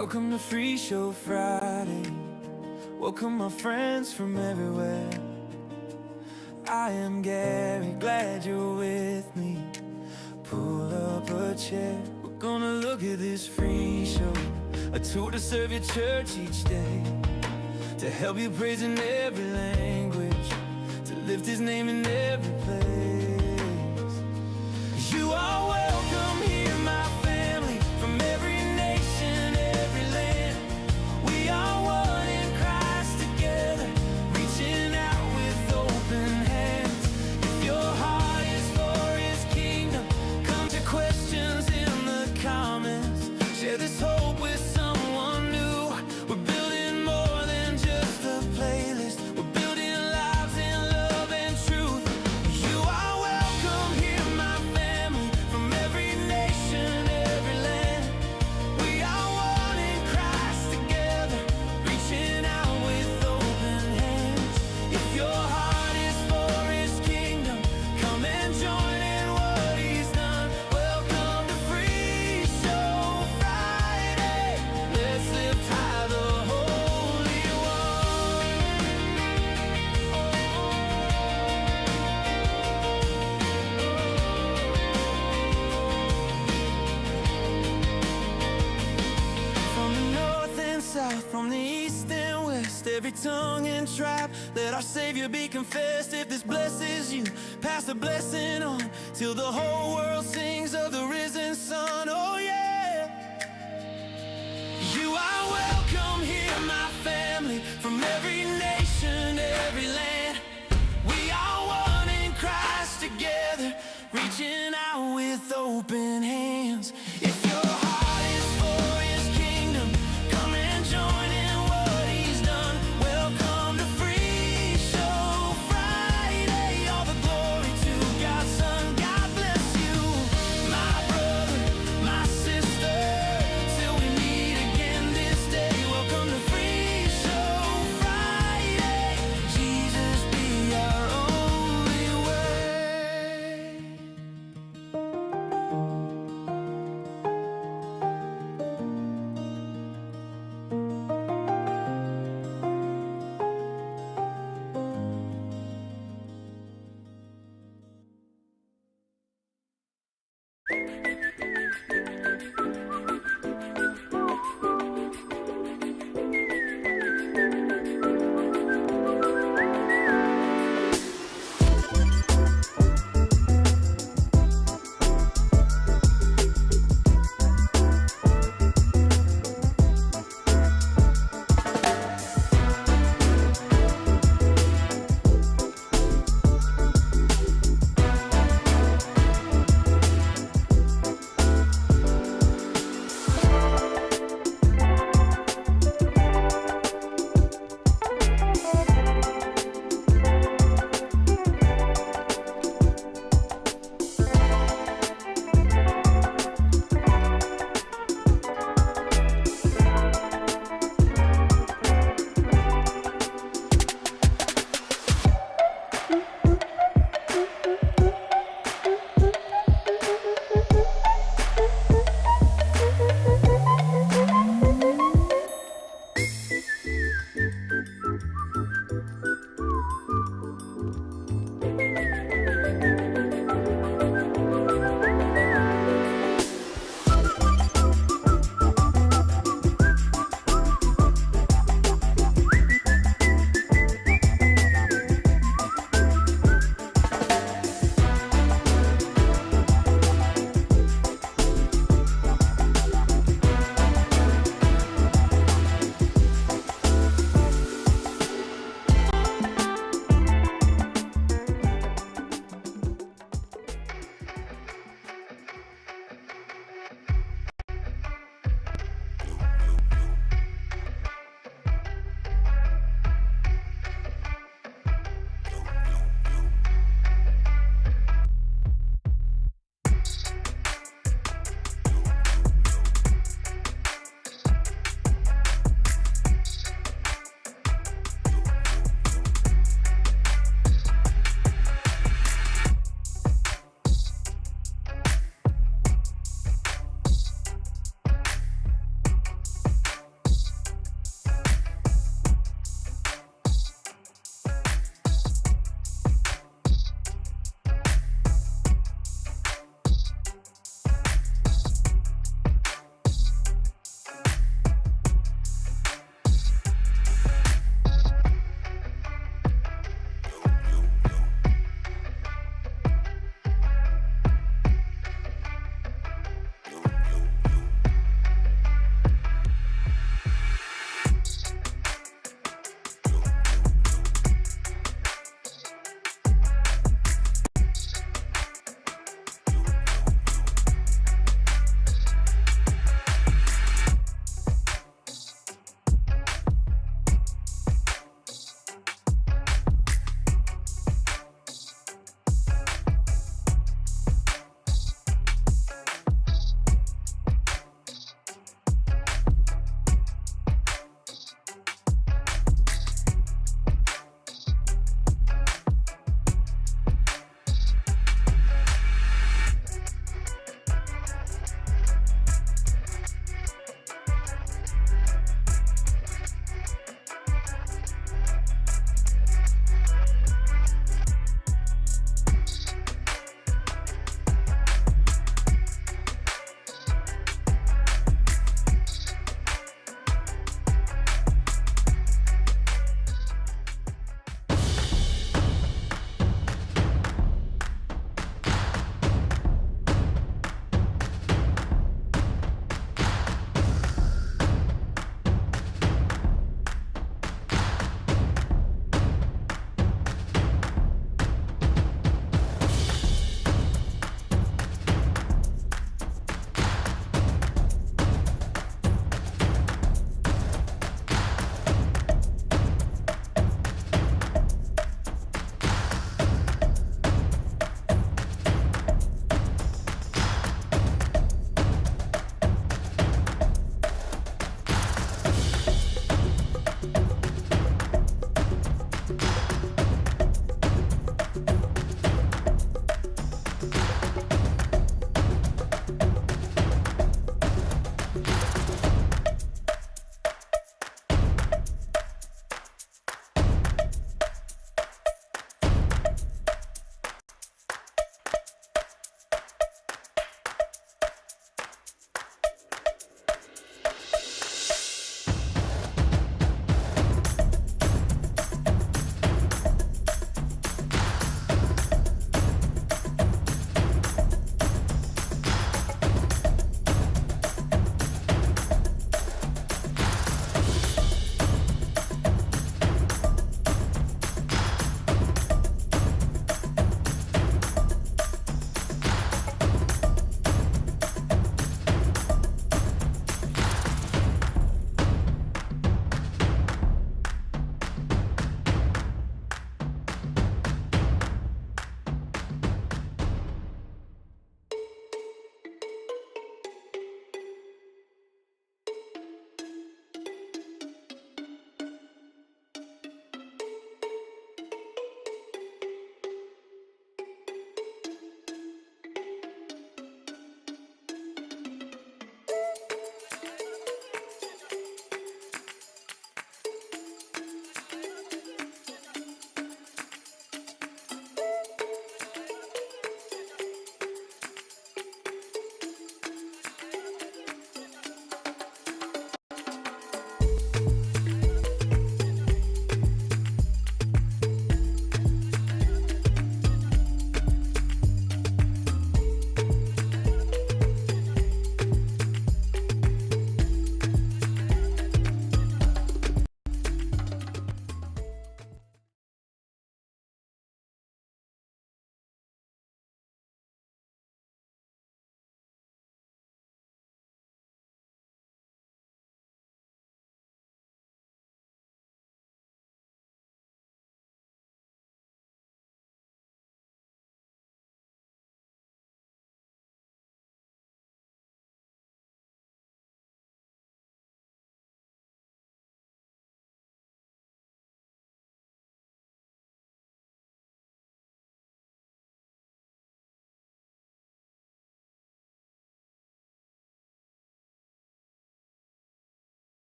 Welcome to FreeShow Friday. Welcome my friends from everywhere. I am Gary, glad you're with me. Pull up a chair. We're gonna look at this free show, a tool to serve your church each day, to help you praise in every language, to lift his name in every place. You are welcome here, my family, from every nation, every land. We are one in Christ together, reaching out with open hands. If your heart is for his kingdom, come to questions in the comments. Share this hope with someone new. We're building more than just a playlist. We're building lives in love and truth. You are welcome here, my family, from every nation, every land. We are one in Christ together, reaching out with open hands. If your heart is for his kingdom, come and join in what he's done. Welcome to Free Show Friday. Let's lift high the Holy One. From the north and south, from the east and west, every tongue and tribe, let our Savior be confessed. If this blesses you, pass the blessing on, till the whole world sings of the risen Son. Oh yeah. You are welcome here, my family, from every nation, every land. We are one in Christ together, reaching out with open hands. If your heart is for his kingdom, come and join in what he's done. Welcome to Free Show Friday. All the glory to God's Son. God bless you, my brother, my sister, till we meet again this day. Welcome to Free Show Friday. Jesus be our only way.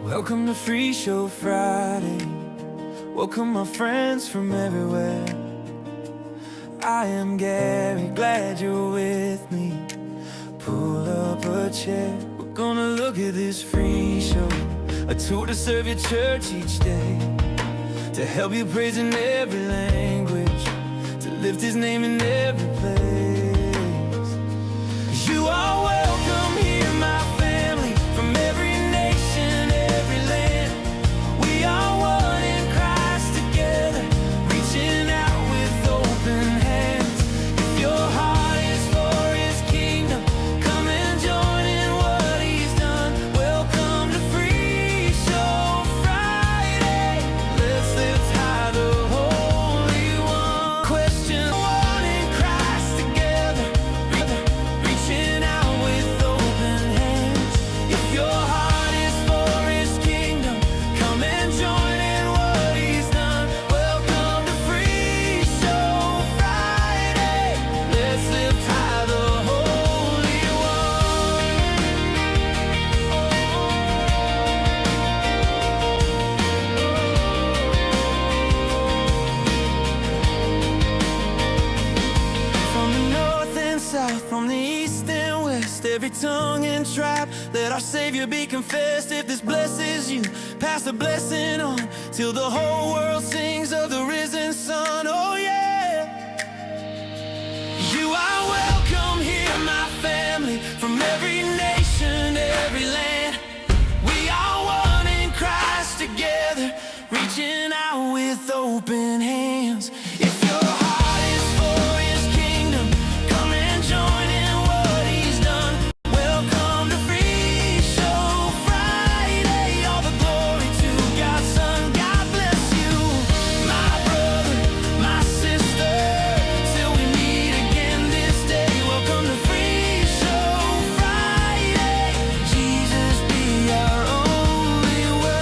Welcome to FreeShow Friday. Welcome my friends from everywhere. I am Gary, glad you're with me. Pull up a chair. We're gonna look at this free show, a tool to serve your church each day, to help you praise in every language, to lift his name in every place. You are welcome here, my family, from every nation, every land. We are one in Christ together, reaching out with open hands. If your heart is for his kingdom, come and join in what he's done. Welcome to Free Show Friday. Let's lift high the Holy One. Question one in Christ together, reaching out with open hands. If your heart is for his kingdom, come and join in what he's done. Welcome to Free Show Friday. Let's lift high the Holy One. From the north and south, from the east and west, every tongue and tribe, let our Savior be confessed. If this blesses you, pass the blessing on, till the whole world sings of the risen Son. Oh yeah. You are welcome here, my family, from every nation, every land. We are one in Christ together, reaching out with open hands. If your heart is for his kingdom, come and join in what he's done. Welcome to Free Show Friday. All the glory to God's Son. God bless you, my brother, my sister, till we meet again this day. Welcome to Free Show Friday. Jesus be our only way.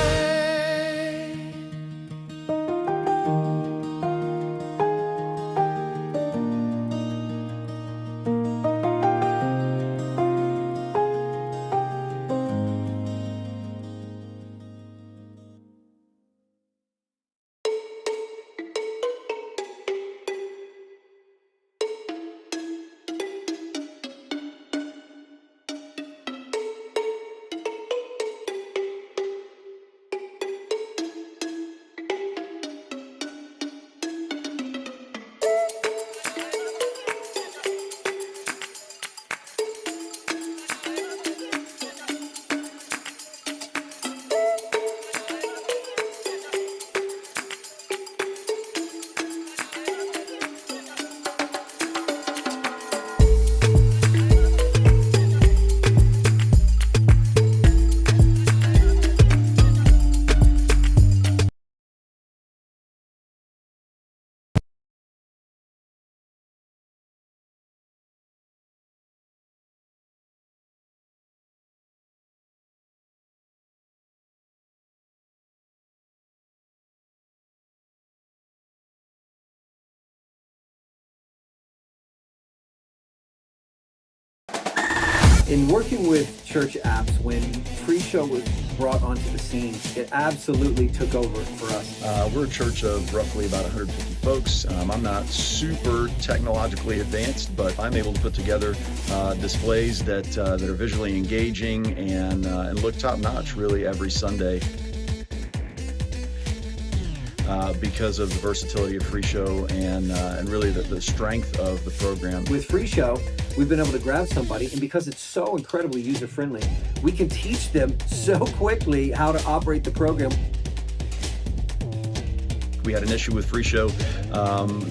In working with church apps, when FreeShow was brought onto the scene, it absolutely took over for us. We're a church of roughly about 150 folks. I'm not super technologically advanced, but I'm able to put together displays that are visually engaging and look top-notch really every Sunday. Because of the versatility of FreeShow and really the strength of the program. With FreeShow, we've been able to grab somebody, and because it's so incredibly user-friendly, we can teach them so quickly how to operate the program. We had an issue with FreeShow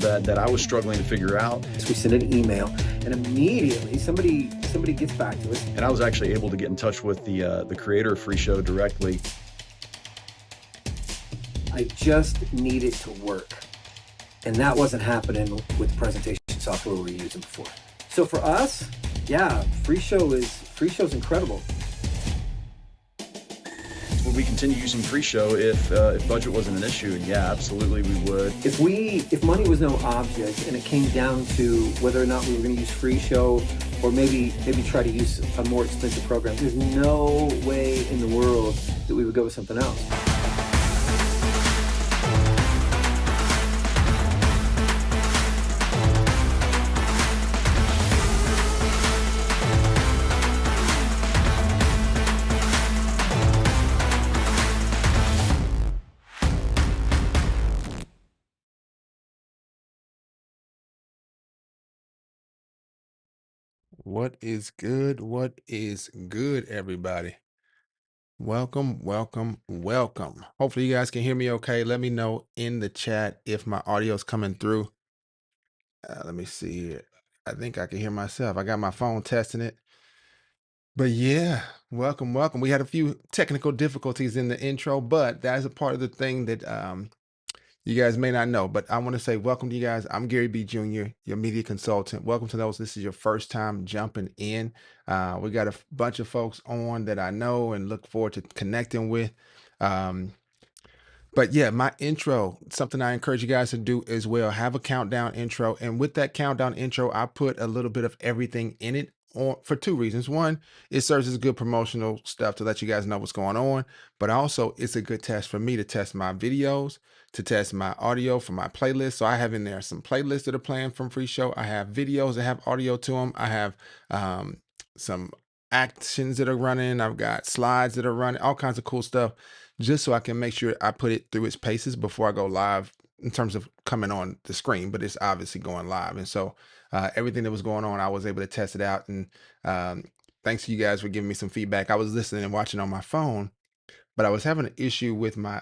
that I was struggling to figure out. So we send an email, and immediately somebody gets back to us. And I was actually able to get in touch with the creator of FreeShow directly. I just need it to work. And that wasn't happening with the presentation software we were using before. So for us, yeah, FreeShow's incredible. Would we continue using FreeShow if budget wasn't an issue? And yeah, absolutely we would. If money was no object and it came down to whether or not we were going to use FreeShow or maybe try to use a more expensive program. There's no way in the world that we would go with something else. What is good? What is good, everybody? Welcome, welcome, welcome. Hopefully, you guys can hear me okay. Let me know in the chat if my audio is coming through. Let me see here. I think I can hear myself. I got my phone testing it. But yeah, welcome, welcome. We had a few technical difficulties in the intro, but that is a part of the thing that you guys may not know, but I want to say welcome to you guys. I'm Gary B. Jr., your media consultant. Welcome to those. This is your first time jumping in. We got a bunch of folks on that I know and look forward to connecting with. Um, but yeah, my intro, something I encourage you guys to do as well. Have a countdown intro. And with that countdown intro, I put a little bit of everything in it for two reasons. One, it serves as good promotional stuff to let you guys know what's going on. But also, it's a good test for me to test my videos, to test my audio for my playlist. So I have in there some playlists that are playing from Free Show. I have videos that have audio to them. I have some actions that are running. I've got slides that are running, all kinds of cool stuff, just so I can make sure I put it through its paces before I go live in terms of coming on the screen, but it's obviously going live. And so everything that was going on, I was able to test it out. And thanks to you guys for giving me some feedback. I was listening and watching on my phone, but I was having an issue with my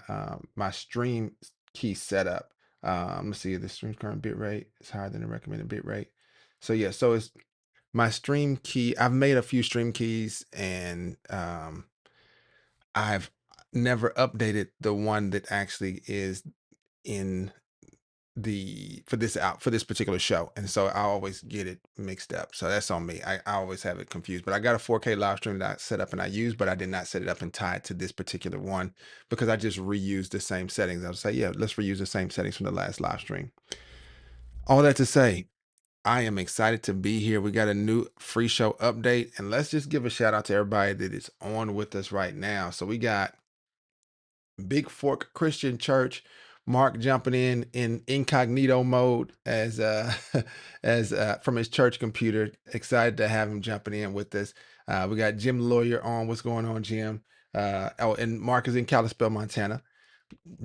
my stream key setup. Let's see, the stream current bit rate is higher than the recommended bit rate. So yeah, so it's my stream key. I've made a few stream keys, and I've never updated the one that actually is in the for this particular show, and so I always get it mixed up. So that's on me. I always have it confused. But I got a 4K live stream that I set up and I use, but I did not set it up and tie it to this particular one because I just reused the same settings. I'll say, yeah, let's reuse the same settings from the last live stream. All that to say, I am excited to be here. We got a new Free Show update, and let's just give a shout out to everybody that is on with us right now. So we got Big Fork Christian Church, Mark jumping in incognito mode as as from his church computer. Excited to have him jumping in with us. We got Jim Lawyer on. What's going on, Jim? Oh, and Mark is in Kalispell, Montana.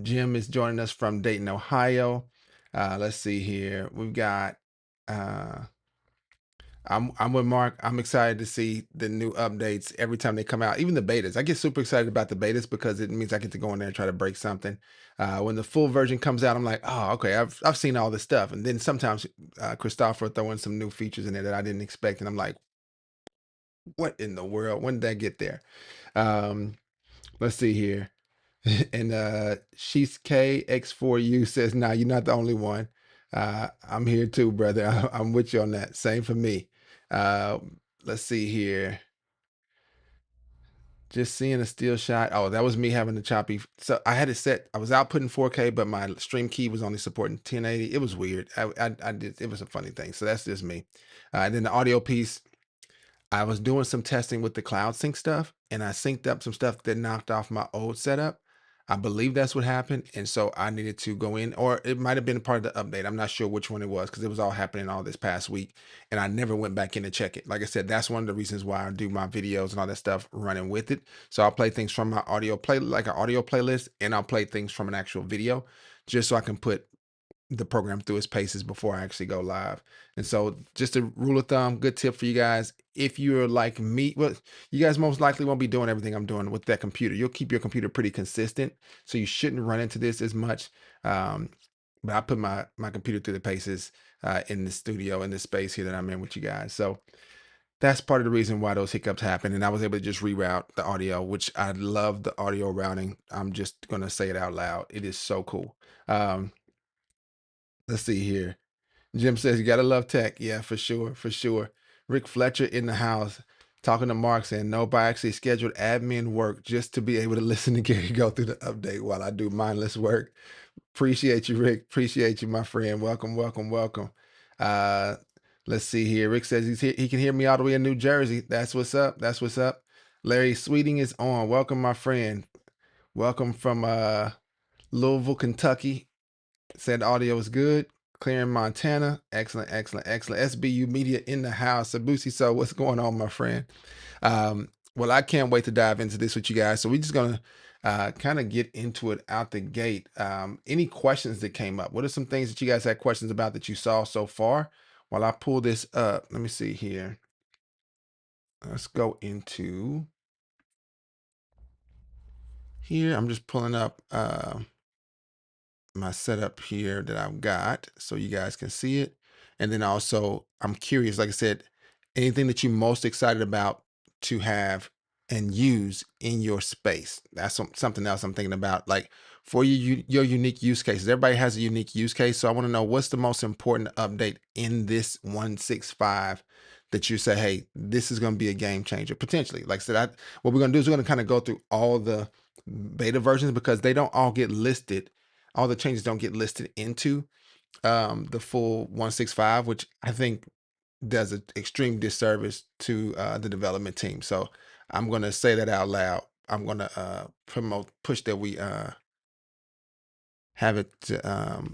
Jim is joining us from Dayton, Ohio. Let's see here. We've got I'm with Mark. I'm excited to see the new updates every time they come out, even the betas. I get super excited about the betas because it means I get to go in there and try to break something. When the full version comes out, I'm like, oh, okay, I've seen all this stuff. And then sometimes Christopher will throw in some new features in there that I didn't expect, and I'm like, what in the world? When did that get there? Um, let's see here. And she's KX4U says, nah, you're not the only one. I'm here too, brother. I'm with you on that. Same for me. Uh, let's see here. Just seeing a still shot. Oh, that was me having the choppy. So I had it set. I was outputting 4K, but my stream key was only supporting 1080. It was weird. I did. It was a funny thing. So that's just me. And then the audio piece. I was doing some testing with the cloud sync stuff, and I synced up some stuff that knocked off my old setup. I believe that's what happened. And so I needed to go in, or it might have been part of the update. I'm not sure which one it was because it was all happening all this past week. And I never went back in to check it. Like I said, that's one of the reasons why I do my videos and all that stuff running with it. So I'll play things from my audio play, like an audio playlist, and I'll play things from an actual video just so I can put the program through its paces before I actually go live. And so just a rule of thumb, good tip for you guys. If you're like me, well, you guys most likely won't be doing everything I'm doing with that computer. You'll keep your computer pretty consistent. So you shouldn't run into this as much. But I put my computer through the paces in the studio, in this space here that I'm in with you guys. So that's part of the reason why those hiccups happen. And I was able to just reroute the audio, which I love the audio routing. I'm just going to say it out loud. It is so cool. Let's see here. Jim says you gotta love tech. Yeah, for sure, for sure. Rick Fletcher in the house talking to Mark saying, nope, I actually scheduled admin work just to be able to listen to Gary go through the update while I do mindless work. Appreciate you, Rick. Appreciate you, my friend. Welcome, welcome, welcome. Uh, Let's see here. Rick says he can hear me all the way in New Jersey. That's what's up. That's what's up. Larry Sweeting is on. Welcome, my friend. Welcome from Louisville, Kentucky. Said audio is good. Clear in Montana. Excellent, excellent, excellent. SBU Media in the house. Sabusi, so what's going on, my friend? Well, I can't wait to dive into this with you guys. So we're just gonna kind of get into it out the gate. Any questions that came up? What are some things that you guys had questions about that you saw so far? While I pull this up, let me see here. Let's go into here. I'm just pulling up my setup here that I've got so you guys can see it. And then also, I'm curious, like I said, anything that you're most excited about to have and use in your space. That's something else I'm thinking about. Like for your unique use cases, everybody has a unique use case. So I want to know what's the most important update in this 165 that you say, hey, this is going to be a game changer potentially. Like I said, what we're going to do is we're going to kind of go through all the beta versions because they don't all get listed. All the changes don't get listed into the full 165, which I think does an extreme disservice to the development team. So I'm going to say that out loud. I'm going to push that we have it to,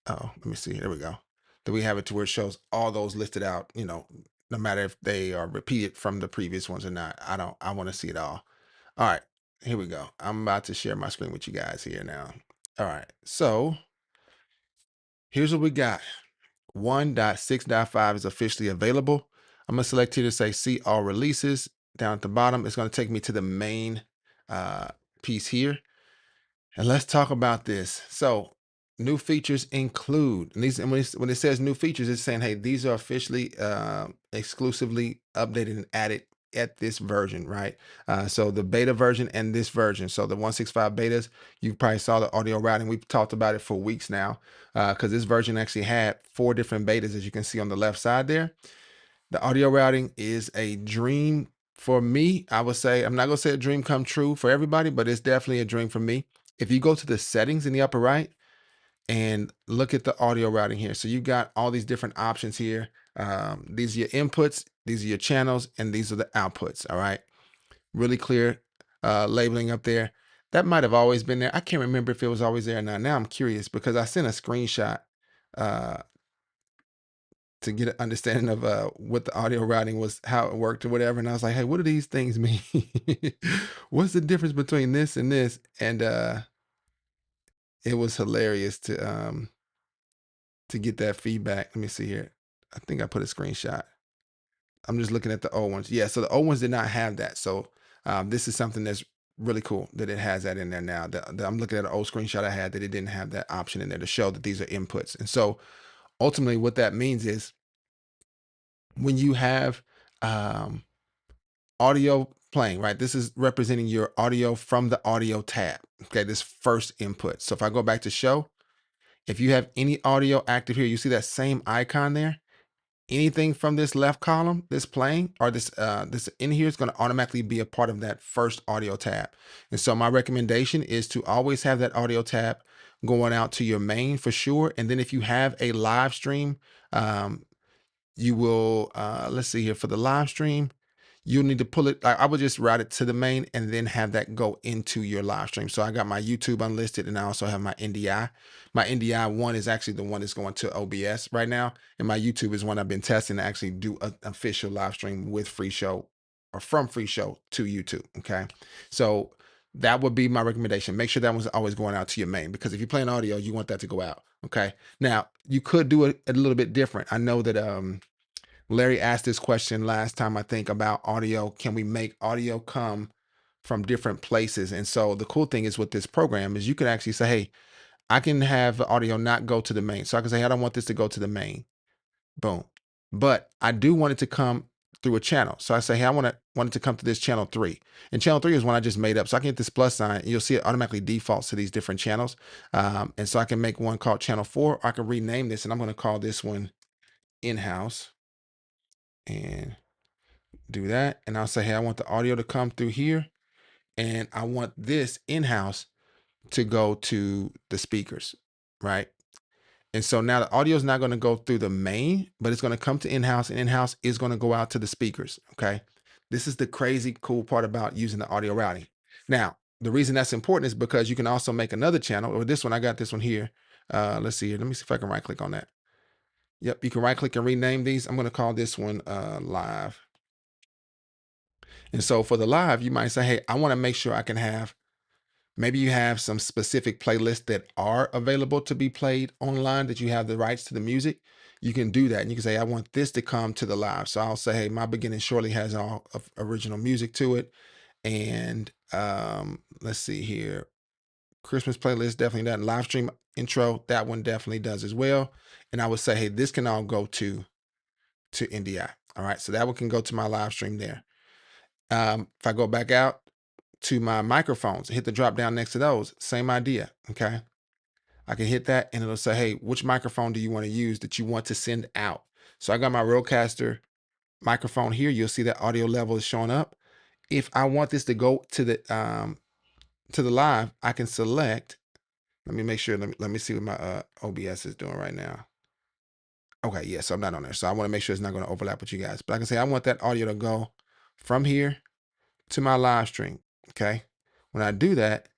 let me see. There we go. That we have it to where it shows all those listed out, no matter if they are repeated from the previous ones or not. I want to see it all. All right, here we go. I'm about to share my screen with you guys here now. All right, so here's what we got. 1.6.5 is officially available. I'm going to select here to say see all releases. Down at the bottom, it's going to take me to the main piece here. And let's talk about this. So new features include, and when it says new features, it's saying, hey, these are officially exclusively updated and added at this version, right? So the beta version and this version. So the 165 betas, you probably saw the audio routing. We've talked about it for weeks now because this version actually had 4 different betas, as you can see on the left side there. The audio routing is a dream for me. I would say, I'm not going to say a dream come true for everybody, but it's definitely a dream for me. If you go to the settings in the upper right and look at the audio routing here, so you got all these different options here. These are your inputs, these are your channels, and these are the outputs. All right, really clear labeling up there. That might have always been there. I can't remember if it was always there or not. Now I'm curious because I sent a screenshot to get an understanding of what the audio routing was, how it worked or whatever. And I was like, hey, what do these things mean? What's the difference between this and this? And it was hilarious to get that feedback. Let me see here. I think I put a screenshot. I'm just looking at the old ones. Yeah, so the old ones did not have that. So this is something that's really cool that it has that in there now. I'm looking at an old screenshot I had that it didn't have that option in there to show that these are inputs. And so ultimately what that means is when you have audio playing, right? This is representing your audio from the audio tab. Okay, this first input. So if I go back to show, if you have any audio active here, you see that same icon there. Anything from this left column, this playing, or this in here is going to automatically be a part of that first audio tab. And so my recommendation is to always have that audio tab going out to your main for sure. And then if you have a live stream, you will, let's see here, for the live stream, you'll need to pull it. I would just route it to the main and then have that go into your live stream. So I got my YouTube unlisted and I also have my NDI. My NDI one is actually the one that's going to OBS right now. And my YouTube is one I've been testing to actually do an official live stream with FreeShow or from FreeShow to YouTube. Okay. So that would be my recommendation. Make sure that one's always going out to your main, because if you're playing audio, you want that to go out. Okay. Now you could do it a little bit different. I know that, Larry asked this question last time, I think, about audio. Can we make audio come from different places? And so the cool thing is with this program is you can actually say, hey, I can have the audio not go to the main. So I can say, I don't want this to go to the main. Boom. But I do want it to come through a channel. So I say, hey, I want it to come to this channel 3. And channel 3 is one I just made up. So I can hit this plus sign and you'll see it automatically defaults to these different channels. And so I can make one called channel 4, or I can rename this and I'm going to call this one in-house. And do that. And I'll say, hey, I want the audio to come through here. And I want this in-house to go to the speakers, right? And so now the audio is not going to go through the main, but it's going to come to in-house, and in-house is going to go out to the speakers. Okay. This is the crazy cool part about using the audio routing. Now, the reason that's important is because you can also make another channel, or this one. I got this one here. Let's see here. Let me see if I can right click on that. Yep. You can right click and rename these. I'm going to call this one live. And so for the live, you might say, hey, I want to make sure I can have, maybe you have some specific playlists that are available to be played online, that you have the rights to the music. You can do that. And you can say, I want this to come to the live. So I'll say, hey, my beginning shortly has all of original music to it. And let's see here. Christmas playlist definitely does. Live stream intro, that one definitely does as well. And I would say, hey, this can all go to NDI. All right. So that one can go to my live stream there. If I go back out to my microphones, hit the drop down next to those, same idea. Okay. I can hit that and it'll say, hey, which microphone do you want to use that you want to send out? So I got my Rodecaster microphone here. You'll see that audio level is showing up. If I want this to go to the live, I can select. Let me make sure. Let me see what my OBS is doing right now. Okay, yeah, so I'm not on there. So I want to make sure it's not going to overlap with you guys. But I can say I want that audio to go from here to my live stream. Okay. When I do that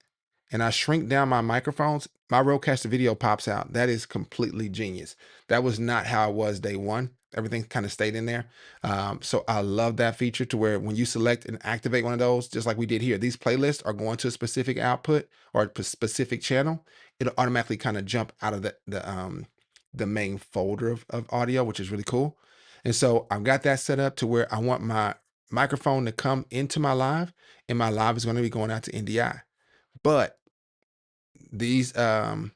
and I shrink down my microphones, my Rodecaster video pops out. That is completely genius. That was not how it was day one. Everything kind of stayed in there. So I love that feature to where when you select and activate one of those, just like we did here, these playlists are going to a specific output or a specific channel. It'll automatically kind of jump out of the main folder of audio, which is really cool. And so I've got that set up to where I want my microphone to come into my live, and my live is going to be going out to NDI. But these the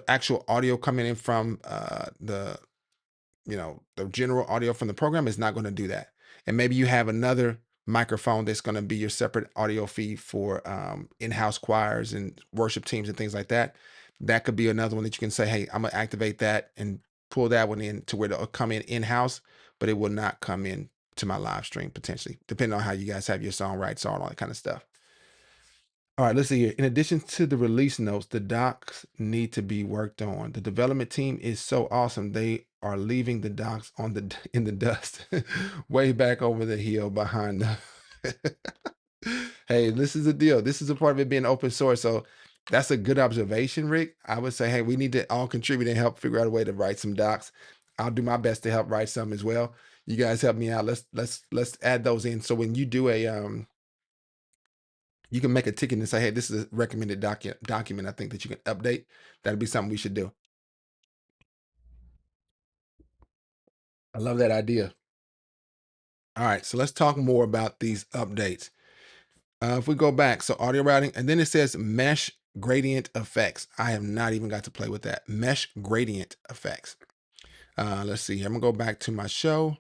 actual audio coming in from the general audio from the program is not going to do that. And maybe you have another microphone that's going to be your separate audio feed for in-house choirs and worship teams and things like that. That could be another one that you can say, hey, I'm gonna activate that and pull that one in to where it'll come in-house, but it will not come in to my live stream potentially, depending on how you guys have your song rights on, all that kind of stuff. All right, let's see here. In addition to the release notes, the docs need to be worked on. The development team is so awesome. They are leaving the docs in the dust, way back over the hill behind the. Hey, this is the deal. This is a part of it being open source. So that's a good observation, Rick. I would say, hey, we need to all contribute and help figure out a way to write some docs. I'll do my best to help write some as well. You guys help me out. Let's add those in. So when you do you can make a ticket and say, hey, this is a recommended document I think that you can update. That'd be something we should do. I love that idea. All right, so let's talk more about these updates. If we go back, so audio routing, and then it says mesh gradient effects. I have not even got to play with that. Mesh gradient effects. Let's see here. I'm gonna go back to my show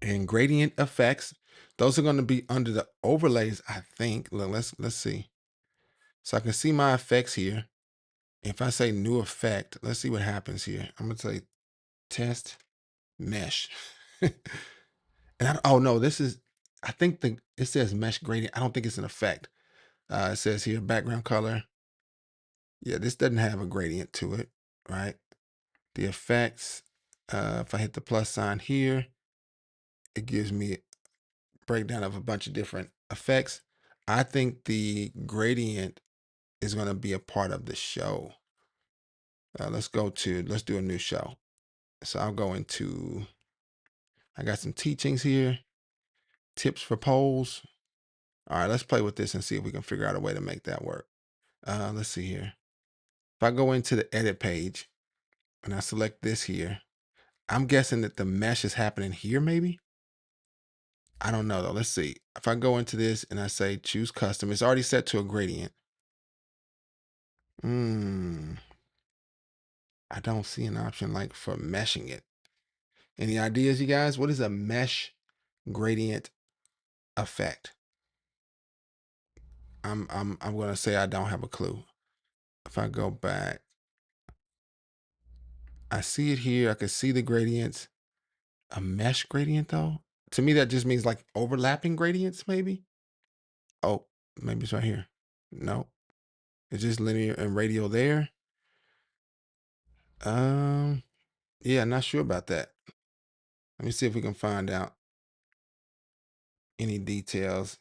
and gradient effects. Those are going to be under the overlays, I think. Look, let's see. So I can see my effects here. If I say new effect, let's see what happens here. I'm gonna say test mesh. And oh no, this is, I think it says mesh gradient. I don't think it's an effect. It says here background color. Yeah, this doesn't have a gradient to it, right? The effects, if I hit the plus sign here, it gives me a breakdown of a bunch of different effects. I think the gradient is going to be a part of the show. Let's do a new show. So I'll go into, I got some teachings here, tips for polls. All right, let's play with this and see if we can figure out a way to make that work. Let's see here. If I go into the edit page and I select this here, I'm guessing that the mesh is happening here maybe. I don't know though. Let's see. If I go into this and I say choose custom, it's already set to a gradient. I don't see an option like for meshing it. Any ideas, you guys? What is a mesh gradient effect? I'm gonna say I don't have a clue. If I go back, I see it here. I can see the gradients. A mesh gradient though? To me, that just means like overlapping gradients, maybe. Oh, maybe it's right here. No, it's just linear and radial there. Yeah, not sure about that. Let me see if we can find out any details.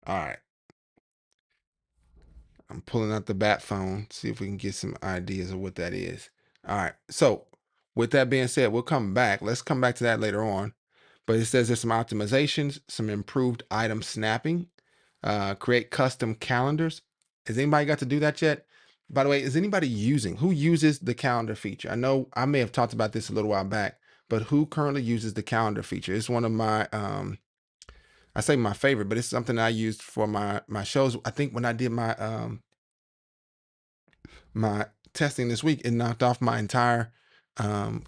All right. I'm pulling out the bat phone, see if we can get some ideas of what that is. All right. So, with that being said, we'll come back. Let's come back to that later on. But it says there's some optimizations, some improved item snapping, create custom calendars. Has anybody got to do that yet? By the way, is anybody who uses the calendar feature? I know I may have talked about this a little while back, but who currently uses the calendar feature? It's one of my I say my favorite, but it's something I used for my shows. I think when I did my testing this week, it knocked off my entire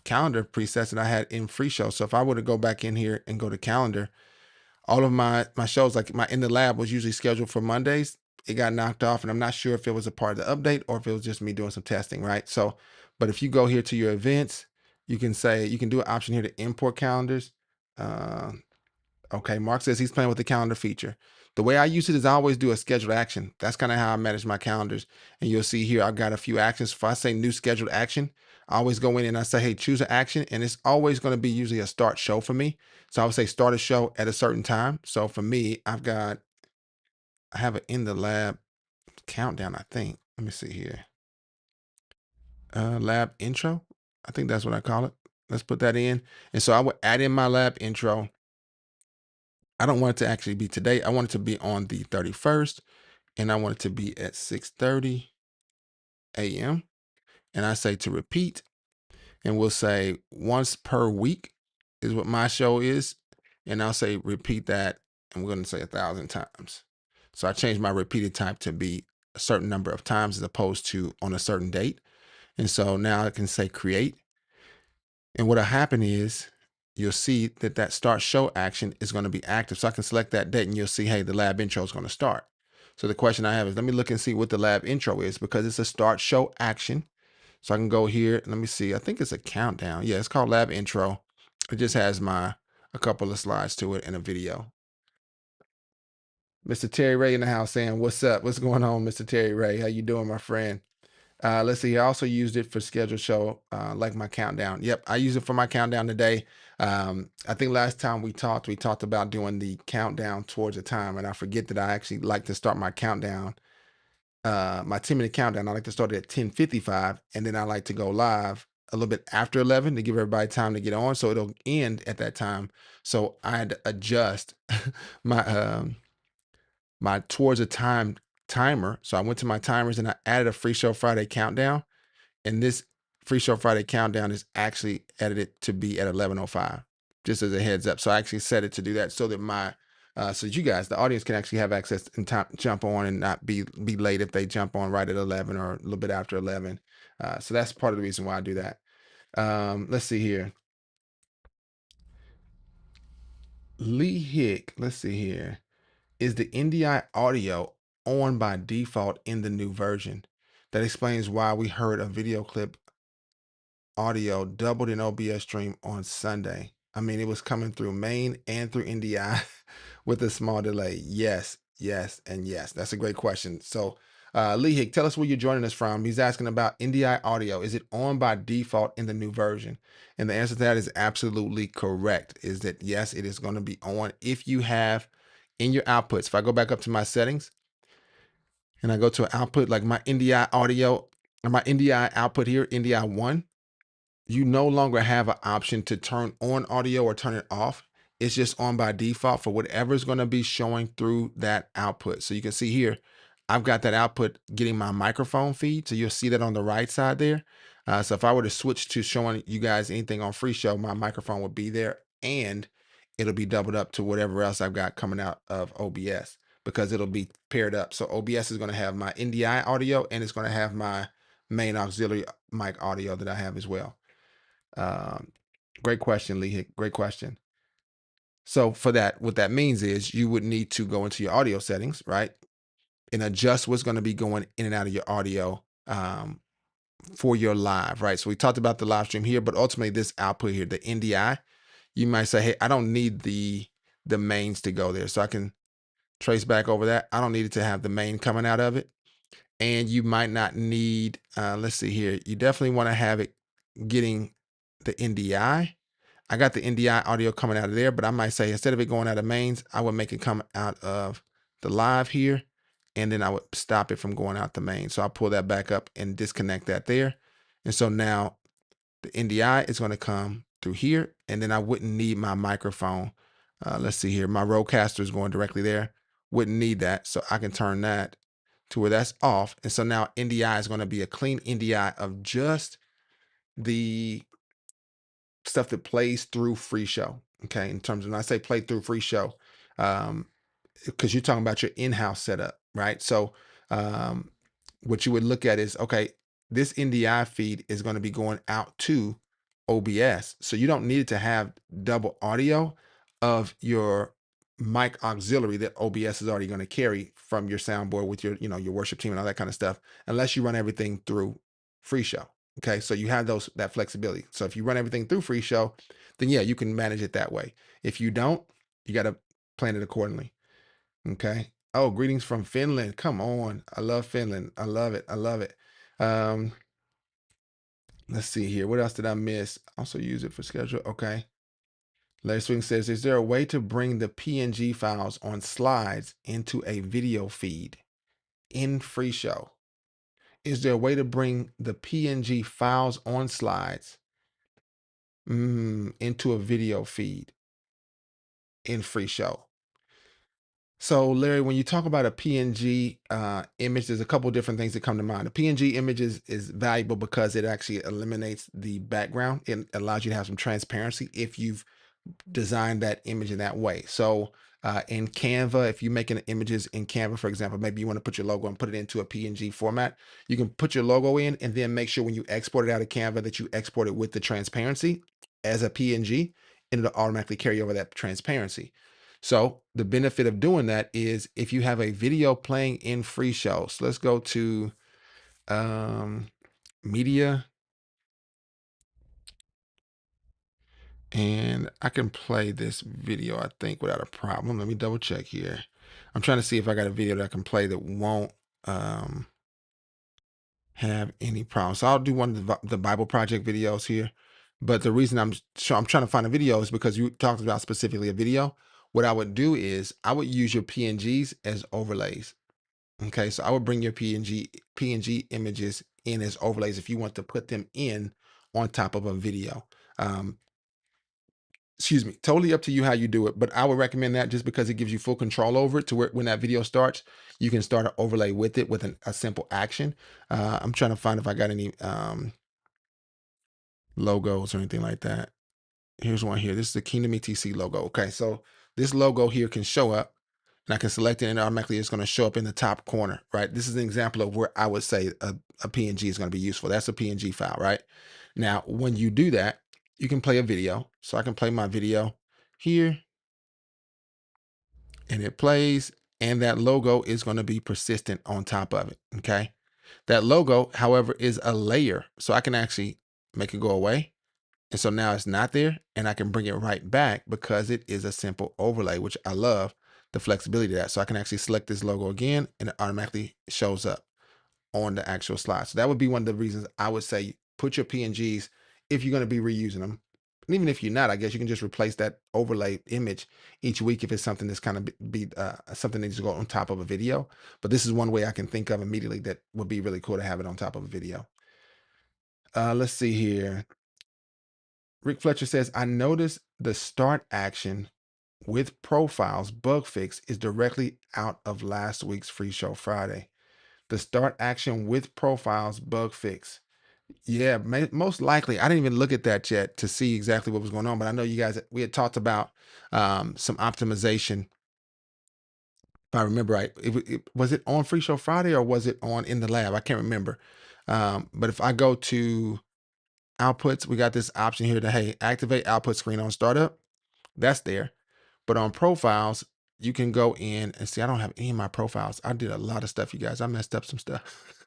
calendar presets that I had in FreeShow. So if I were to go back in here and go to calendar, all of my shows, like my In the Lab was usually scheduled for Mondays. It got knocked off, and I'm not sure if it was a part of the update or if it was just me doing some testing, right? So, but if you go here to your events, you can do an option here to import calendars. Uh, Okay, Mark says he's playing with the calendar feature. The way I use it is I always do a scheduled action. That's kind of how I manage my calendars. And you'll see here, I've got a few actions. If I say new scheduled action, I always go in and I say, hey, choose an action. And it's always going to be usually a start show for me. So I would say start a show at a certain time. So for me, I have an In the Lab countdown, I think. Let me see here. Lab intro. I think that's what I call it. Let's put that in. And so I would add in my lab intro. I don't want it to actually be today. I want it to be on the 31st, and I want it to be at 6:30 a.m. And I say to repeat, and we'll say once per week is what my show is. And I'll say repeat that, and we're going to say 1,000 times. So I changed my repeated type to be a certain number of times as opposed to on a certain date. And so now I can say create. And what'll happen is you'll see that that start show action is going to be active. So I can select that date and you'll see, hey, the lab intro is going to start. So the question I have is, let me look and see what the lab intro is because it's a start show action. So I can go here. Let me see. I think it's a countdown. Yeah, it's called lab intro. It just has a couple of slides to it and a video. Mr. Terry Ray in the house saying, what's up? What's going on, Mr. Terry Ray? How you doing, my friend? Let's see. I also used it for scheduled show, like my countdown. Yep, I use it for my countdown today. I think last time we talked about doing the countdown towards a time, and I forget that I actually like to start my countdown, my 10-minute countdown. I like to start it at 10:55, and then I like to go live a little bit after 11 to give everybody time to get on, so it'll end at that time. So I had to adjust my my towards a time timer. So I went to my timers and I added a FreeShow Friday countdown. And this FreeShow Friday countdown is actually edited to be at 11:05, just as a heads up. So I actually set it to do that so that so you guys, the audience, can actually have access and time jump on and not be late if they jump on right at 11 or a little bit after 11. So that's part of the reason why I do that. Let's see here. Lee Hick, let's see here. Is the NDI audio on by default in the new version? That explains why we heard a video clip audio doubled in OBS stream on Sunday. I mean, it was coming through main and through NDI with a small delay. Yes, yes, and yes. That's a great question. So, Lee Hick, tell us where you're joining us from. He's asking about NDI audio. Is it on by default in the new version? And the answer to that is absolutely correct. Is that yes, it is going to be on if you have in your outputs. If I go back up to my settings and I go to an output like my NDI audio or my NDI output here, NDI 1, you no longer have an option to turn on audio or turn it off. It's just on by default for whatever's going to be showing through that output. So you can see here, I've got that output getting my microphone feed. So you'll see that on the right side there. So if I were to switch to showing you guys anything on FreeShow, my microphone would be there and it'll be doubled up to whatever else I've got coming out of OBS because it'll be paired up. So OBS is going to have my NDI audio and it's going to have my main auxiliary mic audio that I have as well. Great question, Lee. Great question. So for that, what that means is you would need to go into your audio settings, right? And adjust what's going to be going in and out of your audio for your live, right? So we talked about the live stream here, but ultimately this output here, the NDI, you might say, hey, I don't need the mains to go there. So I can trace back over that. I don't need it to have the main coming out of it. And you might not need, let's see here. You definitely want to have it getting the NDI. I got the NDI audio coming out of there, but I might say instead of it going out of mains, I would make it come out of the live here, and then I would stop it from going out the main. So I'll pull that back up and disconnect that there. And so now the NDI is going to come through here, and then I wouldn't need my microphone. Let's see here. My roadcaster is going directly there. Wouldn't need that. So I can turn that to where that's off. And so now NDI is going to be a clean NDI of just the stuff that plays through FreeShow. Okay. In terms of when I say play through FreeShow, because you're talking about your in-house setup, right? So what you would look at is, okay, this NDI feed is going to be going out to OBS. So you don't need it to have double audio of your mic auxiliary that OBS is already going to carry from your soundboard with your, your worship team and all that kind of stuff, unless you run everything through FreeShow. Okay. So you have that flexibility. So if you run everything through FreeShow, then yeah, you can manage it that way. If you don't, you got to plan it accordingly. Okay. Oh, greetings from Finland. Come on. I love Finland. I love it. I love it. Let's see here. What else did I miss? Also use it for schedule. Okay. Larry Swing says, is there a way to bring the PNG files on slides into a video feed in FreeShow? Is there a way to bring the PNG files on slides into a video feed in FreeShow? So Larry, when you talk about a PNG image, there's a couple different things that come to mind. A PNG image is valuable because it actually eliminates the background. It allows you to have some transparency if you've designed that image in that way. So in Canva, if you're making images in Canva, for example, maybe you want to put your logo and put it into a PNG format, you can put your logo in and then make sure when you export it out of Canva that you export it with the transparency as a PNG, and it'll automatically carry over that transparency. So the benefit of doing that is if you have a video playing in FreeShow. So let's go to media, and I can play this video, I think, without a problem. Let me double check here. I'm trying to see if I got a video that I can play that won't have any problems. So I'll do one of the Bible Project videos here. But the reason I'm trying to find a video is because you talked about specifically a video. What I would do is I would use your PNGs as overlays. Okay, so I would bring your PNG images in as overlays if you want to put them in on top of a video. Excuse me, totally up to you how you do it, but I would recommend that just because it gives you full control over it to where when that video starts, you can start an overlay with it with a simple action. I'm trying to find if I got any logos or anything like that. Here's one here. This is the Kingdom ETC logo. Okay, so this logo here can show up and I can select it and automatically it's going to show up in the top corner, right? This is an example of where I would say a PNG is going to be useful. That's a PNG file, right? Now, when you do that, you can play a video. So I can play my video here and it plays, and that logo is going to be persistent on top of it. Okay. That logo, however, is a layer. So I can actually make it go away. And so now it's not there and I can bring it right back because it is a simple overlay, which I love the flexibility of that. So I can actually select this logo again and it automatically shows up on the actual slide. So that would be one of the reasons I would say put your PNGs if you're going to be reusing them. And even if you're not, I guess you can just replace that overlay image each week if it's something that's kind of something that needs to go on top of a video. But this is one way I can think of immediately that would be really cool to have it on top of a video. Let's see here. Rick Fletcher says, I noticed the start action with profiles bug fix is directly out of last week's FreeShow Friday. The start action with profiles bug fix. Yeah, most likely. I didn't even look at that yet to see exactly what was going on, but I know you guys, we had talked about some optimization. If I remember right, was it on FreeShow Friday or was it on in the lab? I can't remember. But if I go to outputs, we got this option here to, hey, activate output screen on startup. That's there. But on profiles, you can go in and see, I don't have any of my profiles. I did a lot of stuff, you guys. I messed up some stuff.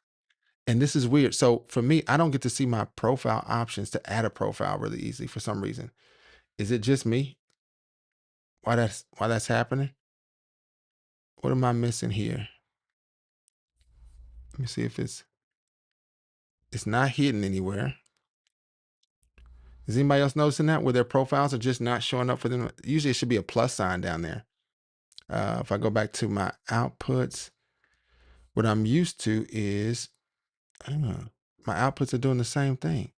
And this is weird. So for me, I don't get to see my profile options to add a profile really easily for some reason. Is it just me? Why that's happening? What am I missing here? Let me see if it's not hidden anywhere. Is anybody else noticing that where their profiles are just not showing up for them? Usually it should be a plus sign down there. If I go back to my outputs, what I'm used to is my outputs are doing the same thing.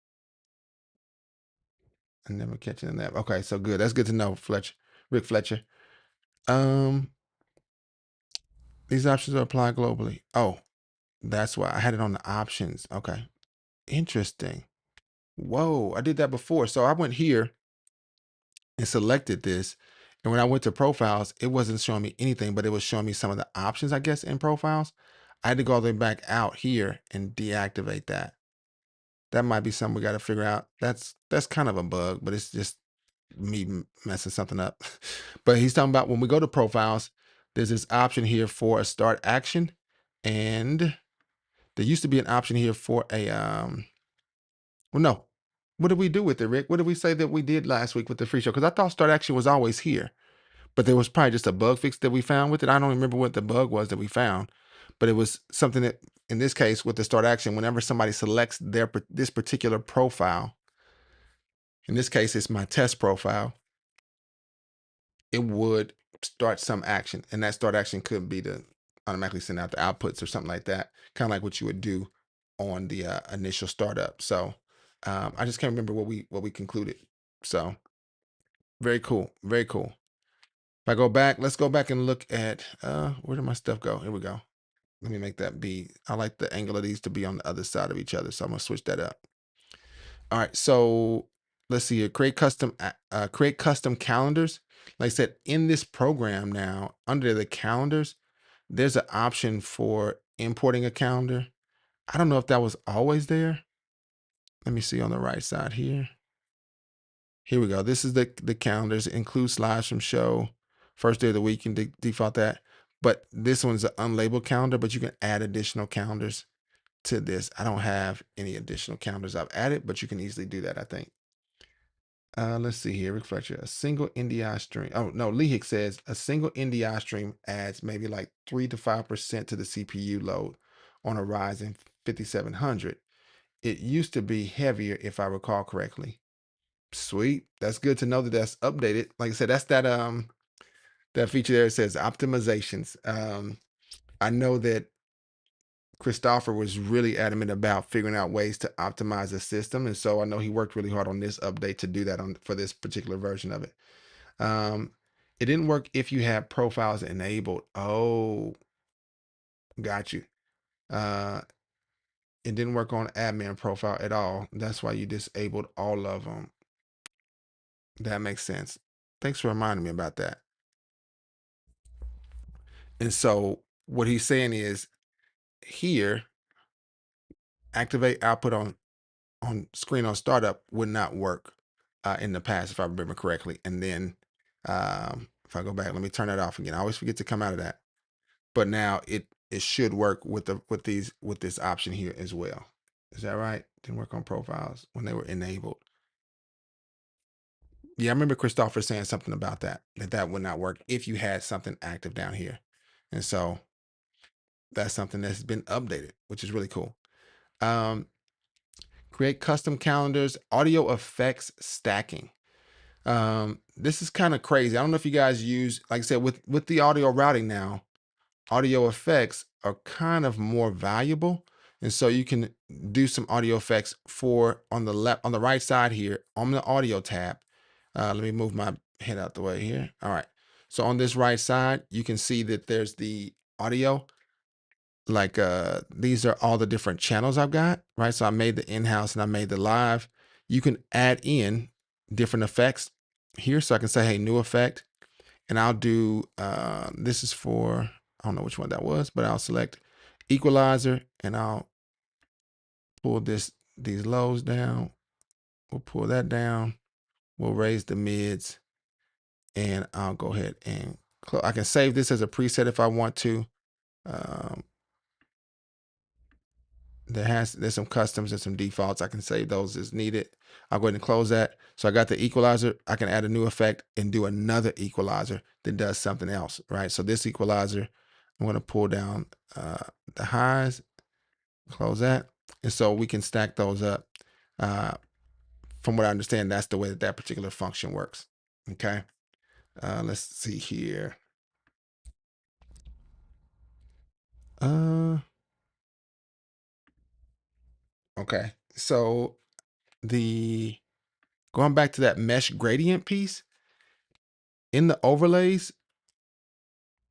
I never catching that. Okay, so good. That's good to know, Rick Fletcher. These options are applied globally. Oh, that's why I had it on the options. Okay, interesting. Whoa, I did that before. So I went here and selected this. And when I went to profiles, it wasn't showing me anything, but it was showing me some of the options, I guess, in profiles. I had to go all the way back out here and deactivate that. That might be something we got to figure out. That's kind of a bug, but it's just me messing something up. But he's talking about when we go to profiles, there's this option here for a start action. And there used to be an option here for a, well, no. What did we do with it, Rick? What did we say that we did last week with the free show? Because I thought start action was always here, but there was probably just a bug fix that we found with it. I don't remember what the bug was that we found, but it was something that, in this case, with the start action, whenever somebody selects this particular profile, in this case, it's my test profile, it would start some action, and that start action could be to automatically send out the outputs or something like that, kind of like what you would do on the initial startup. So I just can't remember what we concluded. So very cool, very cool. If I go back, let's go back and look at where did my stuff go? Here we go. Let me make that be. I like the angle of these to be on the other side of each other, so I'm gonna switch that up. All right, so let's see here. Create custom calendars. Like I said, in this program now, under the calendars, there's an option for importing a calendar. I don't know if that was always there. Let me see on the right side here. Here we go. This is the calendars. Include slides from show. First day of the week, you can default that. But this one's an unlabeled calendar, but you can add additional calendars to this. I don't have any additional calendars I've added, but you can easily do that, I think. Let's see here. Rick Fletcher, a single NDI stream. Oh, no, Lehick says a single NDI stream adds maybe like 3 to 5% to the CPU load on a Ryzen 5700. It used to be heavier, if I recall correctly. Sweet. That's good to know that that's updated. Like I said, that's that feature there. It says optimizations. I know that Christopher was really adamant about figuring out ways to optimize the system, and so I know he worked really hard on this update to do that for this particular version of it. It didn't work if you had profiles enabled. Oh, got you. It didn't work on admin profile at all. That's why you disabled all of them. That makes sense. Thanks for reminding me about that. And so what he's saying is here, activate output on screen on startup would not work in the past, if I remember correctly. And then if I go back, let me turn that off again. I always forget to come out of that. But now it should work with this option here as well. Is that right? Didn't work on profiles when they were enabled. Yeah, I remember Christopher saying something about that would not work if you had something active down here. And so that's something that's been updated, which is really cool. Create custom calendars, audio effects stacking. This is kind of crazy. I don't know if you guys use, like I said, with the audio routing now, audio effects are kind of more valuable. And so you can do some audio effects on the right side here on the audio tab. Let me move my head out the way here. All right. So on this right side, you can see that there's the audio. Like these are all the different channels I've got, right? So I made the in-house and I made the live. You can add in different effects here. So I can say, hey, new effect. And I'll do, this is for, I don't know which one that was, but I'll select equalizer and I'll pull these lows down. We'll pull that down. We'll raise the mids and I'll go ahead and close. I can save this as a preset if I want to. There's some customs and some defaults. I can save those as needed. I'll go ahead and close that. So I got the equalizer. I can add a new effect and do another equalizer that does something else, right? So this equalizer, I'm going to pull down the highs, close that. And so we can stack those up. From what I understand, that's the way that particular function works. Okay. Let's see here. Okay. So going back to that mesh gradient piece in the overlays,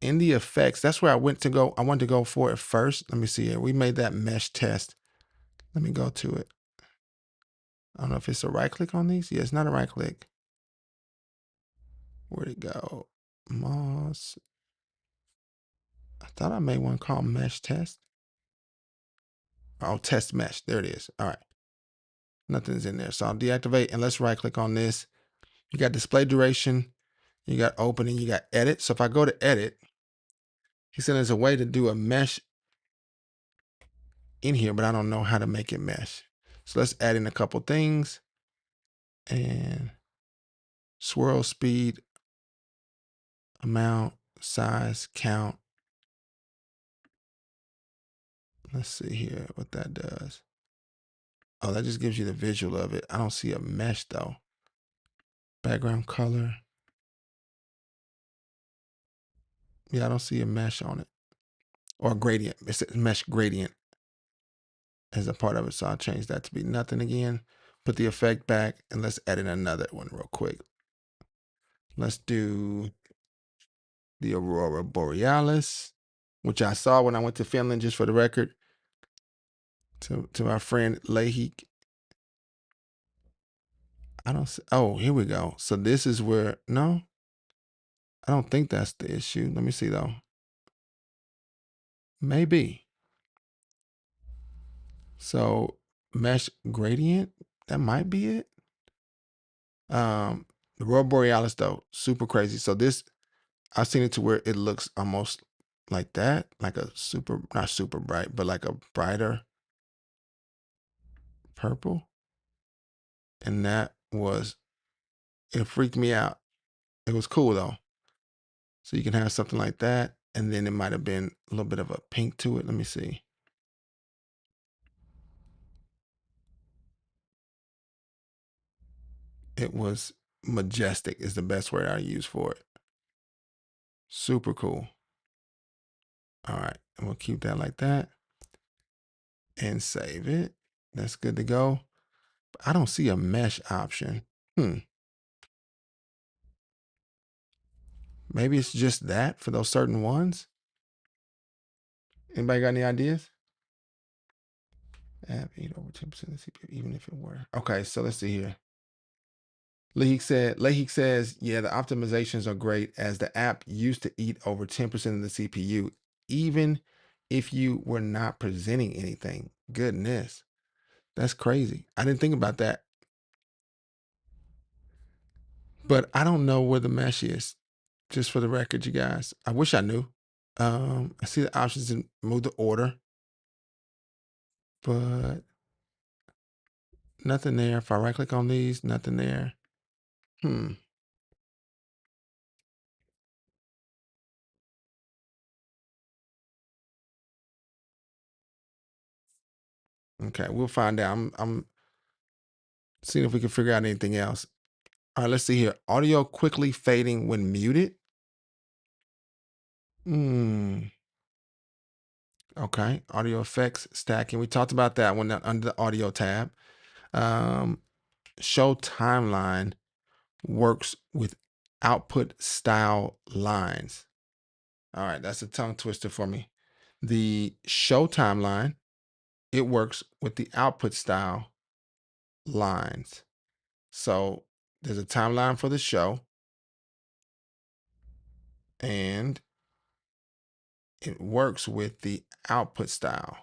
in the effects, that's where I wanted to go for it first. Let me see here. We made that mesh test. Let me go to it. I don't know if it's a right click on these. Yeah, it's not a right click. Where'd it go? Moss. I thought I made one called mesh test. Oh, test mesh. There it is. All right. Nothing's in there. So I'll deactivate and let's right click on this. You got display duration. You got open and you got edit. So if I go to edit, he said there's a way to do a mesh in here, but I don't know how to make it mesh. So let's add in a couple things and swirl speed, amount, size, count. Let's see here what that does. Oh, that just gives you the visual of it. I don't see a mesh though. Background color. Yeah, I don't see a mesh on it. Or a gradient. It's a mesh gradient as a part of it. So I'll change that to be nothing again. Put the effect back and let's add in another one real quick. Let's do the Aurora Borealis, which I saw when I went to Finland, just for the record, to our friend Lehik. I don't see, oh, here we go. So this is where, no, I don't think that's the issue. Let me see though. Maybe. So mesh gradient, that might be it. The Aurora Borealis though, super crazy. So this, I've seen it to where it looks almost like that, like a super, not super bright, but like a brighter purple. And that was, it freaked me out. It was cool though. So you can have something like that. And then it might have been a little bit of a pink to it. Let me see. It was majestic is the best word I use for it. Super cool. All right. And we'll keep that like that and save it. That's good to go. But I don't see a mesh option. Maybe it's just that for those certain ones. Anybody got any ideas? App eat over 10% of the CPU, even if it were. Okay, so let's see here. Lehik says, yeah, the optimizations are great as the app used to eat over 10% of the CPU, even if you were not presenting anything. Goodness, that's crazy. I didn't think about that. But I don't know where the mesh is. Just for the record, you guys. I wish I knew. I see the options to move the order, but nothing there. If I right click on these, nothing there. Okay, we'll find out. I'm seeing if we can figure out anything else. All right, let's see here. Audio quickly fading when muted. Okay, audio effects stacking. We talked about that one under the audio tab. Show timeline works with output style lines. All right, that's a tongue twister for me. The show timeline, it works with the output style lines. So there's a timeline for the show, and it works with the output style.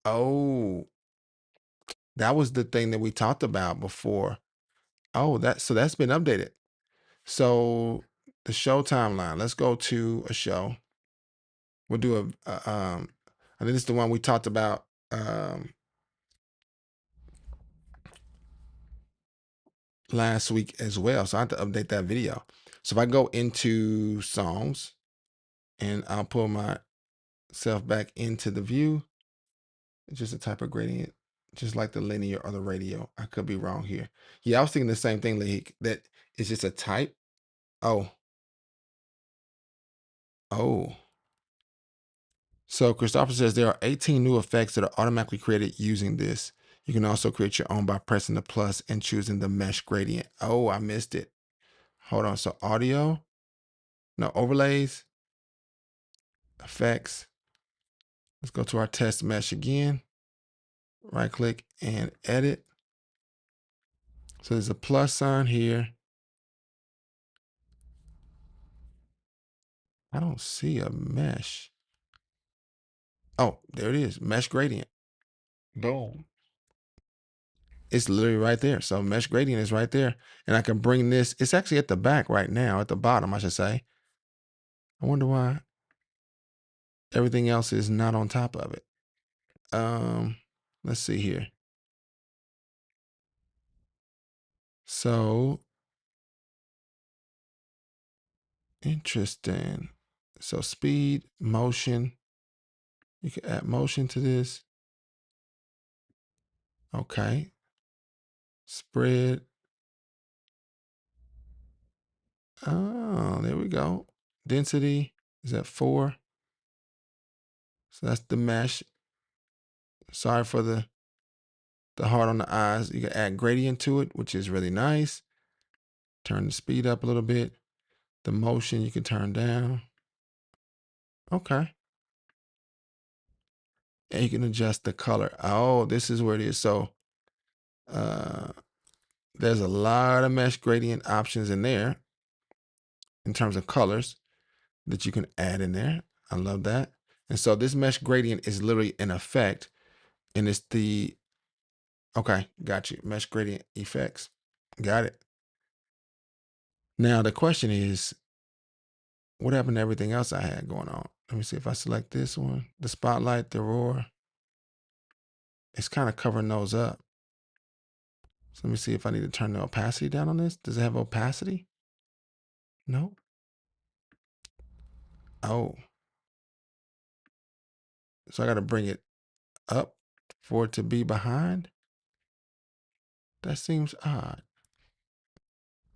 Oh, that was the thing that we talked about before. Oh, so that's been updated. So the show timeline, let's go to a show. We'll do I think this is the one we talked about last week as well. So I have to update that video. So if I go into songs And I'll pull myself back into the view. It's just a type of gradient, just like the linear or the radial. I could be wrong here. Yeah, I was thinking the same thing, Lahik, that it's just a type. Oh. So Christopher says there are 18 new effects that are automatically created using this. You can also create your own by pressing the plus and choosing the mesh gradient. Oh, I missed it. Hold on. So audio, no, overlays, effects. Let's go to our test mesh again. Right click and edit. So there's a plus sign here. I don't see a mesh. Oh, there it is. Mesh gradient. Boom. It's literally right there. So mesh gradient is right there. And I can bring this. It's actually at the back right now, at the bottom, I should say. I wonder why everything else is not on top of it. Let's see here. So interesting. So speed, motion. You can add motion to this. Okay. Spread. Oh, there we go. Density is at 4. So that's the mesh. Sorry for the heart on the eyes. You can add gradient to it, which is really nice. Turn the speed up a little bit. The motion you can turn down. Okay. And you can adjust the color. Oh, this is where it is. So there's a lot of mesh gradient options in there in terms of colors that you can add in there. I love that. And so this mesh gradient is literally an effect, and it's the, okay, got you. Mesh gradient effects. Got it. Now the question is, what happened to everything else I had going on? Let me see if I select this one, the spotlight, the roar. It's kind of covering those up. So let me see if I need to turn the opacity down on this. Does it have opacity? No. Oh. So I got to bring it up for it to be behind. That seems odd.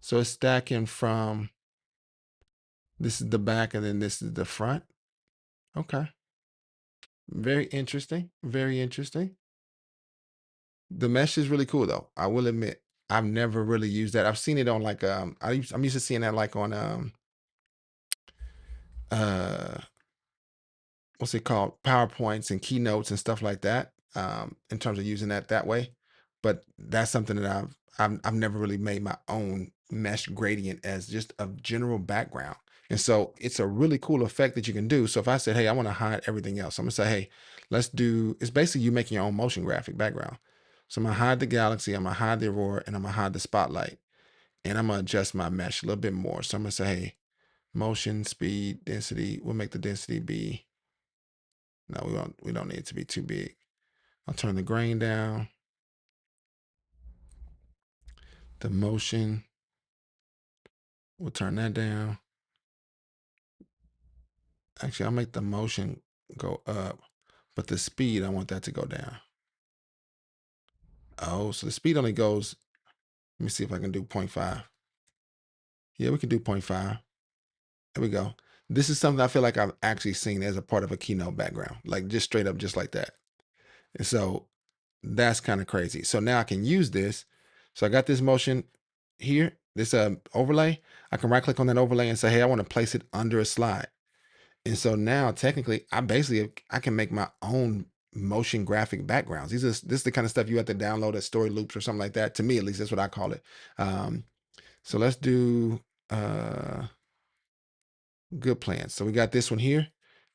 So it's stacking from, this is the back and then this is the front. Okay. Very interesting. Very interesting. The mesh is really cool though. I will admit, I've never really used that. I've seen it on like, I'm used to seeing that like on, what's it called? PowerPoints and keynotes and stuff like that, in terms of using that way. But that's something that I've never really made my own mesh gradient as just a general background. And so it's a really cool effect that you can do. So if I said, hey, I want to hide everything else, I'm gonna say, hey, let's do, it's basically you making your own motion graphic background. So I'm gonna hide the galaxy, I'm gonna hide the aurora, and I'm gonna hide the spotlight. And I'm gonna adjust my mesh a little bit more. So I'm gonna say, hey, motion, speed, density, we'll make the density be, no, we don't need it to be too big. I'll turn the grain down. The motion, we'll turn that down. Actually, I'll make the motion go up, but the speed, I want that to go down. Oh, so the speed only goes, let me see if I can do 0.5. Yeah, we can do 0.5. There we go. This is something I feel like I've actually seen as a part of a keynote background, like just straight up, just like that. And so that's kind of crazy. So now I can use this. So I got this motion here, this overlay. I can right click on that overlay and say, hey, I want to place it under a slide. And so now technically I can make my own motion graphic backgrounds. This is the kind of stuff you have to download as story loops or something like that. To me, at least, that's what I call it. So let's do good plans. So we got this one here.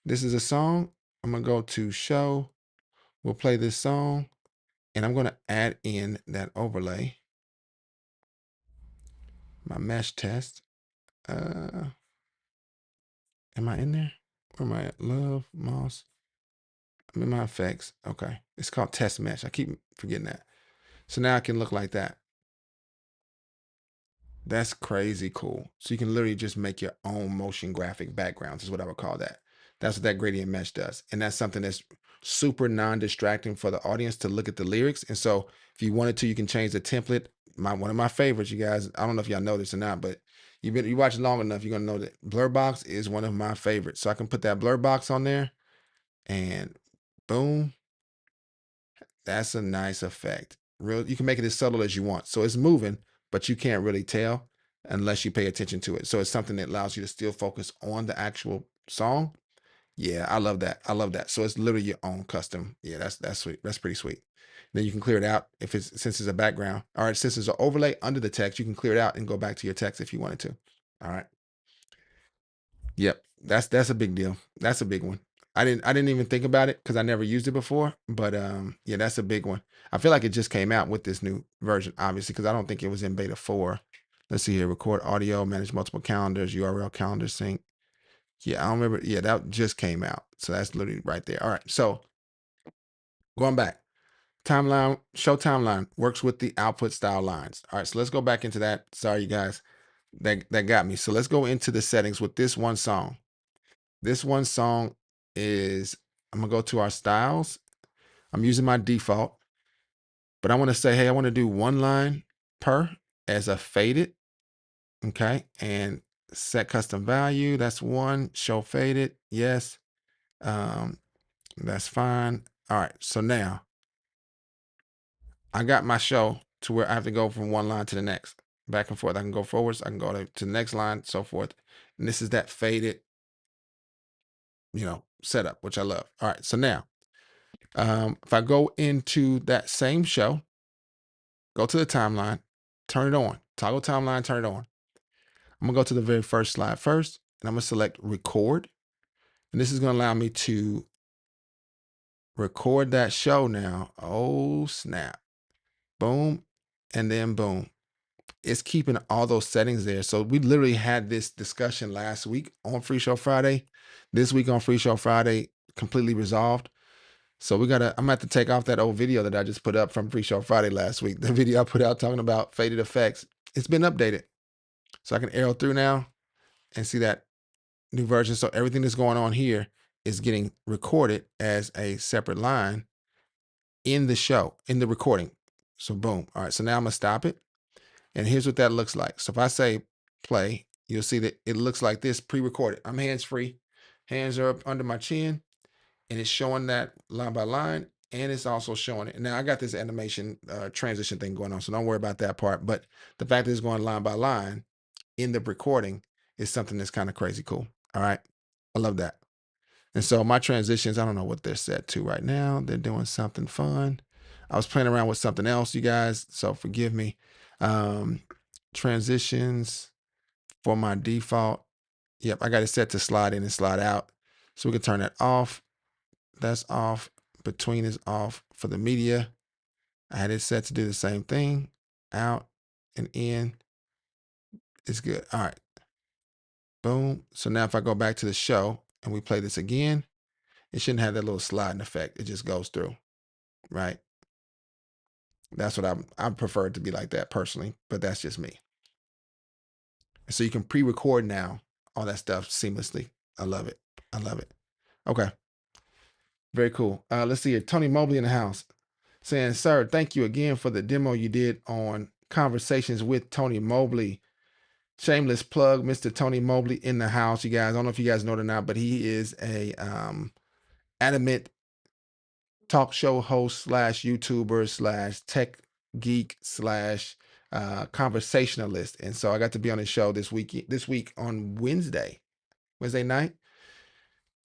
This is a song. I'm gonna go to show. We'll play this song, and I'm gonna add in that overlay. My mesh test. Am I in there? Where am I at? Love, Moss. I'm in my effects. Okay. It's called test mesh. I keep forgetting that. So now I can look like that. That's crazy cool. So you can literally just make your own motion graphic backgrounds, is what I would call that. That's what that gradient mesh does. And that's something that's super non-distracting for the audience to look at the lyrics. And so if you wanted to, you can change the template. One of my favorites, you guys, I don't know if y'all know this or not, but you watch long enough, you're gonna know that blur box is one of my favorites. So I can put that blur box on there and boom, that's a nice effect. You can make it as subtle as you want. So it's moving, but you can't really tell unless you pay attention to it. So it's something that allows you to still focus on the actual song. Yeah, I love that. I love that. So it's literally your own custom. Yeah, that's sweet. That's pretty sweet. Then you can clear it out if since it's a background. All right, since it's an overlay under the text, you can clear it out and go back to your text if you wanted to. All right. Yep, that's a big deal. That's a big one. I didn't even think about it because I never used it before. But yeah, that's a big one. I feel like it just came out with this new version, obviously, because I don't think it was in beta 4. Let's see here. Record audio, manage multiple calendars, URL calendar sync. Yeah, I don't remember. Yeah, that just came out. So that's literally right there. All right. So going back. Timeline, show timeline works with the output style lines. All right, so let's go back into that. Sorry, you guys. That got me. So let's go into the settings with this one song. This one song is, I'm gonna go to our styles. I'm using my default, but I want to say, hey, I want to do one line per as a faded. Okay. And set custom value. That's one. Show faded. Yes. That's fine. All right. So now I got my show to where I have to go from one line to the next, back and forth. I can go forwards. I can go to the next line, so forth. And this is that faded, setup, which I love. All right. So now, if I go into that same show, go to the timeline, turn it on, toggle timeline, turn it on. I'm gonna go to the very first slide first, and I'm gonna select record. And this is gonna allow me to record that show now. Oh, snap. Boom. And then boom. It's keeping all those settings there. So we literally had this discussion last week on Free Show Friday. This week on Free Show Friday, completely resolved. So I'm gonna have to take off that old video that I just put up from Free Show Friday last week. The video I put out talking about faded effects. It's been updated. So I can arrow through now and see that new version. So everything that's going on here is getting recorded as a separate line in the show, in the recording. So boom. All right. So now I'm gonna stop it. And here's what that looks like. So if I say play, you'll see that it looks like this pre-recorded. I'm hands-free. Hands are up under my chin, and it's showing that line by line, and it's also showing it. Now I got this animation transition thing going on, so don't worry about that part. But the fact that it's going line by line in the recording is something that's kind of crazy cool. All right. I love that. And so my transitions, I don't know what they're set to right now. They're doing something fun. I was playing around with something else, you guys, so forgive me. Transitions for my default. Yep, I got it set to slide in and slide out. So we can turn that off. That's off. Between is off for the media. I had it set to do the same thing. Out and in. It's good. All right. Boom. So now if I go back to the show and we play this again, it shouldn't have that little sliding effect. It just goes through, right? That's what I prefer it to be like that personally, but that's just me. So you can pre-record now, all that stuff seamlessly. I love it. I love it. Okay. Very cool. Let's see here. Tony Mobley in the house saying, sir, thank you again for the demo you did on Conversations with Tony Mobley. Shameless plug, Mr. Tony Mobley in the house. You guys, I don't know if you guys know it or not, but he is a adamant talk show host / YouTuber / tech geek / conversationalist. And so I got to be on his show this week on Wednesday night.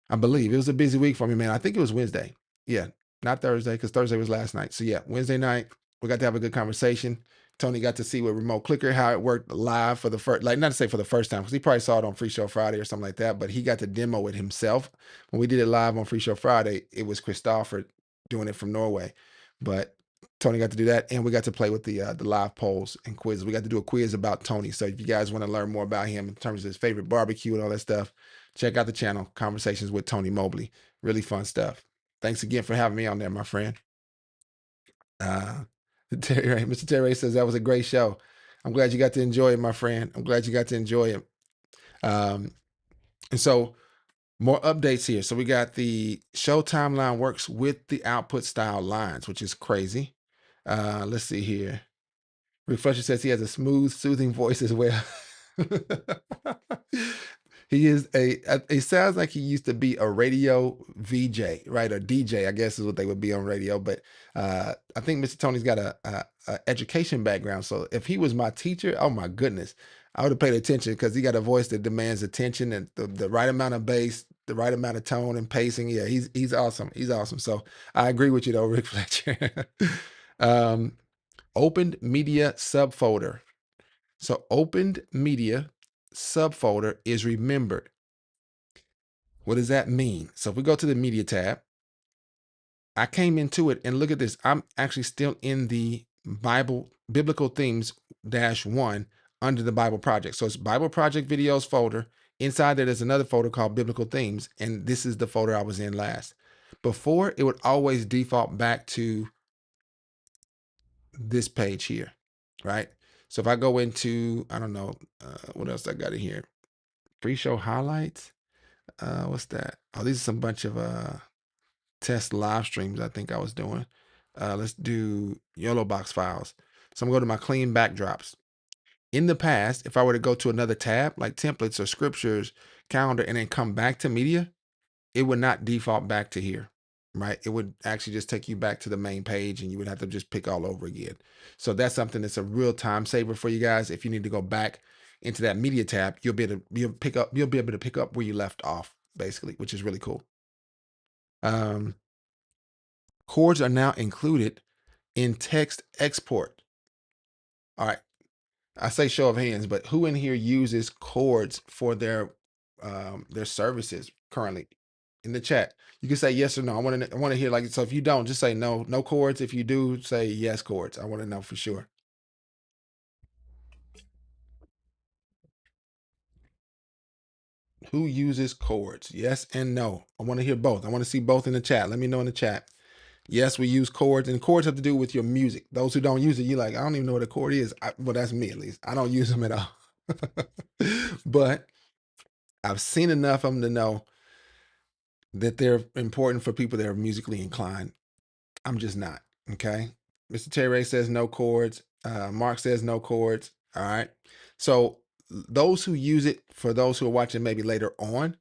I believe it was a busy week for me, man. I think it was Wednesday. Yeah, not Thursday, because Thursday was last night. So yeah, Wednesday night, we got to have a good conversation. Tony got to see with Remote Clicker how it worked live for the first, like not to say for the first time, because he probably saw it on Free Show Friday or something like that, but he got to demo it himself. When we did it live on Free Show Friday, it was Christopher doing it from Norway. But Tony got to do that, and we got to play with the live polls and quizzes. We got to do a quiz about Tony. So if you guys want to learn more about him in terms of his favorite barbecue and all that stuff, check out the channel, Conversations with Tony Mobley. Really fun stuff. Thanks again for having me on there, my friend. Mr. Terry says that was a great show. I'm glad you got to enjoy it, my friend. I'm glad you got to enjoy it. And so more updates here. So we got the show timeline works with the output style lines, which is crazy. Let's see here. Refresher says he has a smooth, soothing voice as well. He is it sounds like he used to be a radio VJ, right? Or DJ, I guess is what they would be on radio. But I think Mr. Tony's got a education background. So if he was my teacher, oh my goodness, I would have paid attention because he got a voice that demands attention and the right amount of bass, the right amount of tone and pacing. Yeah, he's awesome. He's awesome. So I agree with you though, Rick Fletcher. Opened media subfolder. So opened media subfolder is remembered. What does that mean? So if we go to the media tab, I came into it and look at this. I'm actually still in the biblical themes -1 under the Bible project. So it's Bible project videos folder. Inside there's another folder called biblical themes. And this is the folder I was in last. Before it would always default back to this page here, right? So if I go into, I don't know, what else I got in here? FreeShow highlights. What's that? Oh, these are some bunch of test live streams I think I was doing. Let's do YOLO box files. So I'm going to go to my clean backdrops. In the past, if I were to go to another tab like templates or scriptures, calendar, and then come back to media, it would not default back to here, right? It would actually just take you back to the main page and you would have to just pick all over again. So that's something that's a real time saver for you guys. If you need to go back into that media tab, you'll be able to pick up where you left off, basically, which is really cool. Chords are now included in text export. All right. I say show of hands, but who in here uses chords for their services currently? In the chat, you can say yes or no. I want to hear, like, so if you don't, just say no chords. If you do, say yes chords. I want to know for sure. Who uses chords? Yes and no. I want to hear both. I want to see both in the chat. Let me know in the chat. Yes, we use chords, and chords have to do with your music. Those who don't use it, you're like, I don't even know what a chord is. Well, that's me at least. I don't use them at all. But I've seen enough of them to know that they're important for people that are musically inclined. I'm just not. Okay. Mr. Terry says no chords. Mark says no chords. All right. So those who use it, for those who are watching maybe later on,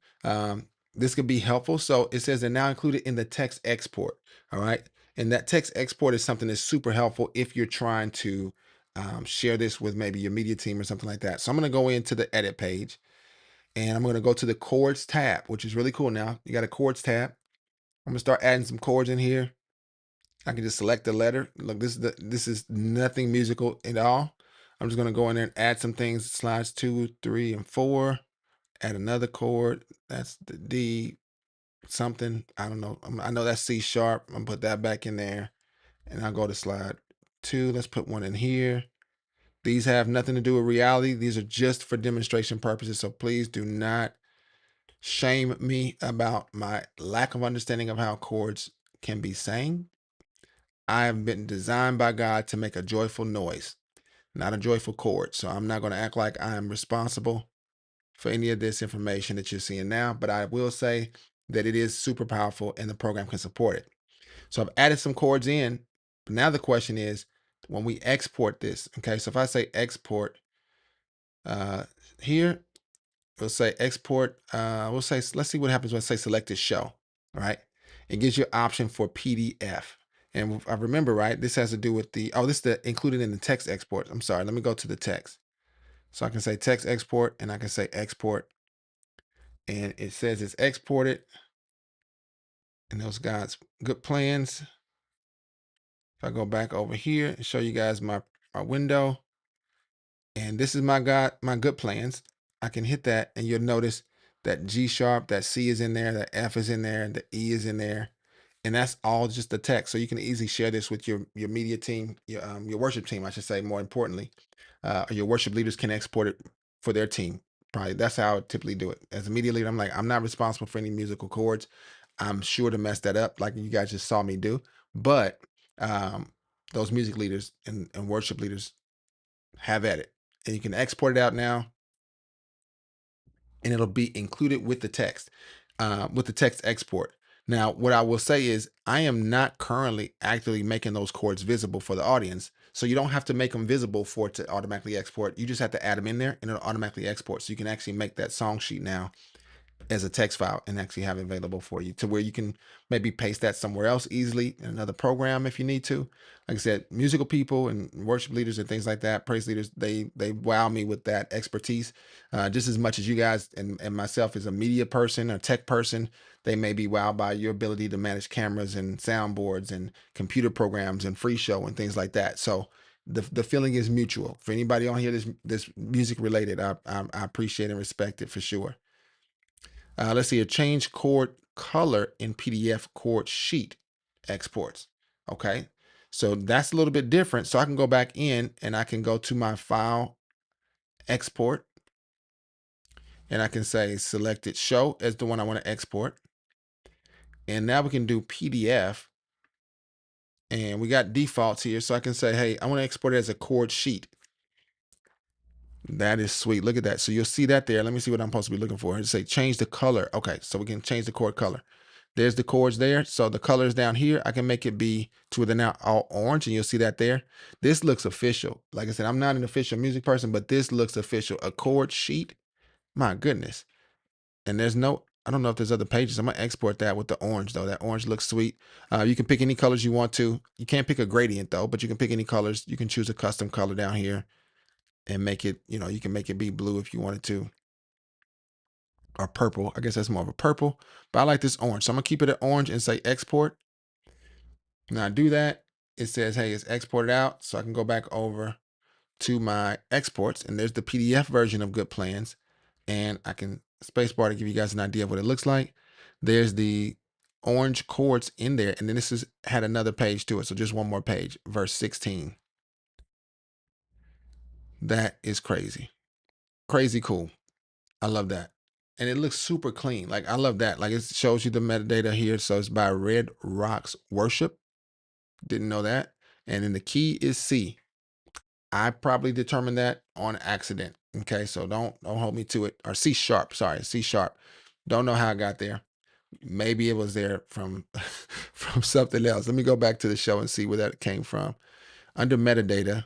this could be helpful. So it says they're now included in the text export. All right. And that text export is something that's super helpful if you're trying to share this with maybe your media team or something like that. So I'm going to go into the edit page and I'm going to go to the chords tab, which is really cool. Now you got a chords tab. I'm going to start adding some chords in here. I can just select the letter. Look, this is nothing musical at all. I'm just going to go in there and add some things. Slides 2, 3, and 4. Add another chord. That's the D something. I don't know. I know that's C sharp. I'm going to put that back in there. And I'll go to slide 2. Let's put one in here. These have nothing to do with reality. These are just for demonstration purposes. So please do not shame me about my lack of understanding of how chords can be sang. I have been designed by God to make a joyful noise, not a joyful chord. So I'm not going to act like I am responsible for any of this information that you're seeing now, but I will say that it is super powerful and the program can support it. So I've added some chords in, but now the question is when we export this, okay? So if I say export here, we'll say export, we'll say, let's see what happens when I say select this show, all right? It gives you an option for PDF. And I remember, right, this has to do with this is the included in the text export. I'm sorry, let me go to the text. So I can say text export and I can say export. And it says it's exported. And those guys, good plans. If I go back over here and show you guys my window, and this is my good plans. I can hit that and you'll notice that G sharp, that C is in there, that F is in there, the E is in there. And that's all just the text. So you can easily share this with your media team, your worship team, I should say, more importantly. Or your worship leaders can export it for their team. Probably that's how I would typically do it. As a media leader, I'm like, I'm not responsible for any musical chords. I'm sure to mess that up, like you guys just saw me do. But those music leaders and worship leaders have at it. and you can export it out now, and it'll be included with the text export. Now, what I will say is I am not currently actively making those chords visible for the audience. So you don't have to make them visible for it to automatically export. You just have to add them in there and it'll automatically export. So you can actually make that song sheet now as a text file and actually have it available for you to where you can maybe paste that somewhere else easily in another program if you need to. Like I said, musical people and worship leaders and things like that, praise leaders, they wow me with that expertise just as much as you guys and myself as a media person, a tech person. They may be wowed by your ability to manage cameras and soundboards and computer programs and FreeShow and things like that. So the feeling is mutual. For anybody on here this music related, I appreciate and respect it for sure. Let's see, a change chord color in PDF chord sheet exports. Okay, so that's a little bit different. So I can go back in and I can go to my file export and I can say selected show as the one I want to export. And now we can do PDF and we got defaults here. So I can say, hey, I want to export it as a chord sheet. That is sweet. Look at that. So you'll see that there. Let me see what I'm supposed to be looking for. Just say change the color. Okay, so we can change the chord color. There's the chords there. So the colors down here, I can make it be to where they're now all orange, and you'll see that there. This looks official. Like I said, I'm not an official music person, but this looks official. A chord sheet. My goodness. And there's no, I don't know if there's other pages. I'm gonna export that with the orange though. That orange looks sweet. You can pick any colors you want to. You can't pick a gradient though, but you can pick any colors. You can choose a custom color down here and make it, you can make it be blue if you wanted to, or purple. I guess that's more of a purple, but I like this orange. So I'm gonna keep it at orange and say export. Now I do that. It says, hey, it's exported out. So I can go back over to my exports and there's the PDF version of Good Plans. And I can spacebar to give you guys an idea of what it looks like. There's the orange chords in there. And then this is had another page to it. So just one more page, verse 16. That is crazy. Crazy cool. I love that. And it looks super clean. Like I love that. Like it shows you the metadata here. So it's by Red Rocks Worship. Didn't know that. And then the key is C. I probably determined that on accident. Okay, so don't hold me to it. Or C sharp, sorry, C sharp. Don't know how I got there. Maybe it was there from from something else. Let me go back to the show and see where that came from. Under metadata.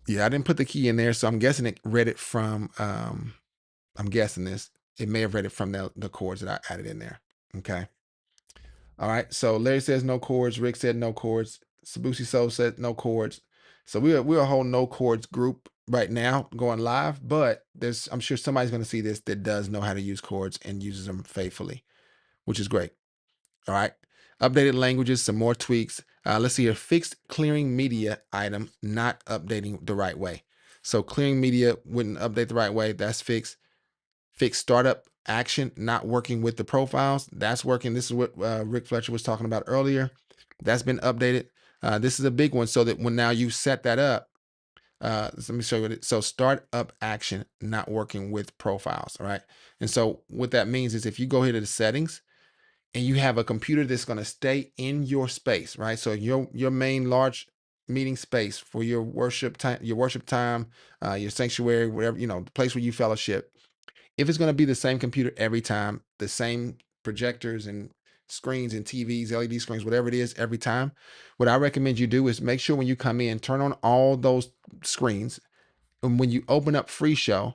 Yeah, I didn't put the key in there, so I'm guessing it read it from I'm guessing this. It may have read it from the chords that I added in there. Okay. All right. So Larry says no chords. Rick said no chords. Sabusi Soul said no chords. So we're a whole no chords group right now going live, but I'm sure somebody's going to see this that does know how to use chords and uses them faithfully, which is great. All right. Updated languages, some more tweaks. Let's see here. Fixed clearing media item not updating the right way. So clearing media wouldn't update the right way. That's fixed. Fix startup action not working with the profiles. That's working. This is what Rick Fletcher was talking about earlier. That's been updated. This is a big one, so that when now you set that up, let me show you it. So startup action not working with profiles. All right. And so what that means is if you go here to the settings and you have a computer that's going to stay in your space, right? So your main large meeting space for your worship time, your sanctuary, whatever, the place where you fellowship. If it's going to be the same computer every time, the same projectors and screens and TVs, LED screens, whatever it is every time, what I recommend you do is make sure when you come in, turn on all those screens. And when you open up FreeShow,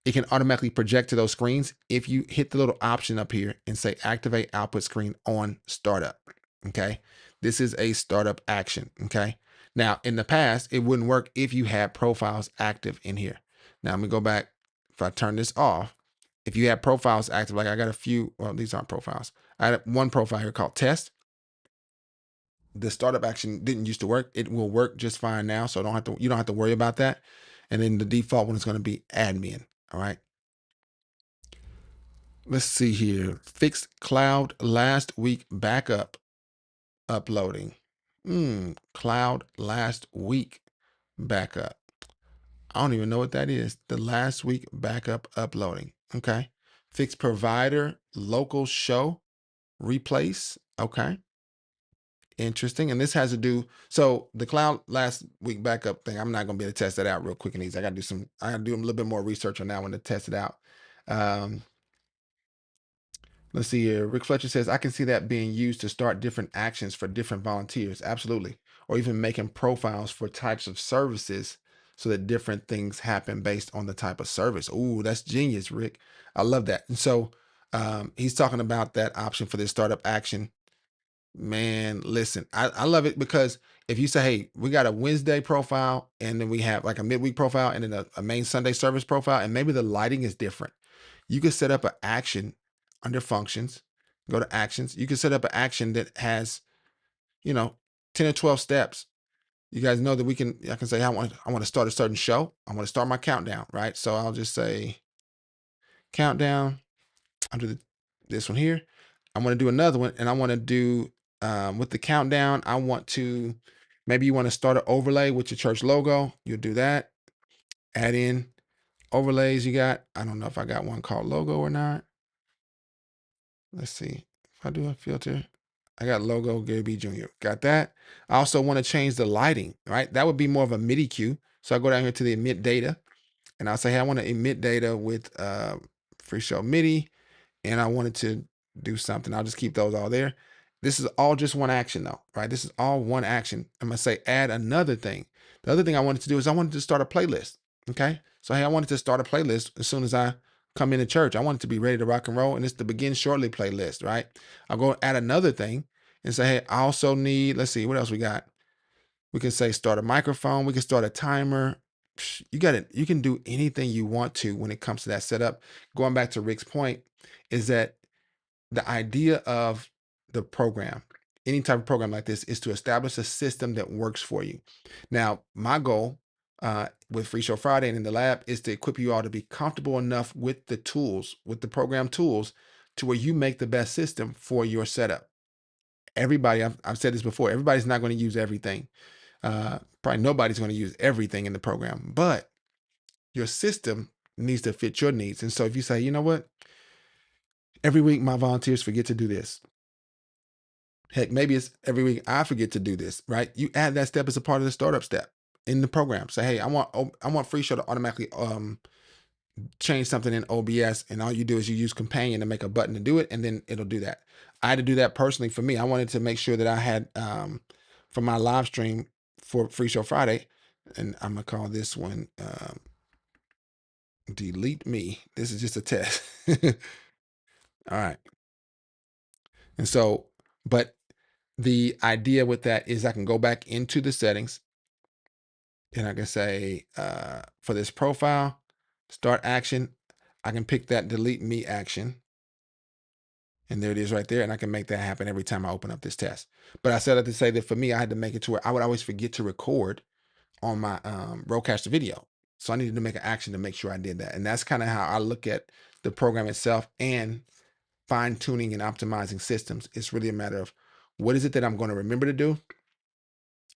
it can automatically project to those screens if you hit the little option up here and say activate output screen on startup. Okay. This is a startup action. Okay. Now in the past, it wouldn't work if you had profiles active in here. Now I'm gonna go back. If I turn this off, if you have profiles active, like I got a few, well, these aren't profiles. I had one profile here called test. The startup action didn't used to work. It will work just fine now. So you don't have to worry about that. And then the default one is going to be admin. All right. Let's see here. Fixed cloud last week backup uploading. Cloud last week backup. I don't even know what that is. The last week backup uploading. Okay. Fixed provider local show replace. Okay. Interesting. And this has to do, so the cloud last week backup thing, I'm not going to be able to test that out real quick and easy. I got to do a little bit more research on that one to test it out. Let's see here. Rick Fletcher says, I can see that being used to start different actions for different volunteers. Absolutely. Or even making profiles for types of services so that different things happen based on the type of service. Ooh, that's genius, Rick. I love that. And so he's talking about that option for this startup action. Man, listen, I love it because if you say, hey, we got a Wednesday profile and then we have like a midweek profile and then a main Sunday service profile, and maybe the lighting is different. You could set up an action under functions, go to actions. You can set up an action that has, 10 or 12 steps. You guys know that I can say, I want to start a certain show. I want to start my countdown, right? So I'll just say countdown under this one here. I want to do another one, and I want to do with the countdown. I want to maybe you want to start an overlay with your church logo. You'll do that. Add in overlays you got. I don't know if I got one called logo or not. Let's see if I do a filter. I got logo Gary B. Jr. Got that. I also want to change the lighting, right? That would be more of a MIDI cue. So I go down here to the emit data, and I'll say, hey, I want to emit data with FreeShow MIDI, and I wanted to do something. I'll just keep those all there. This is all just one action though, right? This is all one action. I'm gonna say add another thing. The other thing I wanted to do is I wanted to start a playlist. Okay. So hey, I wanted to start a playlist as soon as I come into church. I want it to be ready to rock and roll. And it's the begin shortly playlist, right? I'll go add another thing and say, hey, I also need, let's see, what else we got? We can say start a microphone. We can start a timer. You got it. You can do anything you want to when it comes to that setup. Going back to Rick's point is that the idea of the program, any type of program like this, is to establish a system that works for you. Now, my goal with Free Show Friday and in the lab is to equip you all to be comfortable enough with the tools, with the program tools, to where you make the best system for your setup. Everybody, I've said this before, everybody's not going to use everything. Probably nobody's going to use everything in the program, but your system needs to fit your needs. And so if you say, you know what, every week my volunteers forget to do this. Heck, maybe it's every week I forget to do this, right? You add that step as a part of the startup step in the program. Say, hey, I want Free Show to automatically change something in OBS, and all you do is you use Companion to make a button to do it, and then it'll do that. I had to do that personally for me. I wanted to make sure that I had for my live stream for Free Show Friday, and I'm gonna call this one Delete Me. This is just a test. All right. And so, but the idea with that is I can go back into the settings and I can say for this profile, start action, I can pick that delete me action. And there it is right there. And I can make that happen every time I open up this test. But I said that to say that for me, I had to make it to where I would always forget to record on my Rodecaster video. So I needed to make an action to make sure I did that. And that's kind of how I look at the program itself and fine tuning and optimizing systems. It's really a matter of what is it that I'm going to remember to do?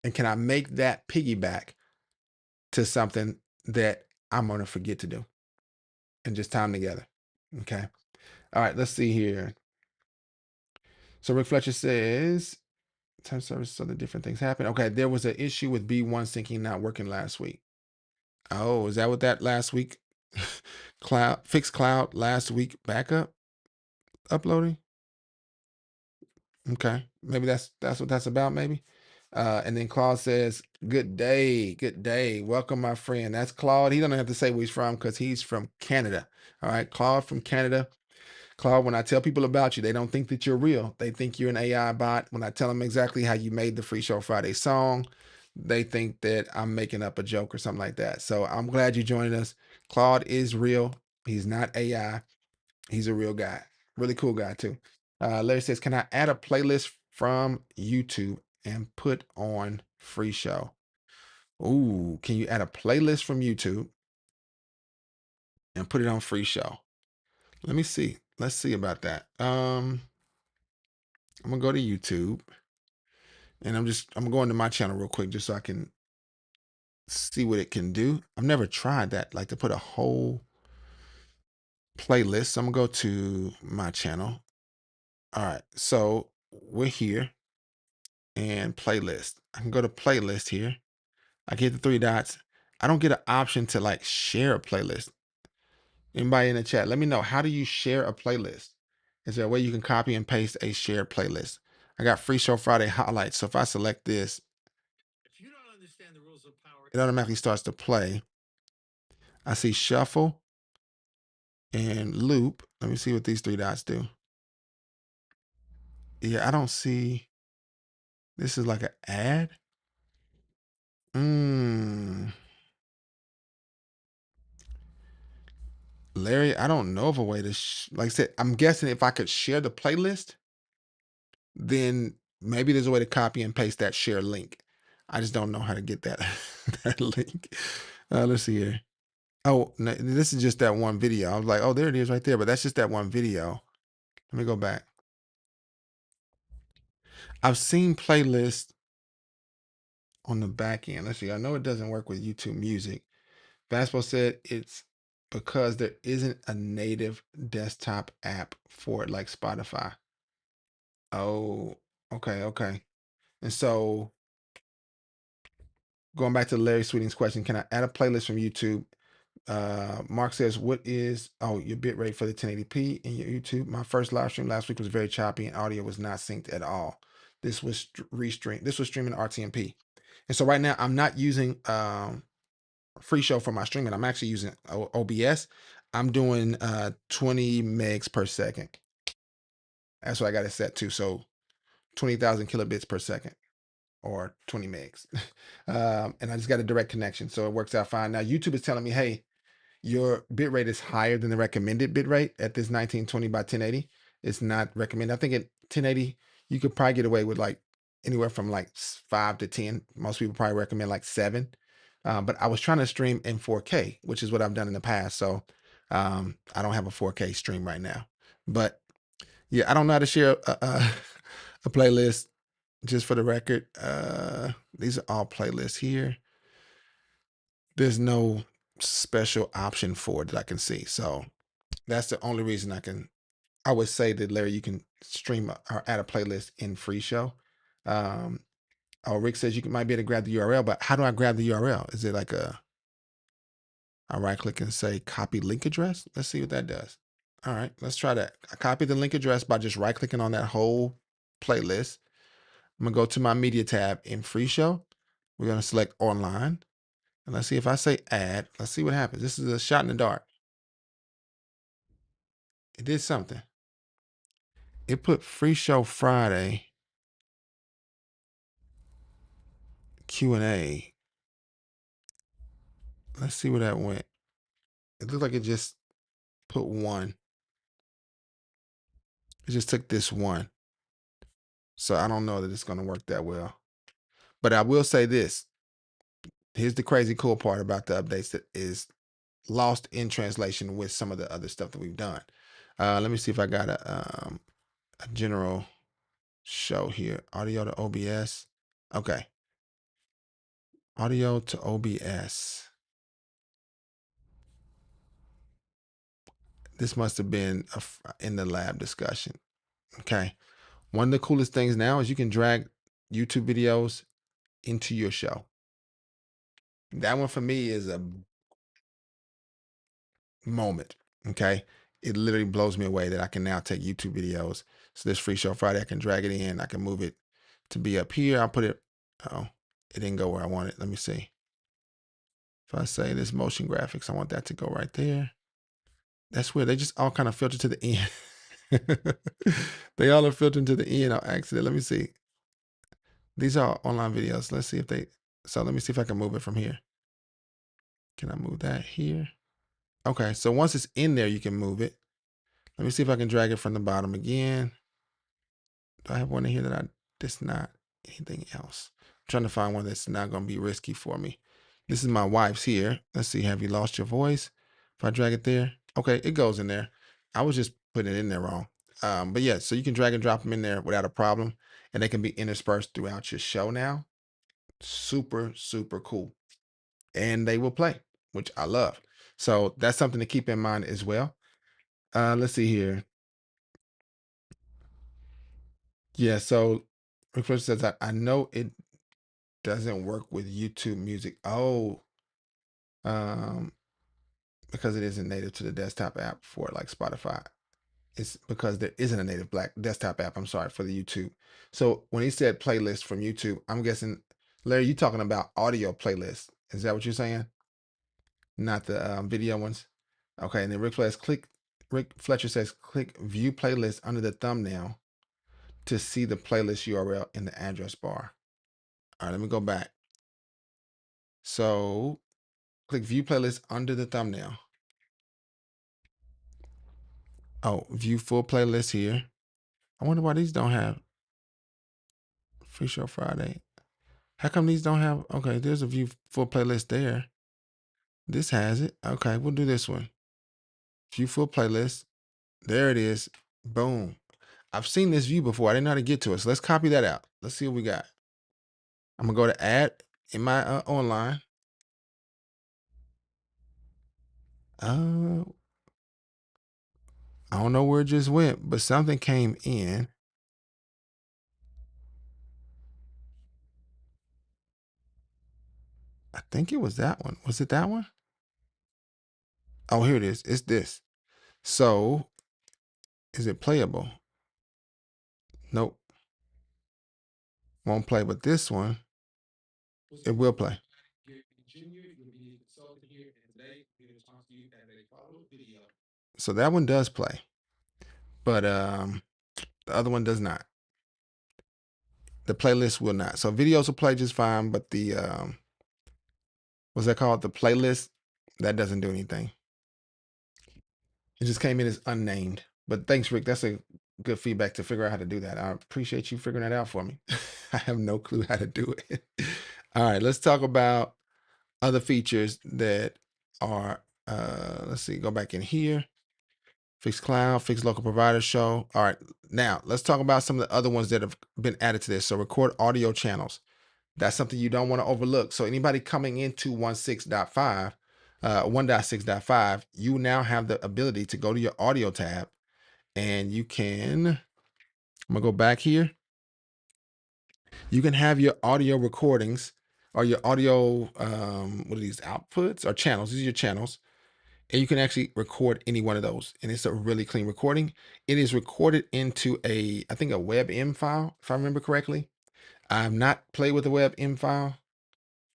And can I make that piggyback to something that I'm going to forget to do and just time together? Okay. All right. Let's see here. So Rick Fletcher says, time service, so the different things happen. Okay. There was an issue with B1 syncing not working last week. Oh, is that what that last week? Fixed cloud last week backup uploading? Okay. Maybe that's what that's about, maybe. And then Claude says, good day, good day. Welcome, my friend. That's Claude. He don't have to say where he's from because he's from Canada. All right, Claude from Canada. Claude, when I tell people about you, they don't think that you're real. They think you're an AI bot. When I tell them exactly how you made the Free Show Friday song, they think that I'm making up a joke or something like that. So I'm glad you joined us. Claude is real. He's not AI. He's a real guy. Really cool guy too. Larry says, can I add a playlist from YouTube and put on Free Show? Ooh, can you add a playlist from YouTube and put it on Free Show? Let me see. Let's see about that. I'm gonna go to YouTube and I'm going to my channel real quick just so I can see what it can do. I've never tried that, like to put a whole playlist. So I'm gonna go to my channel. All right, so we're here. and playlist. I can go to playlist here. I get the three dots. I don't get an option to like share a playlist. Anybody in the chat, let me know, how do you share a playlist? Is there a way you can copy and paste a shared playlist? I got Free Show Friday highlights. So if I select this, it automatically starts to play. I see shuffle and loop. Let me see what these three dots do. Yeah, I don't see. This is like an ad. Larry, I don't know of a way to, like I said, I'm guessing if I could share the playlist, then maybe there's a way to copy and paste that share link. I just don't know how to get that, that link. Let's see here. Oh, no, this is just that one video. I was like, oh, there it is right there. But that's just that one video. Let me go back. I've seen playlists on the back end. Let's see. I know it doesn't work with YouTube Music. Vaspo said it's because there isn't a native desktop app for it like Spotify. Oh, okay, okay. And so going back to Larry Sweeting's question, can I add a playlist from YouTube? Mark says, what is, oh, your bit rate for the 1080p in your YouTube? My first live stream last week was very choppy and audio was not synced at all. This was This was streaming RTMP. And so right now I'm not using FreeShow for my streaming. I'm actually using OBS. I'm doing 20 megs per second. That's what I got it set to. So 20,000 kilobits per second, or 20 megs. And I just got a direct connection. So it works out fine. Now YouTube is telling me, hey, your bit rate is higher than the recommended bit rate at this 1920 by 1080. It's not recommended. I think at 1080, you could probably get away with like anywhere from like 5 to 10. Most people probably recommend like 7. But I was trying to stream in 4K, which is what I've done in the past. So I don't have a 4K stream right now. But yeah, I don't know how to share a playlist. Just for the record, these are all playlists here. There's no special option for it that I can see. So that's the only reason I would say that, Larry, you can stream or add a playlist in FreeShow. Oh, Rick says might be able to grab the URL, but how do I grab the URL? Is it like I right click and say copy link address? Let's see what that does. All right, let's try that. I copy the link address by just right clicking on that whole playlist. I'm gonna go to my media tab in FreeShow. We're gonna select online. And let's see if I say add, let's see what happens. This is a shot in the dark. It did something. It put Free Show Friday Q&A. Let's see where that went. It looked like it just put one. It just took this one. So I don't know that it's going to work that well. But I will say this. Here's the crazy cool part about the updates that is lost in translation with some of the other stuff that we've done. Let me see if I got a general show here. Audio to OBS. Okay. Audio to OBS. This must have been in the lab discussion. Okay. One of the coolest things now is you can drag YouTube videos into your show. That one for me is a moment. Okay. It literally blows me away that I can now take YouTube videos. So this Free Show Friday, I can drag it in. I can move it to be up here. I'll put it. Oh, it didn't go where I want it. Let me see. If I say this motion graphics, I want that to go right there. That's weird. They just all kind of filter to the end. They all are filtering to the end on accident. Let me see. These are online videos. Let's see if so let me see if I can move it from here. Can I move that here? Okay, so once it's in there, you can move it. Let me see if I can drag it from the bottom again. Do I have one in here that's not anything else? I'm trying to find one that's not going to be risky for me. This is my wife's here. Let's see, have you lost your voice? If I drag it there, okay, it goes in there. I was just putting it in there wrong. But yeah, so you can drag and drop them in there without a problem, and they can be interspersed throughout your show now. Super, super cool. And they will play, which I love. So that's something to keep in mind as well. Let's see here. Yeah, so Rick Fletcher says, I know it doesn't work with YouTube Music. Oh, um, because it isn't native to the desktop app for like Spotify. It's because there isn't a native black desktop app. I'm sorry, for the YouTube. So when he said playlist from YouTube, I'm guessing, Larry, you talking about audio playlists? Is that what you're saying? Not the video ones. Okay, and then Rick Fletcher says click view playlist under the thumbnail to see the playlist URL in the address bar. All right, let me go back. So click view playlist under the thumbnail. Oh, view full playlist here. I wonder why these don't have FreeShow Friday. How come these don't have? Okay, there's a view full playlist there. This has it. Okay, we'll do this one. View full playlist. There it is. Boom. I've seen this view before. I didn't know how to get to it. So let's copy that out. Let's see what we got. I'm gonna go to add in my online. I don't know where it just went, but something came in. I think it was that one. Was it that one? Oh, here it is. It's this. So is it playable? Nope. Won't play, but this one, it will play. So that one does play, but the other one does not. The playlist will not. So videos will play just fine, but the what's that called? The playlist, that doesn't do anything. It just came in as unnamed. But thanks, Rick. That's a good feedback to figure out how to do that. I appreciate you figuring that out for me. I have no clue how to do it. All right, let's talk about other features that are let's see, go back in here. Fix cloud, fix local provider show. All right, now let's talk about some of the other ones that have been added to this. So record audio channels. That's something you don't want to overlook. So anybody coming into 1.6.5, you now have the ability to go to your audio tab and you can, I'm gonna go back here. You can have your audio recordings or your audio, what are these, outputs or channels? These are your channels. And you can actually record any one of those. And it's a really clean recording. It is recorded into I think a WebM file, if I remember correctly. I've not played with the WebM file.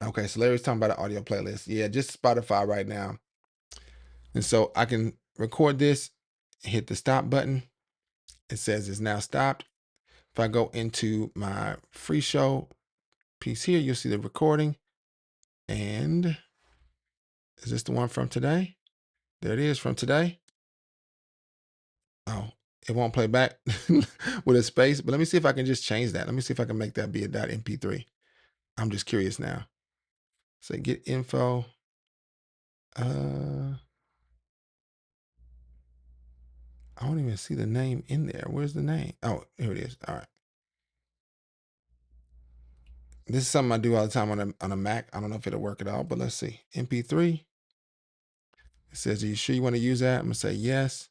Okay, so Larry's talking about an audio playlist. Yeah, just Spotify right now. And so I can record this, hit the stop button. It says it's now stopped. If I go into my free show piece here, you'll see the recording. And is this the one from today? There it is from today. Oh, it won't play back with a space, but let me see if I can just change that. Let me see if I can make that be a .mp3. I'm just curious now. Say get info. I don't even see the name in there. Where's the name? Oh, here it is. All right. This is something I do all the time on a Mac. I don't know if it'll work at all, but let's see. MP3. It says, are you sure you want to use that? I'm gonna say yes.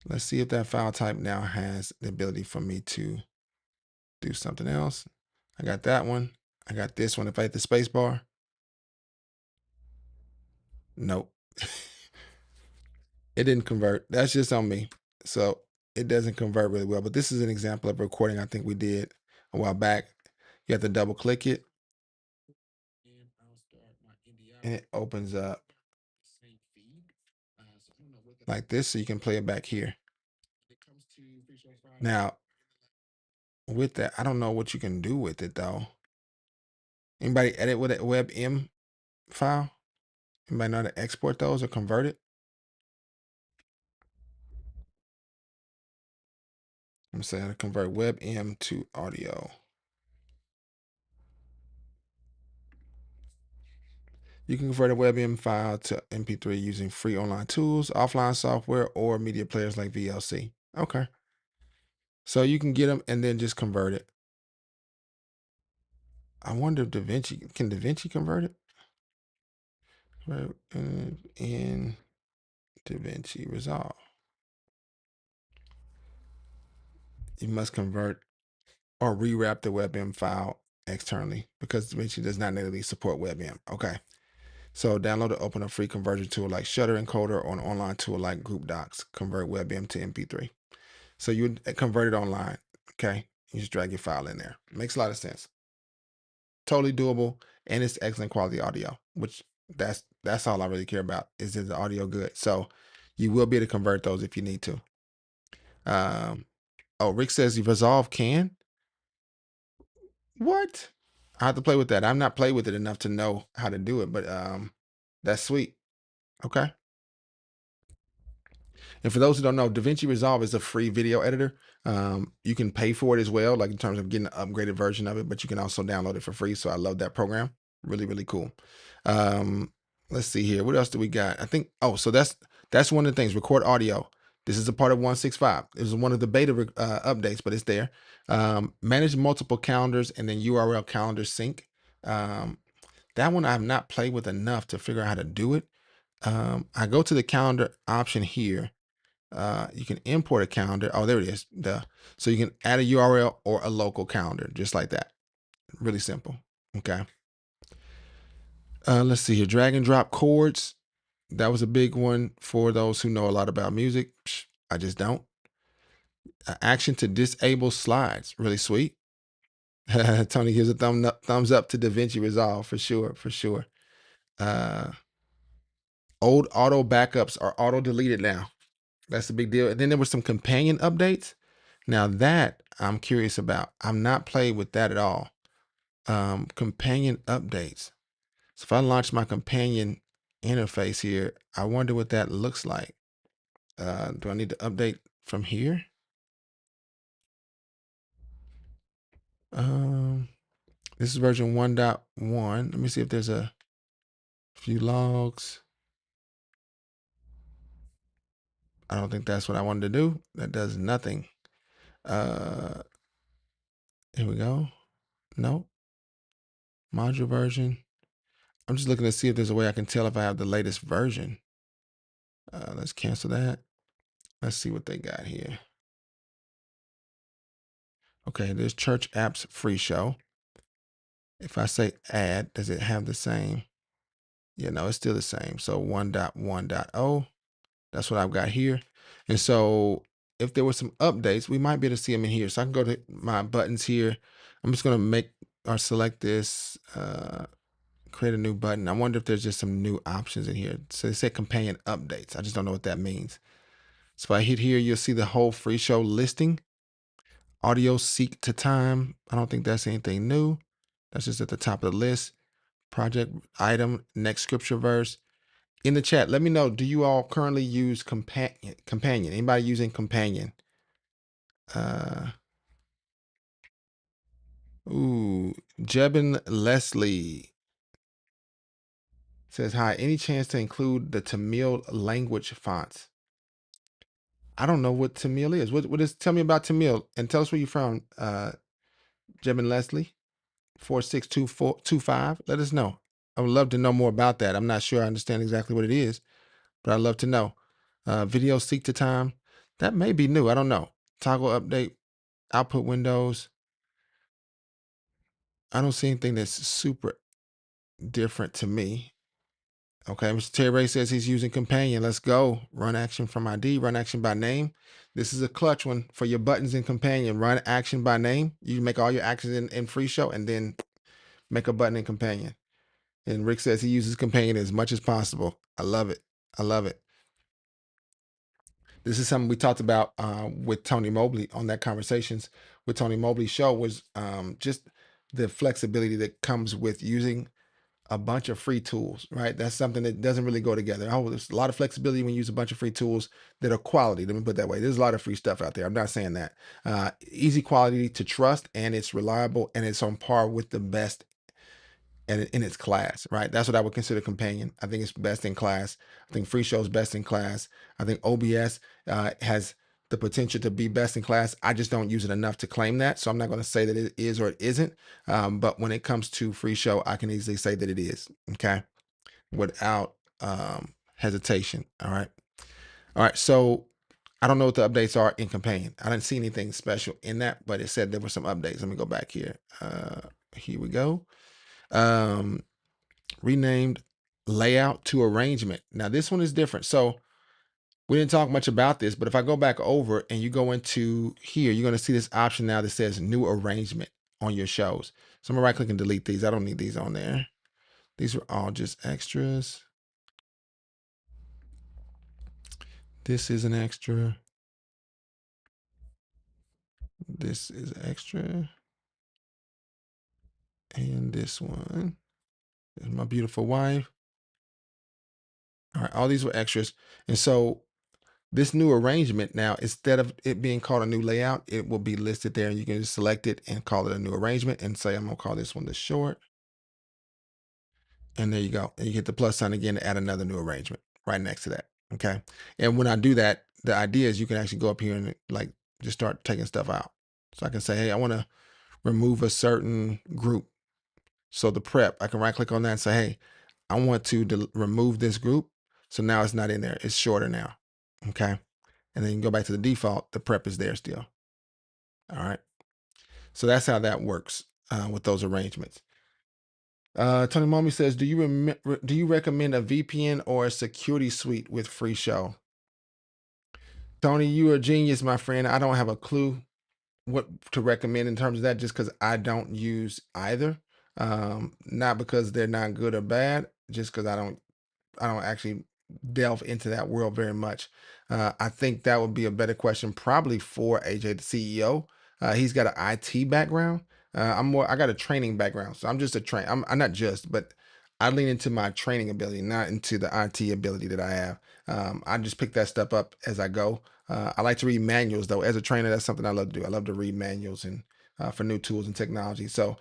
Let's see if that file type now has the ability for me to do something else. I got that one. I got this one. If I hit the space bar. Nope. It didn't convert. That's just on me. So it doesn't convert really well. But this is an example of a recording I think we did a while back. You have to double click it. And it opens up like this, so you can play it back here. Now, with that, I don't know what you can do with it though. Anybody edit with a WebM file? Anybody know how to export those or convert it? I'm saying how to convert WebM to audio. You can convert a WebM file to MP3 using free online tools, offline software, or media players like VLC. Okay. So you can get them and then just convert it. I wonder if DaVinci, can DaVinci convert it? In DaVinci Resolve. You must convert or rewrap the WebM file externally because DaVinci does not natively support WebM. Okay. So download or open a free conversion tool like Shutter Encoder or an online tool like Group Docs. Convert WebM to MP3. So you would convert it online. Okay. You just drag your file in there. Makes a lot of sense. Totally doable, and it's excellent quality audio, which that's all I really care about. Is the audio good? So you will be able to convert those if you need to. Oh, Rick says you Resolve can. What? I have to play with that. I'm not played with it enough to know how to do it, but that's sweet. Okay. And for those who don't know, DaVinci Resolve is a free video editor. You can pay for it as well, like in terms of getting an upgraded version of it, but you can also download it for free. So I love that program. Really, really cool. Let's see here. What else do we got? I think, oh, so that's one of the things, record audio. This is a part of 165. It was one of the beta updates, but it's there. Manage multiple calendars and then URL calendar sync. That one I have not played with enough to figure out how to do it. I go to the calendar option here. You can import a calendar. Oh, there it is. So you can add a URL or a local calendar, just like that. Really simple. Okay. Let's see here. Drag and drop chords. That was a big one for those who know a lot about music. I just don't. Action to disable slides. Really sweet. Tony gives a thumbs up to DaVinci Resolve for sure. For sure. Old auto backups are auto deleted now. That's a big deal. And then there were some companion updates. Now that I'm curious about. I'm not played with that at all. Companion updates. So if I launch my companion interface here, I wonder what that looks like. Do I need to update from here? This is version 1.1. Let me see if there's a few logs. I don't think that's what I wanted to do. That does nothing. Here we go. Nope. Module version. I'm just looking to see if there's a way I can tell if I have the latest version. Let's cancel that. Let's see what they got here. Okay, there's Church Apps FreeShow. If I say add, does it have the same? Yeah, no, it's still the same. So 1.1.0, that's what I've got here. And so if there were some updates, we might be able to see them in here. So I can go to my buttons here. I'm just going to make or select this, create a new button. I wonder if there's just some new options in here. So they say companion updates. I just don't know what that means. So if I hit here, you'll see the whole free show listing. Audio seek to time. I don't think that's anything new. That's just at the top of the list. Project item, next scripture verse. In the chat, let me know, do you all currently use companion? Anybody using companion? Jebin Leslie says, hi, any chance to include the Tamil language fonts? I don't know what Tamil is. What is, tell me about Tamil and tell us where you're from, Jebin Leslie, 462425. Let us know. I would love to know more about that. I'm not sure I understand exactly what it is, but I'd love to know. Video seek to time. That may be new. I don't know. Toggle update, output windows. I don't see anything that's super different to me. Okay, Mr. Terry says he's using companion. Let's go. Run action from ID, run action by name. This is a clutch one for your buttons in companion. Run action by name. You make all your actions in free show and then make a button in companion. And Rick says he uses companion as much as possible. I love it. I love it. This is something we talked about with Tony Mobley on that Conversations with Tony Mobley show, was just the flexibility that comes with using a bunch of free tools, right? That's something that doesn't really go together. Oh, there's a lot of flexibility when you use a bunch of free tools that are quality. Let me put it that way. There's a lot of free stuff out there. I'm not saying that. Easy quality to trust, and it's reliable, and it's on par with the best in its class, right? That's what I would consider companion. I think it's best in class. I think FreeShow is best in class. I think OBS has the potential to be best in class. I just don't use it enough to claim that. So I'm not going to say that it is or it isn't. But when it comes to FreeShow, I can easily say that it is, okay? Without hesitation, all right? All right, so I don't know what the updates are in Companion. I didn't see anything special in that, but it said there were some updates. Let me go back here. Here we go. Renamed layout to arrangement. Now this one is different. So we didn't talk much about this, but if I go back over and you go into here, you're going to see this option now that says new arrangement on your shows. So I'm gonna right click and delete these. I don't need these on there. These are all just extras. This is an extra. This is extra. And this one is my beautiful wife. All right, all these were extras. And so this new arrangement now, instead of it being called a new layout, it will be listed there and you can just select it and call it a new arrangement and say, I'm gonna call this one the short. And there you go. And you hit the plus sign again to add another new arrangement right next to that. Okay. And when I do that, the idea is you can actually go up here and like just start taking stuff out. So I can say, hey, I want to remove a certain group. So the prep, I can right click on that and say, hey, I want to remove this group. So now it's not in there. It's shorter now. Okay. And then you can go back to the default. The prep is there still. All right. So that's how that works with those arrangements. Tony Mommy says, do you recommend a VPN or a security suite with FreeShow? Tony, you are a genius, my friend. I don't have a clue what to recommend in terms of that, just because I don't use either. Not because they're not good or bad, just because I don't actually delve into that world very much. I think that would be a better question probably for AJ, the CEO. He's got an IT background. I got a training background. So I'm just I'm not just, but I lean into my training ability, not into the IT ability that I have. I just pick that stuff up as I go. I like to read manuals though. As a trainer, that's something I love to do. I love to read manuals and for new tools and technology. So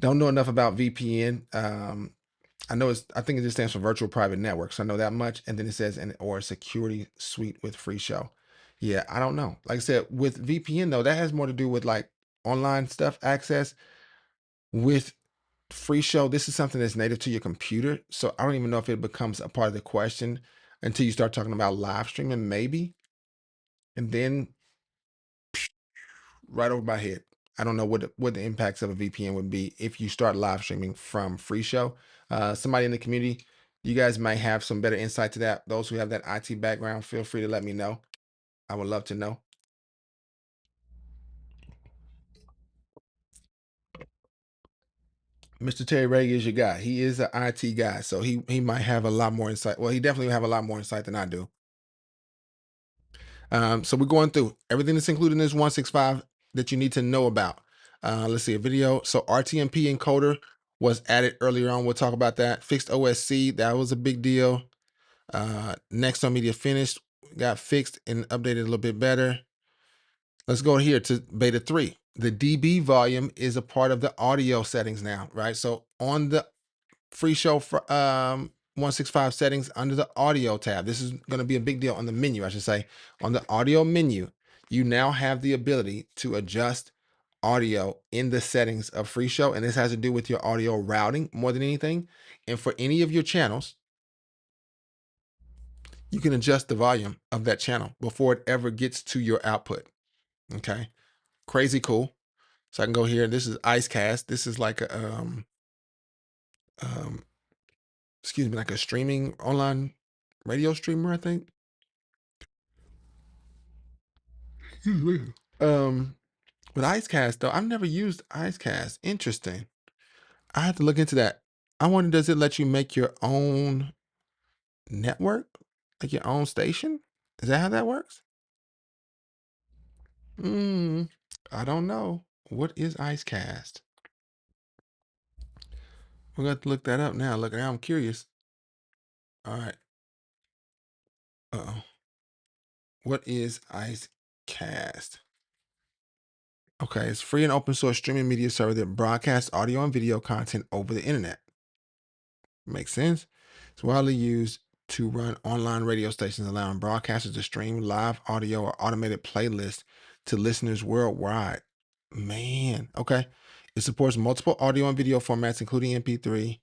don't know enough about VPN. I think it just stands for virtual private networks. I know that much. And then it says, or a security suite with FreeShow. Yeah, I don't know. Like I said, with VPN though, that has more to do with like online stuff access. With FreeShow, this is something that's native to your computer. So I don't even know if it becomes a part of the question until you start talking about live streaming, maybe. And then right over my head. I don't know what the impacts of a VPN would be if you start live streaming from FreeShow. Somebody in the community, you guys might have some better insight to that. Those who have that IT background, feel free to let me know. I would love to know. Mr. Terry Ray is your guy. He is an IT guy, so he might have a lot more insight. Well, he definitely have a lot more insight than I do. So we're going through everything that's included in this 165 that you need to know about. Let's see a video. So RTMP encoder was added earlier on. We'll talk about that. Fixed OSC, that was a big deal. Next on media finished, got fixed and updated a little bit better. Let's go here to beta 3. The dB volume is a part of the audio settings now, right? So on the FreeShow 165 settings under the audio tab. This is going to be a big deal on the menu, I should say. On the audio menu, you now have the ability to adjust audio in the settings of FreeShow, and this has to do with your audio routing more than anything. And for any of your channels, you can adjust the volume of that channel before it ever gets to your output. Okay, crazy cool. So I can go here. This is IceCast. This is like a excuse me, like a streaming online radio streamer, I think. With IceCast though, I've never used IceCast. Interesting. I have to look into that. I wonder, does it let you make your own network, like your own station? Is that how that works? I don't know. What is IceCast? We're going to look that up now. Look, now I'm curious. All right. Uh-oh. What is IceCast? Okay, it's free and open source streaming media server that broadcasts audio and video content over the internet. Makes sense. It's widely used to run online radio stations, allowing broadcasters to stream live audio or automated playlists to listeners worldwide. Man, okay. It supports multiple audio and video formats, including MP3.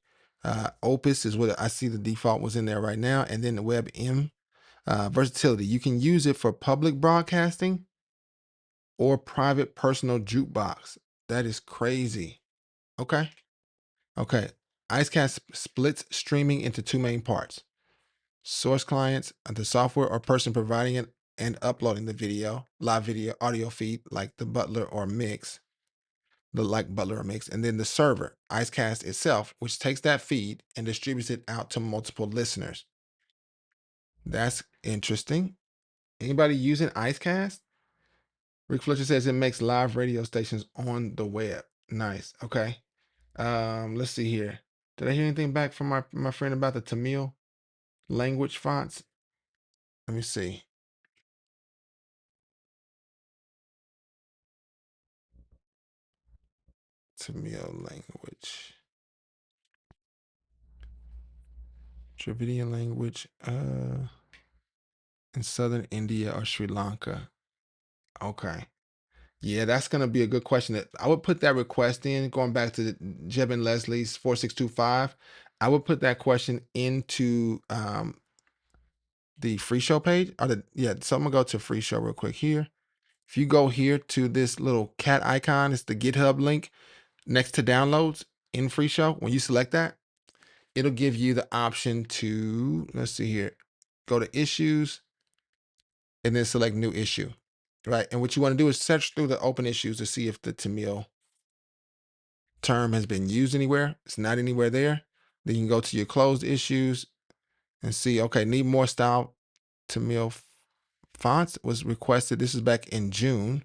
Opus is what I see the default was in there right now, and then the WebM. Versatility. You can use it for public broadcasting or private personal jukebox. That is crazy. Okay. Okay. IceCast splits streaming into two main parts. Source clients, the software or person providing it and uploading the video, live video, audio feed like the Butler or Mix, and then the server, IceCast itself, which takes that feed and distributes it out to multiple listeners. That's interesting. Anybody using IceCast? Rick Fletcher says it makes live radio stations on the web. Nice. Okay. Let's see here. Did I hear anything back from my friend about the Tamil language fonts? Let me see. Tamil language. Dravidian language. In southern India or Sri Lanka. Okay. Yeah, that's gonna be a good question. I would put that request in, going back to Jeb and Leslie's 4625. I would put that question into the free show page. So I'm gonna go to free show real quick here. If you go here to this little cat icon, it's the GitHub link next to downloads in free show. When you select that, it'll give you the option to, let's see here, go to issues and then select new issue, right? And what you want to do is search through the open issues to see if the Tamil term has been used anywhere. It's not anywhere there. Then you can go to your closed issues and see, okay, need more style Tamil fonts was requested. This is back in June.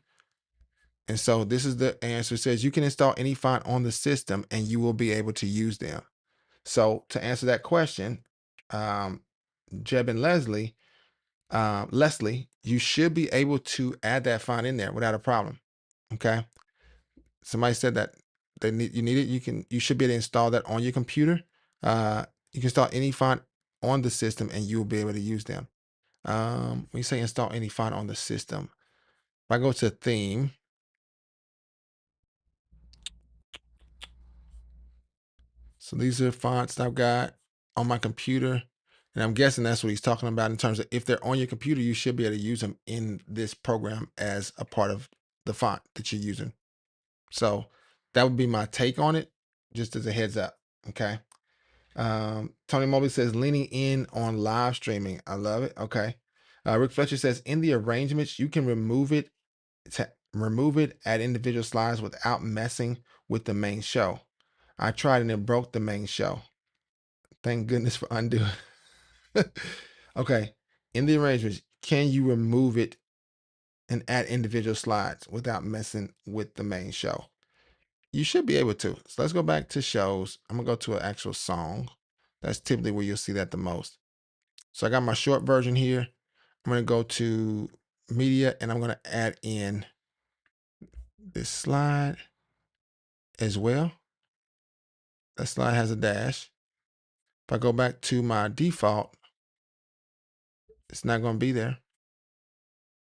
And so this is the answer. It says you can install any font on the system and you will be able to use them. So to answer that question, Jeb and Leslie, you should be able to add that font in there without a problem. Okay. Somebody said that you need it. You should be able to install that on your computer. You can install any font on the system and you will be able to use them. When you say install any font on the system, if I go to theme, so these are fonts I've got on my computer. And I'm guessing that's what he's talking about in terms of if they're on your computer, you should be able to use them in this program as a part of the font that you're using. So that would be my take on it, just as a heads up. Okay. Tony Mobley says leaning in on live streaming. I love it. Okay. Rick Fletcher says in the arrangements, you can remove it at individual slides without messing with the main show. I tried and it broke the main show. Thank goodness for undo. Okay. In the arrangements, can you remove it and add individual slides without messing with the main show? You should be able to. So let's go back to shows. I'm gonna go to an actual song. That's typically where you'll see that the most. So I got my short version here. I'm gonna go to media and I'm gonna add in this slide as well. That slide has a dash. If I go back to my default, it's not gonna be there.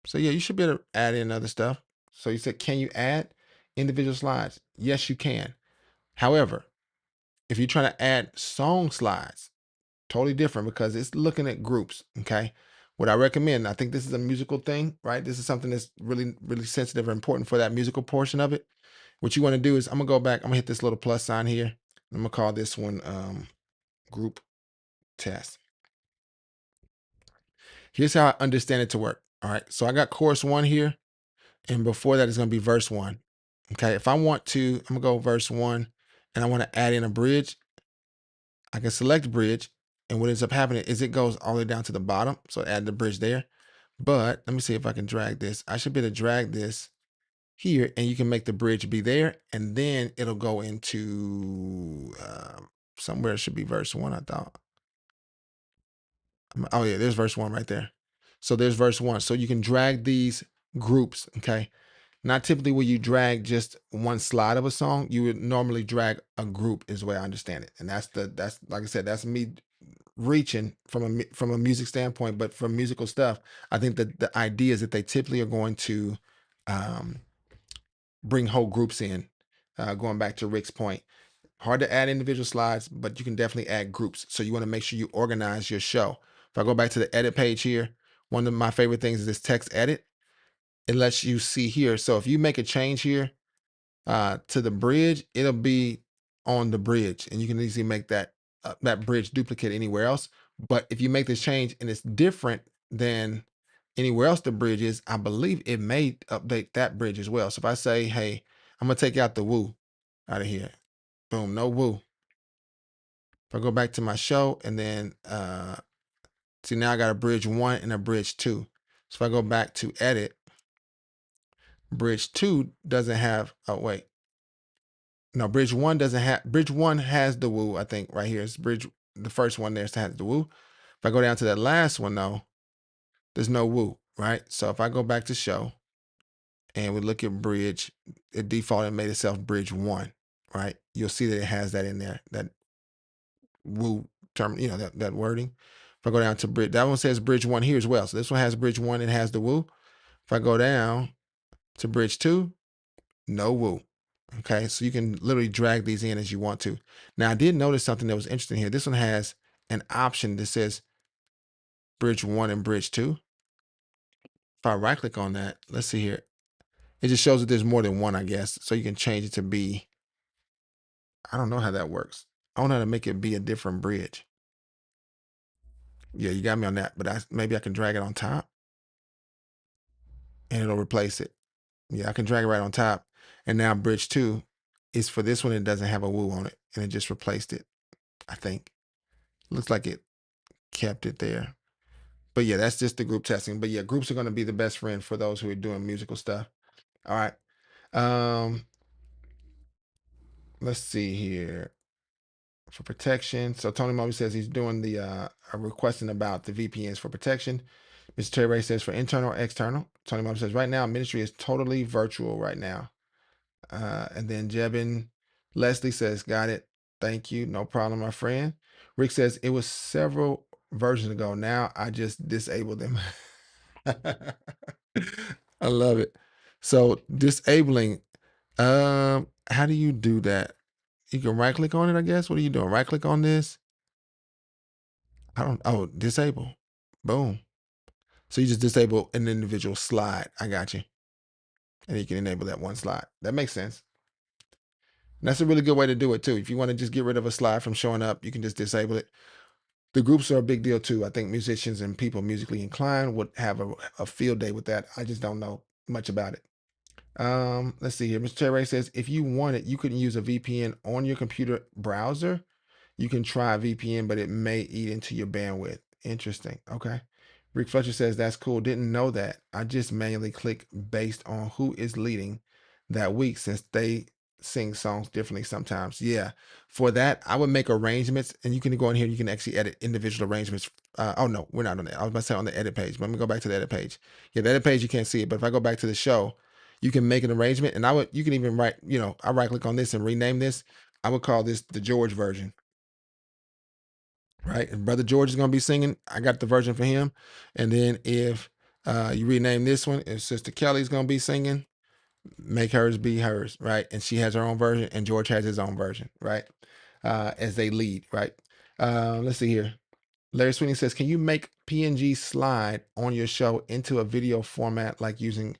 So yeah, you should be able to add in other stuff. So you said, can you add individual slides? Yes, you can. However, if you're trying to add song slides, totally different because it's looking at groups. Okay. What I recommend, I think this is a musical thing, right? This is something that's really, really sensitive or important for that musical portion of it. What you want to do is I'm gonna go back, I'm gonna hit this little plus sign here. I'm gonna call this one group test. Here's how I understand it to work. All right. So I got chorus 1 here, and before that is gonna be verse 1. Okay. If I want to, I'm gonna go verse 1 and I want to add in a bridge. I can select bridge, and what ends up happening is it goes all the way down to the bottom. So add the bridge there. But let me see if I can drag this. I should be able to drag this here, and you can make the bridge be there, and then it'll go into somewhere. It should be verse 1, I thought. Oh yeah, there's verse 1 right there. So there's verse 1. So you can drag these groups, okay? Not typically will you drag just one slide of a song. You would normally drag a group is the way I understand it. And that's like I said, that's me reaching from a music standpoint, but from musical stuff, I think that the idea is that they typically are going to bring whole groups in. Going back to Rick's point, hard to add individual slides, but you can definitely add groups. So you want to make sure you organize your show. If I go back to the edit page here, one of my favorite things is this text edit. It lets you see here. So if you make a change here to the bridge, it'll be on the bridge, and you can easily make that that bridge duplicate anywhere else. But if you make this change and it's different than anywhere else the bridge is, I believe it may update that bridge as well. So if I say, hey, I'm gonna take out the woo out of here, boom, no woo. If I go back to my show and then see, now I got a bridge 1 and a bridge 2. So if I go back to edit, bridge 2 doesn't have, oh wait, no, bridge 1 doesn't have, bridge 1 has the woo, I think right here. It's bridge, the first one there has the woo. If I go down to that last one though, there's no woo, right? So if I go back to show and we look at bridge, it defaulted made itself bridge 1, right? You'll see that it has that in there, that woo term, you know, that wording. If I go down to bridge, that one says bridge 1 here as well. So this one has bridge 1, it has the woo. If I go down to bridge 2, no woo. Okay, so you can literally drag these in as you want to. Now I did notice something that was interesting here. This one has an option that says bridge 1 and bridge 2. If I right click on that, let's see here. It just shows that there's more than one, I guess. So you can change it to be, I don't know how that works. I don't know how to make it be a different bridge. Yeah, you got me on that, but maybe I can drag it on top and it'll replace it. Yeah, I can drag it right on top. And now bridge 2 is for this one. It doesn't have a woo on it, and it just replaced it, I think. Looks like it kept it there. But yeah, that's just the group testing. But yeah, groups are going to be the best friend for those who are doing musical stuff. All right. Let's see here. For protection. So Tony Moby says he's doing the requesting about the VPNs for protection. Mr. Terry Ray says for internal or external. Tony Moby says right now ministry is totally virtual right now. And then Jebin Leslie says, got it. Thank you. No problem, my friend. Rick says it was several versions ago. Now I just disabled them. I love it. So disabling, how do you do that? You can right click on it, I guess. What are you doing? Right click on this. Oh, disable. Boom. So you just disable an individual slide. I got you. And you can enable that one slide. That makes sense. And that's a really good way to do it too. If you want to just get rid of a slide from showing up, you can just disable it. The groups are a big deal too. I think musicians and people musically inclined would have a field day with that. I just don't know much about it. Let's see here. Mr. Terry says, if you wanted, you couldn't use a VPN on your computer browser. You can try a VPN, but it may eat into your bandwidth. Interesting. Okay. Rick Fletcher says, that's cool. Didn't know that. I just manually click based on who is leading that week since they sing songs differently sometimes. Yeah. For that, I would make arrangements, and you can go in here. You can actually edit individual arrangements. Oh, no, we're not on that. I was about to say on the edit page. Let me go back to the edit page. Yeah, the edit page, you can't see it. But if I go back to the show, you can make an arrangement. And you can even write, I right click on this and rename this. I would call this the George version. Right, and Brother George is going to be singing. I got the version for him. And then if you rename this one, if Sister Kelly's going to be singing, make hers be hers, right? And she has her own version, and George has his own version, right? As they lead, right? Let's see here. Larry Sweeney says, can you make PNG slide on your show into a video format, like using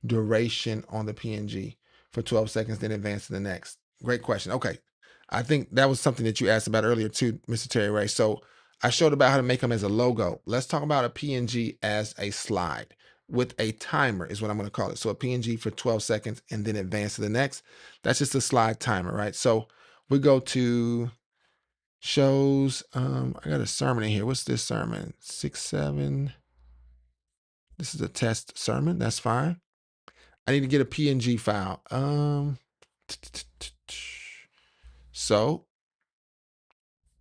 duration on the PNG for 12 seconds, then advance to the next? Great question. Okay. I think that was something that you asked about earlier too, Mr. Terry Ray. So I showed about how to make them as a logo. Let's talk about a PNG as a slide with a timer is what I'm going to call it. So a PNG for 12 seconds and then advance to the next. That's just a slide timer, right? So we go to shows. I got a sermon in here. What's this sermon? 6-7. This is a test sermon. That's fine. I need to get a PNG file. So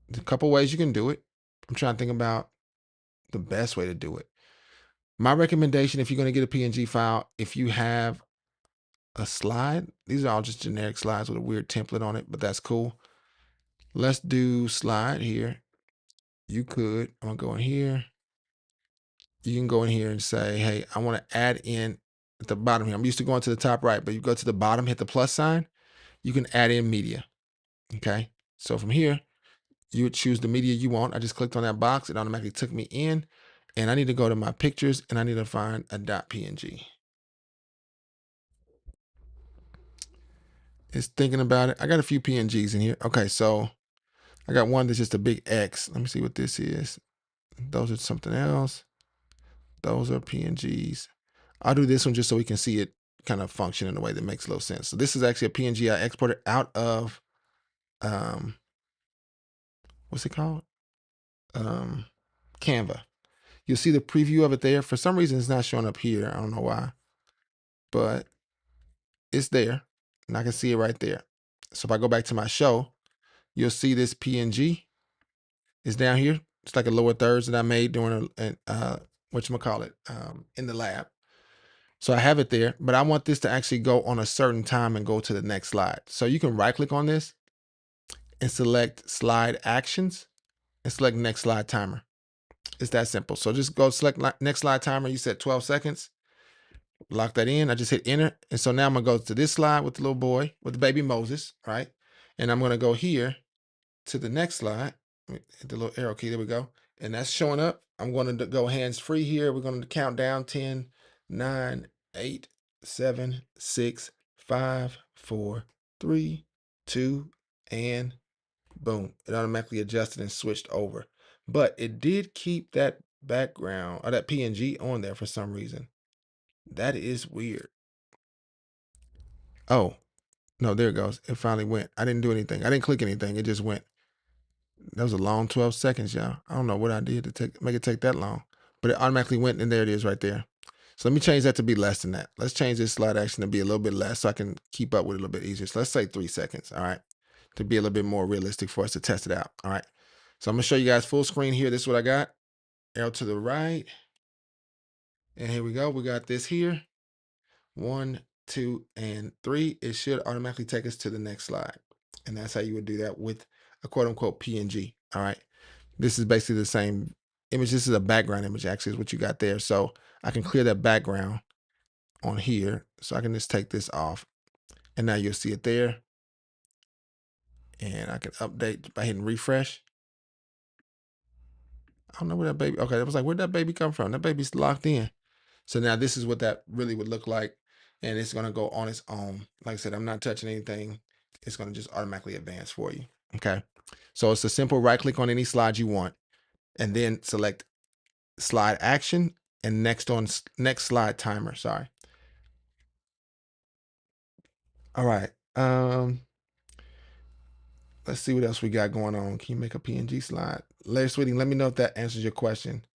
there's a couple ways you can do it. I'm trying to think about the best way to do it. My recommendation, if you're going to get a PNG file, if you have a slide, these are all just generic slides with a weird template on it, but that's cool. Let's do slide here. I'm going to go in here. You can go in here and say, hey, I want to add in at the bottom here. I'm used to going to the top right, but you go to the bottom, hit the plus sign. You can add in media. Okay. So from here, you would choose the media you want. I just clicked on that box. It automatically took me in. and I need to go to my pictures and I need to find a .png. It's thinking about it. I got a few PNGs in here. Okay, so I got one that's just a big X. Let me see what this is. Those are something else. Those are PNGs. I'll do this one just so we can see it kind of function in a way that makes a little sense. So this is actually a PNG I exported out of, what's it called? Canva. You'll see the preview of it there. For some reason, it's not showing up here. I don't know why, but it's there and I can see it right there. So if I go back to my show, you'll see this PNG is down here. It's like a lower thirds that I made during whatchamacallit, in the lab. So I have it there, but I want this to actually go on a certain time and go to the next slide. So you can right click on this and select slide actions and select next slide timer. It's that simple. So just go select next slide timer. You set 12 seconds, lock that in. I just hit enter. And so now I'm gonna go to this slide with the little boy, with the baby Moses, right? And I'm gonna go here to the next slide. Hit the little arrow key, there we go. And that's showing up. I'm gonna go hands free here. We're gonna count down 10, 9, 8, 7, 6, 5, 4, 3, 2, and boom. It automatically adjusted and switched over. But it did keep that background or that PNG on there for some reason. That is weird. Oh, no, there it goes. It finally went. I didn't do anything. I didn't click anything. It just went. That was a long 12 seconds, y'all. I don't know what I did to make it take that long, but it automatically went, and there it is right there. So let me change that to be less than that. Let's change this slide action to be a little bit less so I can keep up with it a little bit easier. So let's say 3 seconds, all right, to be a little bit more realistic for us to test it out, all right? So I'm gonna show you guys full screen here. This is what I got. Arrow to the right. And here we go. We got this here. 1, 2, and 3. It should automatically take us to the next slide. And that's how you would do that with a quote unquote PNG, all right? This is basically the same image. This is a background image, actually, is what you got there. So I can clear that background on here. So I can just take this off. And now you'll see it there. And I can update by hitting refresh. I don't know where that baby, okay, I was like, where'd that baby come from? That baby's locked in. So now this is what that really would look like. And it's gonna go on its own. Like I said, I'm not touching anything. It's gonna just automatically advance for you, okay? So it's a simple right click on any slide you want and then select slide action and next slide timer, sorry. All right, let's see what else we got going on. Can you make a PNG slide? Larry Sweeting, let me know if that answers your question.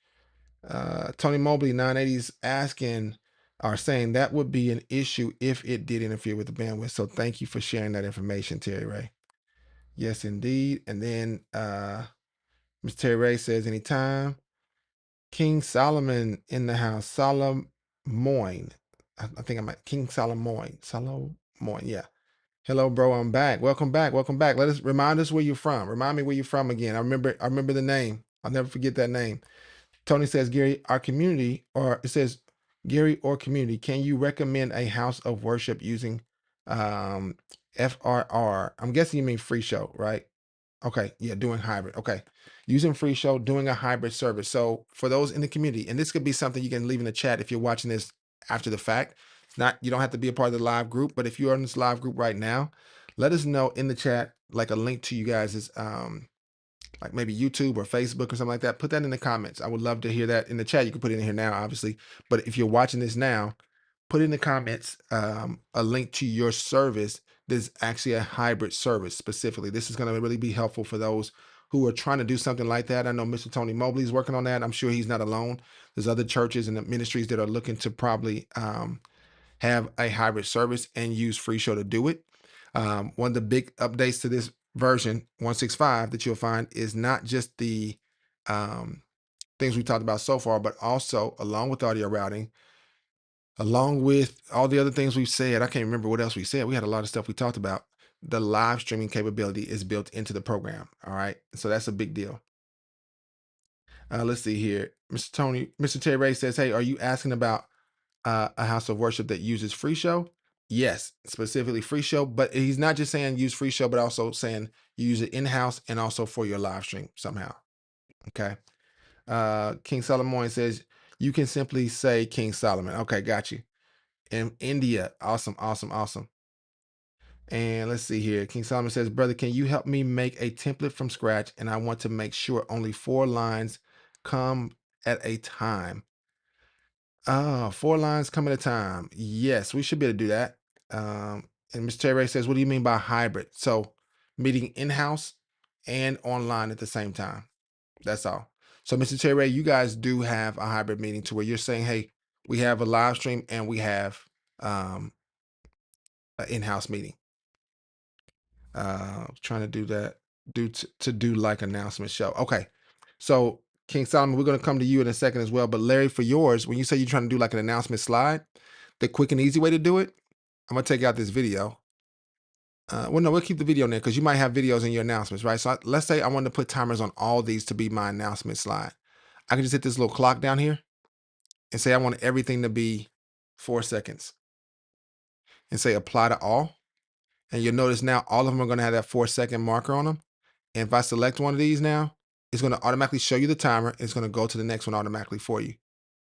Tony Mobley 980 is asking or saying that would be an issue if it did interfere with the bandwidth. So thank you for sharing that information, Terry Ray. Yes, indeed. And then Mr. Terry Ray says anytime. King Solomon in the house. Solomon. I think I'm at King Solomon. Solomon, yeah. Hello, bro. I'm back. Welcome back. Welcome back. Remind us where you're from. Remind me where you're from again. I remember the name. I'll never forget that name. Tony says, Gary, our community, or it says, Gary or community, can you recommend a house of worship using FRR? I'm guessing you mean FreeShow, right? Okay, yeah, doing hybrid. Okay, using FreeShow, doing a hybrid service. So for those in the community, and this could be something you can leave in the chat if you're watching this after the fact. It's not, you don't have to be a part of the live group, but if you're in this live group right now, let us know in the chat, like a link to you guys' like maybe YouTube or Facebook or something like that. Put that in the comments. I would love to hear that in the chat. You can put it in here now, obviously. But if you're watching this now, put in the comments a link to your service that's actually a hybrid service specifically. This is going to really be helpful for those who are trying to do something like that. I know Mr. Tony Mobley is working on that. I'm sure he's not alone. There's other churches and ministries that are looking to probably have a hybrid service and use FreeShow to do it. One of the big updates to this version 165 that you'll find is not just the things we talked about so far, but also along with audio routing, along with all the other things we've said. I can't remember what else we said. We had a lot of stuff we talked about. The live streaming capability is built into the program. All right. So that's a big deal. Let's see here. Mr. Terry Ray says, hey, are you asking about a house of worship that uses FreeShow? Yes, specifically FreeShow, but he's not just saying use FreeShow, but also saying you use it in-house and also for your live stream somehow. Okay. King Solomon says, you can simply say King Solomon. Okay, got you. In India. Awesome, awesome, awesome. And let's see here. King Solomon says, brother, can you help me make a template from scratch? And I want to make sure only 4 lines come at a time. 4 lines come at a time. Yes, we should be able to do that. And Mr. Terry says, what do you mean by hybrid? So meeting in-house and online at the same time. That's all. So Mr. Terry, you guys do have a hybrid meeting to where you're saying, hey, we have a live stream and we have an in-house meeting. Trying to do that, to do like announcement show. Okay. So King Solomon, we're going to come to you in a second as well. But Larry, for yours, when you say you're trying to do like an announcement slide, the quick and easy way to do it, I'm going to take out this video. Well, no, we'll keep the video in there because you might have videos in your announcements, right? So let's say I wanted to put timers on all these to be my announcement slide. I can just hit this little clock down here and say I want everything to be 4 seconds and say apply to all. And you'll notice now all of them are going to have that 4-second marker on them. And if I select one of these now, it's going to automatically show you the timer. It's going to go to the next one automatically for you.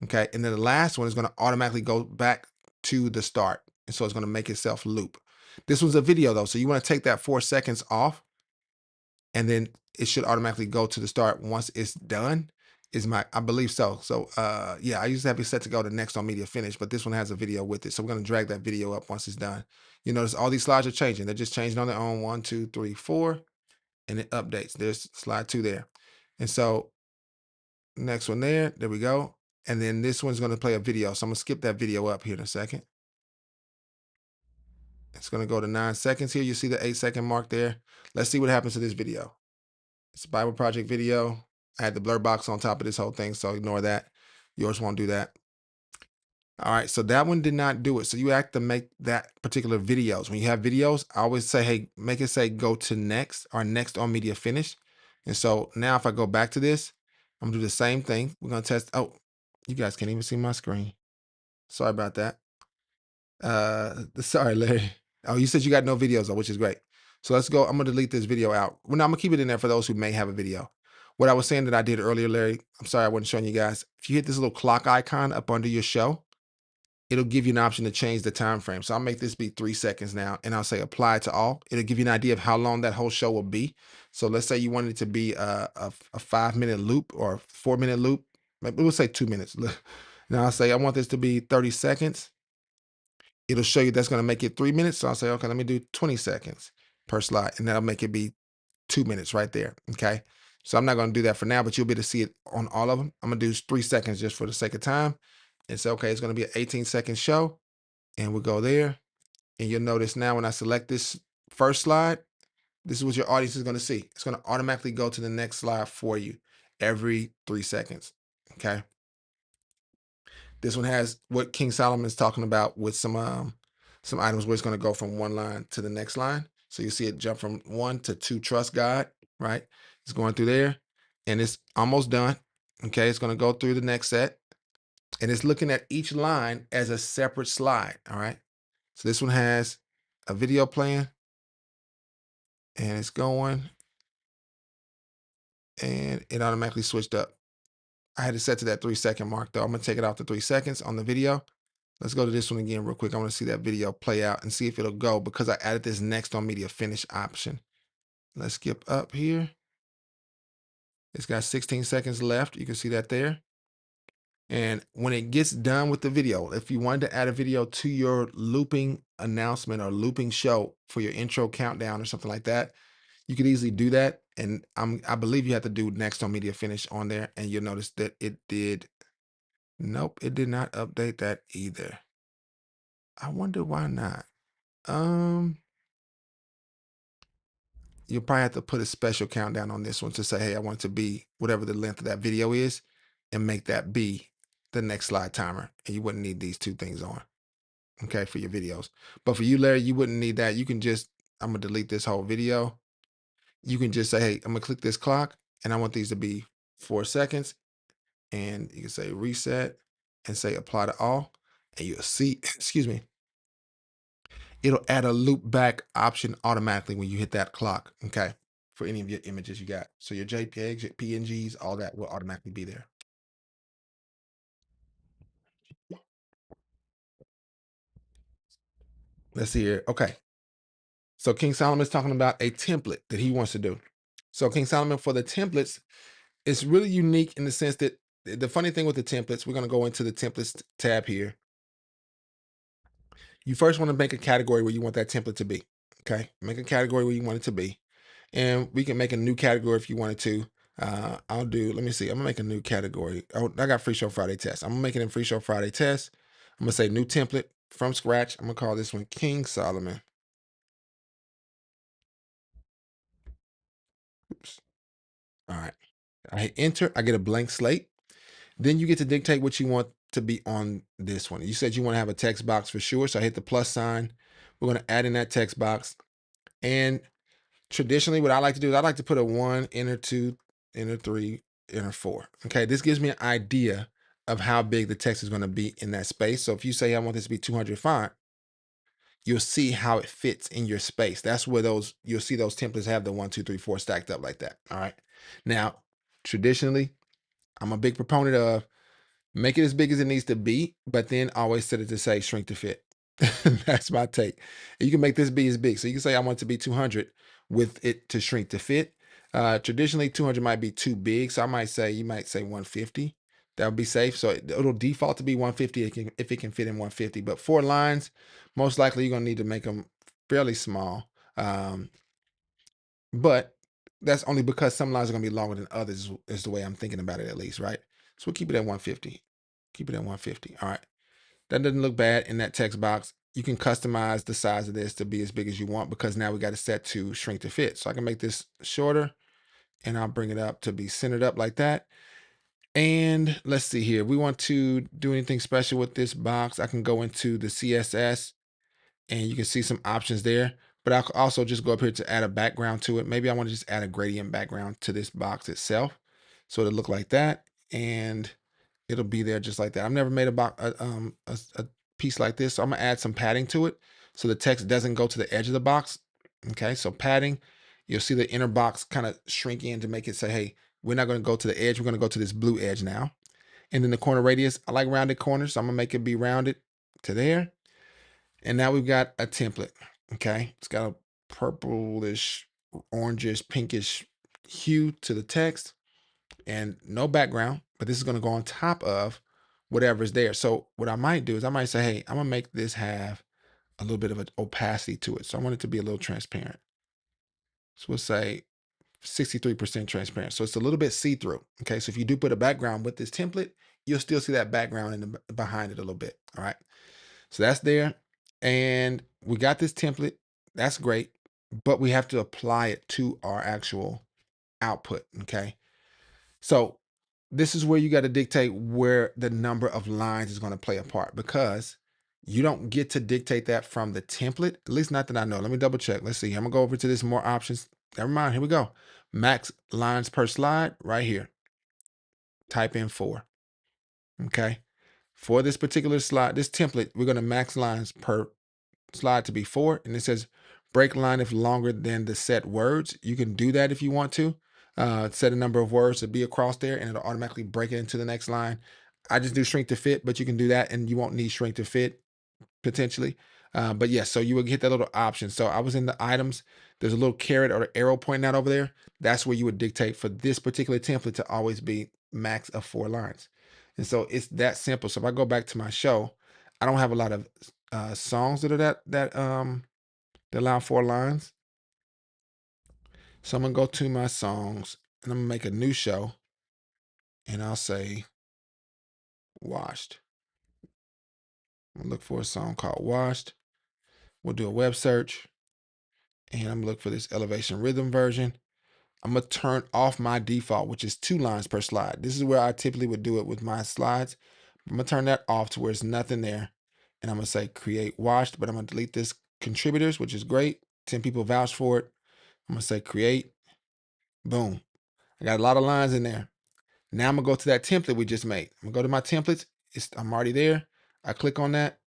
Okay. And then the last one is going to automatically go back to the start. And so it's going to make itself loop. This one's a video though. So you want to take that 4 seconds off and then it should automatically go to the start once it's done. I believe so. So yeah, I used to have it set to go to next on media finish, but this one has a video with it. So we're going to drag that video up once it's done. You notice all these slides are changing. They're just changing on their own. 1, 2, 3, 4. And it updates. There's slide 2 there. And so next one there we go. And then this one's going to play a video. So I'm going to skip that video up here in a second. It's going to go to 9 seconds here. You see the 8-second mark there. Let's see what happens to this video. It's a Bible Project video. I had the blur box on top of this whole thing, so ignore that. Yours won't do that. All right, so that one did not do it. So you have to make that particular videos. When you have videos, I always say, hey, make it say go to next or next on media finish. And so now if I go back to this, I'm gonna do the same thing. We're gonna test. Oh, you guys can't even see my screen. Sorry about that. Sorry, Larry. Oh, you said you got no videos though, which is great. So let's go. I'm gonna delete this video out. Well, now I'm gonna keep it in there for those who may have a video. What I was saying that I did earlier, Larry, I'm sorry I wasn't showing you guys. If you hit this little clock icon up under your show, it'll give you an option to change the time frame. So I'll make this be 3 seconds now, and I'll say apply to all. It'll give you an idea of how long that whole show will be. So let's say you wanted it to be a 5-minute loop or 4-minute loop. Maybe we'll say 2 minutes. Now I'll say I want this to be 30 seconds. It'll show you that's going to make it 3 minutes. So I'll say, okay, let me do 20 seconds per slide, and that'll make it be 2 minutes right there. Okay. So I'm not going to do that for now, but you'll be able to see it on all of them. I'm going to do 3 seconds just for the sake of time. And say, okay, it's going to be an 18-second show. And we'll go there. And you'll notice now when I select this first slide, this is what your audience is going to see. It's going to automatically go to the next slide for you every 3 seconds. Okay. This one has what King Solomon is talking about with some items where it's going to go from one line to the next line. So you see it jump from 1 to 2, trust God, right? It's going through there and it's almost done. Okay. It's going to go through the next set and it's looking at each line as a separate slide. All right. So this one has a video playing and it's going and it automatically switched up. I had it set to that 3-second mark though. I'm going to take it out to 3 seconds on the video. Let's go to this one again real quick. I want to see that video play out and see if it'll go because I added this next on media finish option. Let's skip up here. It's got 16 seconds left. You can see that there. And when it gets done with the video, if you wanted to add a video to your looping announcement or looping show for your intro countdown or something like that, you could easily do that. And I believe you have to do next on media finish on there. And you'll notice that it did. Nope, it did not update that either. I wonder why not. You'll probably have to put a special countdown on this one to say, hey, I want it to be whatever the length of that video is and make that be the next slide timer. And you wouldn't need these 2 things on, okay, for your videos. But for you, Larry, you wouldn't need that. You can just, I'm going to delete this whole video. You can just say, hey, I'm going to click this clock and I want these to be 4 seconds. And you can say reset and say apply to all. And you'll see, excuse me, it'll add a loop back option automatically when you hit that clock. Okay. for any of your images you got. So your JPEGs, your PNGs, all that will automatically be there. Let's see here. Okay. So King Solomon's talking about a template that he wants to do. So King Solomon, for the templates, it's really unique in the sense that the funny thing with the templates, we're going to go into the templates tab here. You first want to make a category where you want that template to be. Okay. Make a category where you want it to be. And we can make a new category if you wanted to. Let me see. I'm gonna make a new category. Oh, I got FreeShow Friday test. I'm gonna make it in FreeShow Friday test. I'm gonna say new template from scratch. I'm gonna call this one King Solomon. Oops. All right. I hit enter. I get a blank slate. Then you get to dictate what you want to be on this one. You said you want to have a text box for sure. So I hit the plus sign. We're going to add in that text box. And traditionally, what I like to do is I like to put a 1, enter 2, enter 3, enter 4. Okay, this gives me an idea of how big the text is going to be in that space. So if you say I want this to be 200 font, you'll see how it fits in your space. That's where you'll see those templates have the 1, 2, 3, 4 stacked up like that. All right. Now, traditionally, I'm a big proponent of make it as big as it needs to be, but then always set it to say shrink to fit. That's my take. You can make this be as big. So you can say I want it to be 200 with it to shrink to fit. Traditionally, 200 might be too big. So you might say 150. That would be safe. So it'll default to be 150 if it can fit in 150. But 4 lines, most likely you're going to need to make them fairly small. But that's only because some lines are going to be longer than others is the way I'm thinking about it, at least, right? So we'll keep it at 150. Keep it at 150. All right. That doesn't look bad in that text box. You can customize the size of this to be as big as you want because now we got it set to shrink to fit. So I can make this shorter and I'll bring it up to be centered up like that. And let's see here. If we want to do anything special with this box, I can go into the CSS and you can see some options there. But I can also just go up here to add a background to it. Maybe I want to just add a gradient background to this box itself. So it'll look like that. And it'll be there just like that. I've never made a piece like this. So I'm gonna add some padding to it so the text doesn't go to the edge of the box. Okay, so padding, you'll see the inner box kind of shrink in to make it say, hey, we're not gonna go to the edge, we're gonna go to this blue edge now. And then the corner radius, I like rounded corners, so I'm gonna make it be rounded to there. And now we've got a template. Okay, it's got a purplish, orangish, pinkish hue to the text and no background, but this is going to go on top of whatever is there. So what I might do is I might say, hey, I'm gonna make this have a little bit of an opacity to it. So I want it to be a little transparent. So we'll say 63% transparent. So it's a little bit see-through. Okay. So if you do put a background with this template, you'll still see that background in the behind it a little bit. All right. So that's there. And we got this template. That's great. But we have to apply it to our actual output. Okay. So this is where you got to dictate where the number of lines is going to play a part because you don't get to dictate that from the template, at least not that I know. Let me double check. Let's see. I'm going to go over to this more options. Never mind. Here we go. Max lines per slide right here. Type in 4. Okay. For this particular slide, this template, we're going to max lines per slide to be 4. And it says break line if longer than the set words. You can do that if you want to. Set a number of words to be across there and it'll automatically break it into the next line. I just do shrink to fit, but you can do that and you won't need shrink to fit potentially. But yes, so you would hit that little option. So I was in the items. There's a little caret or arrow pointing out over there. That's where you would dictate for this particular template to always be max of 4 lines. And so it's that simple. So if I go back to my show, I don't have a lot of songs that are that allow 4 lines. So I'm gonna go to my songs and I'm gonna make a new show and I'll say washed. I'm gonna look for a song called Washed. We'll do a web search and I'm gonna look for this elevation rhythm version. I'm gonna turn off my default, which is 2 lines per slide. This is where I typically would do it with my slides. I'm gonna turn that off to where there's nothing there. And I'm gonna say create washed, but I'm gonna delete this contributors, which is great. 10 people vouch for it. I'm gonna say create, boom. I got a lot of lines in there. Now I'm gonna go to that template we just made. I'm gonna go to my templates. I'm already there. I click on that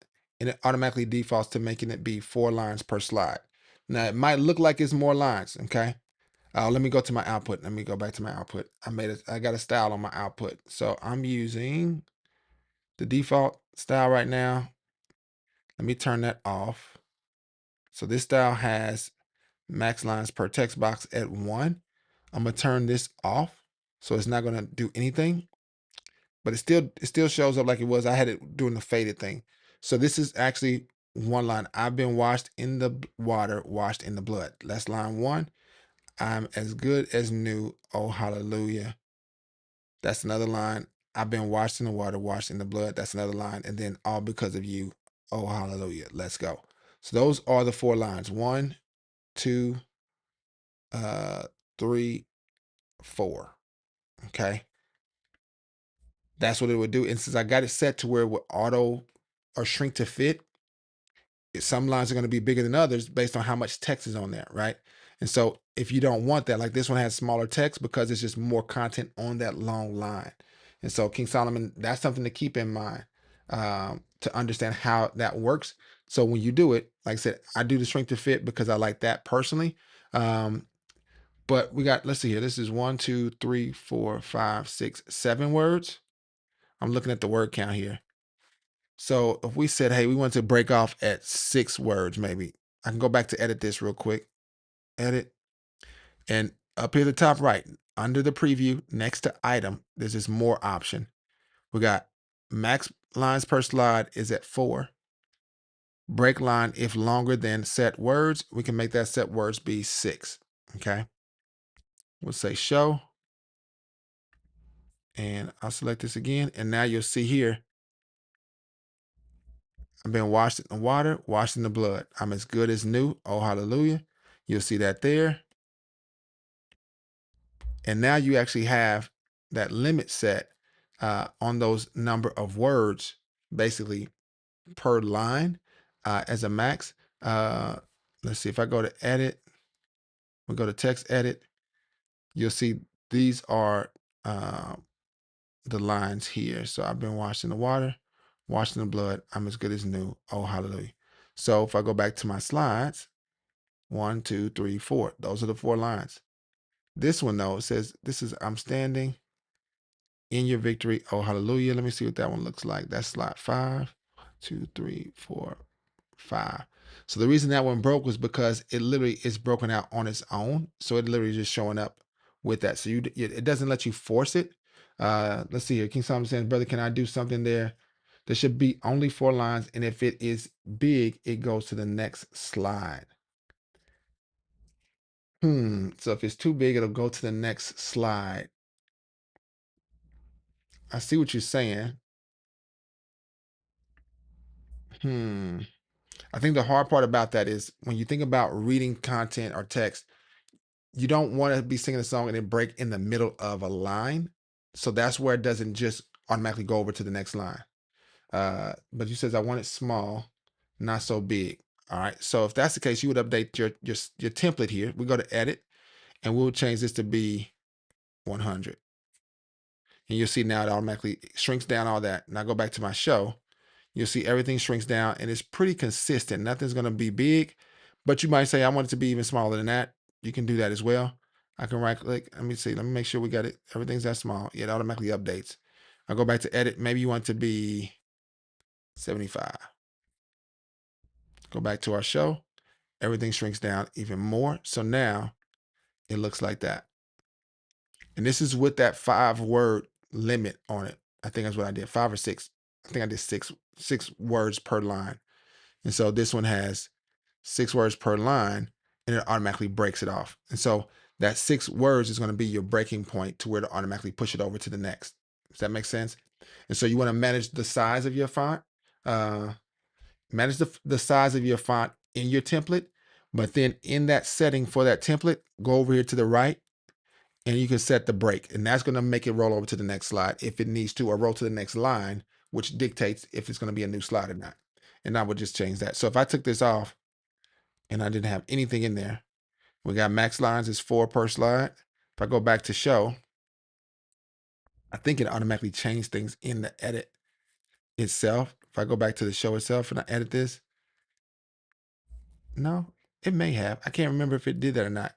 and it automatically defaults to making it be 4 lines per slide. Now it might look like it's more lines, okay? Let me go to my output. Let me go back to my output. I got a style on my output. So I'm using the default style right now. Let me turn that off. So this style has max lines per text box at 1. I'm gonna turn this off, so it's not gonna do anything, but it still shows up like it was. I had it doing the faded thing. So this is actually one line. I've been washed in the water, washed in the blood. That's line 1. I'm as good as new. Oh, hallelujah. That's another line. I've been washed in the water, washed in the blood. That's another line. And then all because of you. Oh, hallelujah. Let's go. So those are the 4 lines. 1, 2, 3, 4. Okay. That's what it would do. And since I got it set to where it would auto or shrink to fit, some lines are going to be bigger than others based on how much text is on there, right? And so if you don't want that, like this one has smaller text because it's just more content on that long line. And so King Solomon, that's something to keep in mind, to understand how that works. So when you do it, like I said, I do the shrink to fit because I like that personally. But we got, let's see here. This is 1, 2, 3, 4, 5, 6, 7 words. I'm looking at the word count here. So if we said, hey, we want to break off at 6 words, maybe I can go back to edit this real quick. Edit. And up here at the top right, under the preview, next to item, there's this more option. We got max lines per slide is at 4. Break line if longer than set words, we can make that set words be 6. Okay. We'll say show. And I'll select this again. And now you'll see here, I've been washed in the water, washed in the blood. I'm as good as new. Oh, hallelujah. You'll see that there. And now you actually have that limit set on those number of words, basically per line as a max. Let's see if I go to edit, we go to text edit, you'll see these are the lines here. So I've been washed in the water, washed in the blood. I'm as good as new. Oh, hallelujah. So if I go back to my slides, 1, 2, 3, 4, those are the 4 lines. This one though, it says, this is, I'm standing in your victory. Oh, hallelujah. Let me see what that one looks like. That's slide 5, 2, 3, 4, 5. So the reason that one broke was because it literally is broken out on its own. So it literally just showing up with that. So it doesn't let you force it. Let's see here. King Solomon says, brother, can I do something there? There should be only 4 lines. And if it is big, it goes to the next slide. So if it's too big, it'll go to the next slide. I see what you're saying. I think the hard part about that is when you think about reading content or text, you don't want to be singing a song and then break in the middle of a line. So that's where it doesn't just automatically go over to the next line. But you says I want it small, not so big. All right. So if that's the case, you would update your template here. We go to edit and we'll change this to be 100. And you'll see now it automatically shrinks down all that. Now go back to my show. You'll see everything shrinks down and it's pretty consistent. Nothing's going to be big, but you might say, I want it to be even smaller than that. You can do that as well. I can right click. Let me see. Let me make sure we got it. Everything's that small. It automatically updates. I'll go back to edit. Maybe you want it to be 75. Go back to our show. Everything shrinks down even more. So now it looks like that. And this is with that 5-word limit on it. I think that's what I did. 5 or 6. I think I did six words per line. And so this one has 6 words per line and it automatically breaks it off. And so that 6 words is going to be your breaking point to where to automatically push it over to the next. Does that make sense? And so you want to manage the size of your font, manage the size of your font in your template, but then in that setting for that template, go over here to the right and you can set the break. And that's going to make it roll over to the next slide if it needs to, or roll to the next line, which dictates if it's going to be a new slide or not. And I would just change that. So if I took this off, and I didn't have anything in there. We got max lines is 4 per slide. If I go back to show, I think it automatically changed things in the edit itself. If I go back to the show itself and I edit this, no, it may have. I can't remember if it did that or not.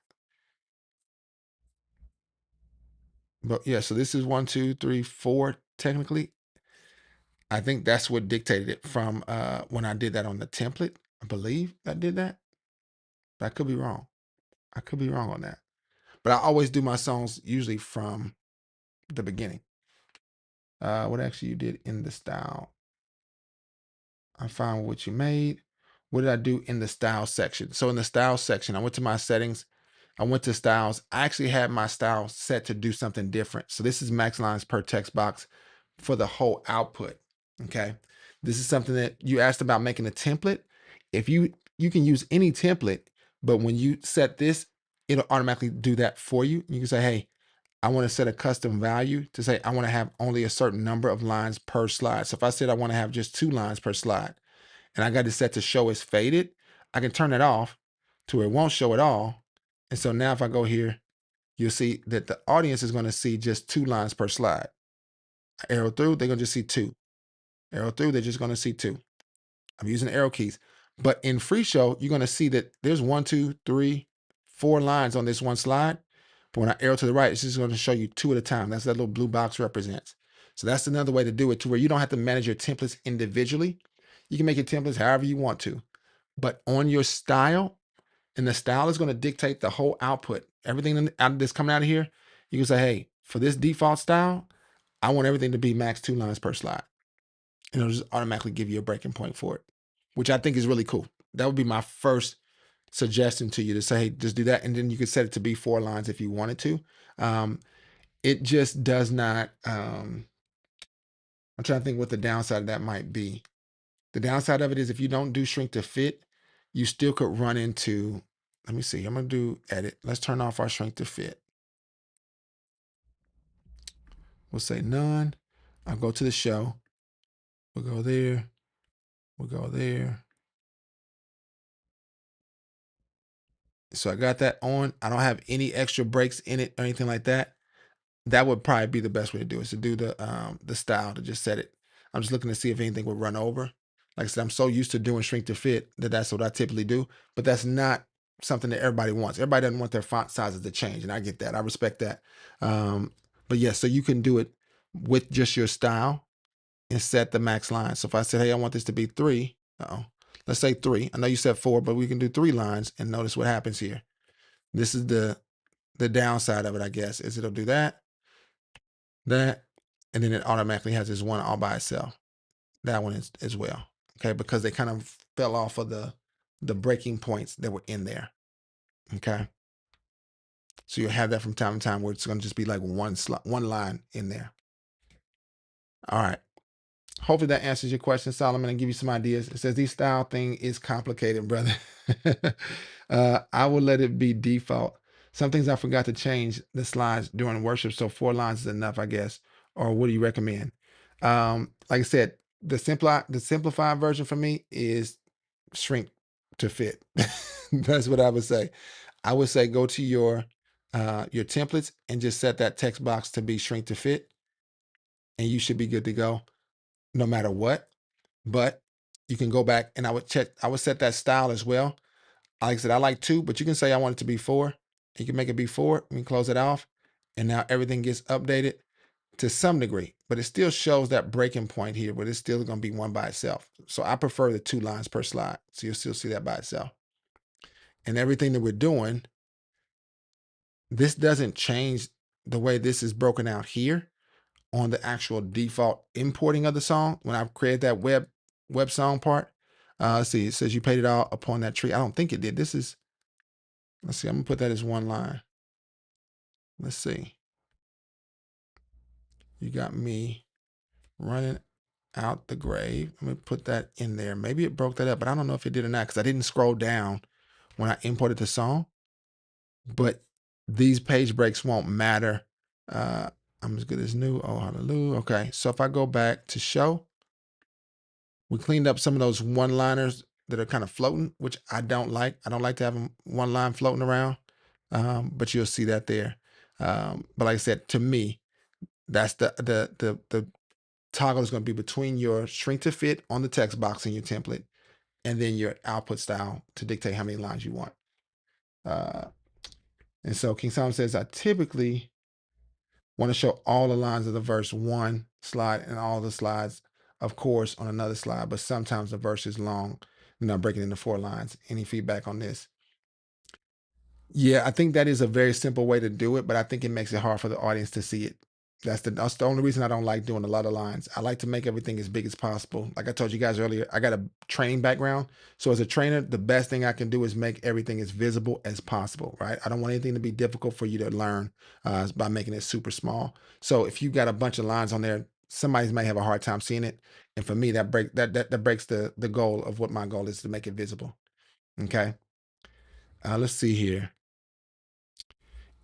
But yeah, so this is 1, 2, 3, 4 technically. I think that's what dictated it from when I did that on the template. I believe I did that. But I could be wrong. I could be wrong on that. But I always do my songs usually from the beginning. What actually you did in the style? I found what you made. What did I do in the style section? So in the style section, I went to my settings. I went to styles. I actually had my style set to do something different. So this is max lines per text box for the whole output. Okay. This is something that you asked about making a template. If you can use any template, but when you set this, it'll automatically do that for you. You can say, hey, I want to set a custom value to say I want to have only a certain number of lines per slide. So if I said I want to have just 2 lines per slide and I got it set to show as faded, I can turn it off to where it won't show at all. And so now if I go here, you'll see that the audience is going to see just 2 lines per slide. Arrow through, they're going to just see 2. Arrow through, they're just going to see 2. I'm using arrow keys. But in FreeShow, you're going to see that there's 1, 2, 3, 4 lines on this one slide. But when I arrow to the right, it's just going to show you 2 at a time. That's what that little blue box represents. So that's another way to do it, to where you don't have to manage your templates individually. You can make your templates however you want to. But on your style, and the style is going to dictate the whole output. Everything that's coming out of here, you can say, hey, for this default style, I want everything to be max 2 lines per slide. And it'll just automatically give you a breaking point for it, which I think is really cool. That would be my first suggestion to you, to say, hey, just do that. And then you could set it to be 4 lines if you wanted to. It just does not, I'm trying to think what the downside of that might be. The downside of it is if you don't do shrink to fit, you still could run into, let me see, I'm going to do edit. Let's turn off our shrink to fit. We'll say none. I'll go to the show. We'll go there. We'll go there. So I got that on. I don't have any extra breaks in it or anything like that. That would probably be the best way to do it, is to do the style, to just set it. I'm just looking to see if anything would run over. Like I said, I'm so used to doing shrink to fit that that's what I typically do, but that's not something that everybody wants. Everybody doesn't want their font sizes to change, and I get that. I respect that. But yeah, so you can do it with just your style and set the max line. So if I said, hey, I want this to be 3, let's say 3. I know you said 4, but we can do 3 lines, and notice what happens here. This is the downside of it, I guess, is it'll do that, and then it automatically has this one all by itself. That one is as well. Okay, because they kind of fell off of the breaking points that were in there. Okay. So you'll have that from time to time where it's going to just be like one line in there. All right. Hopefully that answers your question, Solomon, and give you some ideas. It says, these style thing is complicated, brother. I will let it be default. Some things I forgot to change the slides during worship, so 4 lines is enough, I guess. Or what do you recommend? Like I said, the simplified version for me is shrink to fit. That's what I would say. I would say go to your templates and just set that text box to be shrink to fit, and you should be good to go no matter what. But you can go back and I would set that style as well. Like I said, I like 2, but you can say I want it to be 4. You can make it be 4. We can close it off. And now everything gets updated to some degree, but it still shows that breaking point here, but it's still going to be one by itself. So I prefer the 2 lines per slide. So you'll still see that by itself. And everything that we're doing, this doesn't change the way this is broken out here on the actual default importing of the song. When I created that web song part, let's see, it says you paid it all upon that tree. I don't think it did. Let's see, I'm gonna put that as 1 line. Let's see. You got me running out the grave. Let me put that in there. Maybe it broke that up, but I don't know if it did or not, because I didn't scroll down when I imported the song. But these page breaks won't matter. I'm as good as new. Oh, hallelujah. Okay, so if I go back to show, we cleaned up some of those one-liners that are kind of floating, which I don't like. I don't like to have them 1 line floating around, but you'll see that there. But like I said, to me, that's the toggle is going to be between your shrink to fit on the text box in your template, and then your output style to dictate how many lines you want. And so King Solomon says, I typically Want to show all the lines of the verse one slide and all the slides, of course, on another slide, but sometimes the verse is long, breaking into 4 lines. Any feedback on this? Yeah, I think that is a very simple way to do it, but I think it makes it hard for the audience to see it. That's the only reason I don't like doing a lot of lines. I like to make everything as big as possible. Like I told you guys earlier, I got a training background. So as a trainer, the best thing I can do is make everything as visible as possible, right? I don't want anything to be difficult for you to learn by making it super small. So if you got a bunch of lines on there, somebody might have a hard time seeing it. And for me, that breaks the goal of what my goal is, to make it visible. Okay. Let's see here.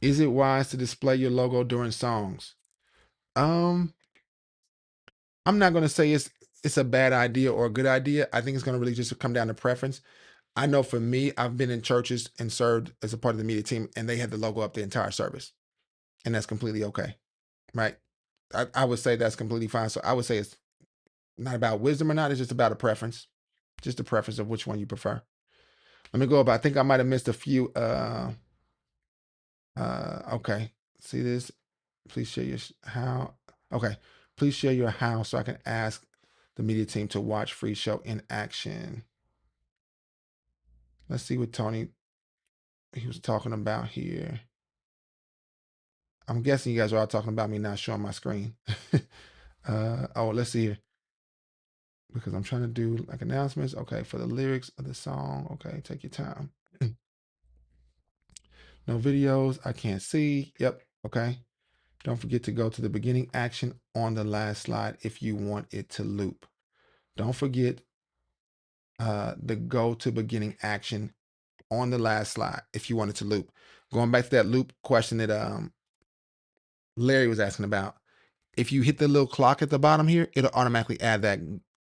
Is it wise to display your logo during songs? Um, I'm not gonna say it's a bad idea or a good idea. I think it's gonna really just come down to preference. I know for me, I've been in churches and served as a part of the media team, and they had the logo up the entire service, and that's completely okay, right? I would say that's completely fine. So I would say it's not about wisdom or not. It's just about a preference, just a preference of which one you prefer. Let me go up. I think I might have missed a few. Okay. See this? Please share your how. Okay. Please share your how so I can ask the media team to watch Free Show in action. Let's see what Tony he was talking about here. I'm guessing you guys are all talking about me not showing my screen. Oh, let's see here. Because I'm trying to do like announcements. Okay, for the lyrics of the song. Okay, take your time. No videos. I can't see. Yep. Okay. Don't forget to go to the beginning action on the last slide if you want it to loop. Don't forget the go to beginning action on the last slide if you want it to loop. Going back to that loop question that Larry was asking about. If you hit the little clock at the bottom here, it'll automatically add that,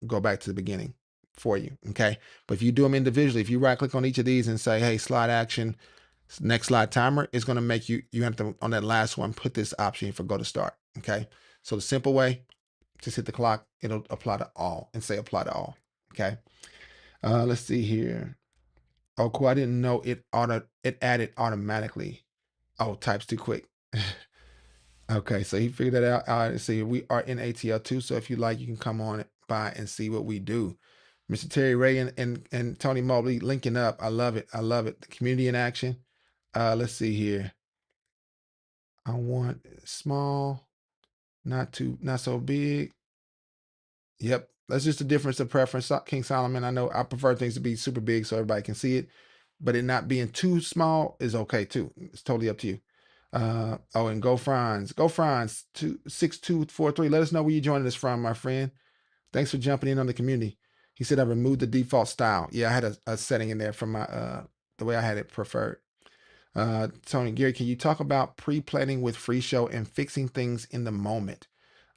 go back to the beginning for you. Okay. But if you do them individually, if you right click on each of these and say, hey, slide action, next slide timer, it's going to make you have to, on that last one, put this option for go to start. Okay. So the simple way, just hit the clock. It'll apply to all and say apply to all. Okay. Let's see here. Oh, cool. I didn't know it added automatically. Oh, types too quick. Okay, so he figured that out. Let's see, we are in ATL too. So if you like, you can come on by and see what we do. Mr. Terry Ray and Tony Mobley linking up. I love it. I love it. The community in action. Let's see here. I want small, not so big. Yep. That's just a difference of preference. King Solomon, I know I prefer things to be super big so everybody can see it, but it not being too small is okay too. It's totally up to you. Oh, and Go Franz 26243. Let us know where you're joining us from, my friend. Thanks for jumping in on the community. He said I removed the default style. Yeah, I had a setting in there from my the way I had it preferred. Tony, Gary, can you talk about pre-planning with Free Show and fixing things in the moment?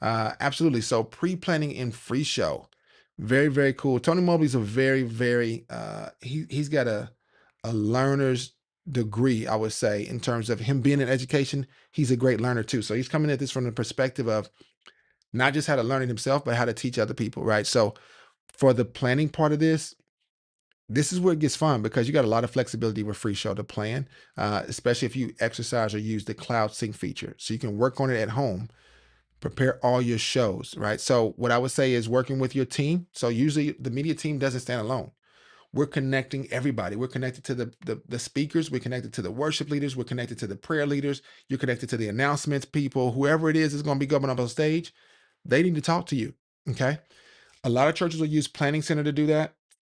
Absolutely. So pre-planning in Free Show, very, very cool. Tony Mobley's a very, very he's got a learner's degree, I would say, in terms of him being in education. He's a great learner too. So he's coming at this from the perspective of not just how to learn it himself, but how to teach other people, right? So for the planning part of this is where it gets fun because you got a lot of flexibility with Free Show to plan, especially if you exercise or use the cloud sync feature. So you can work on it at home, prepare all your shows, right? So what I would say is working with your team. So usually the media team doesn't stand alone. We're connecting everybody. We're connected to the speakers. We're connected to the worship leaders. We're connected to the prayer leaders. You're connected to the announcements people. Whoever it is going to be going up on stage, they need to talk to you, okay? A lot of churches will use Planning Center to do that.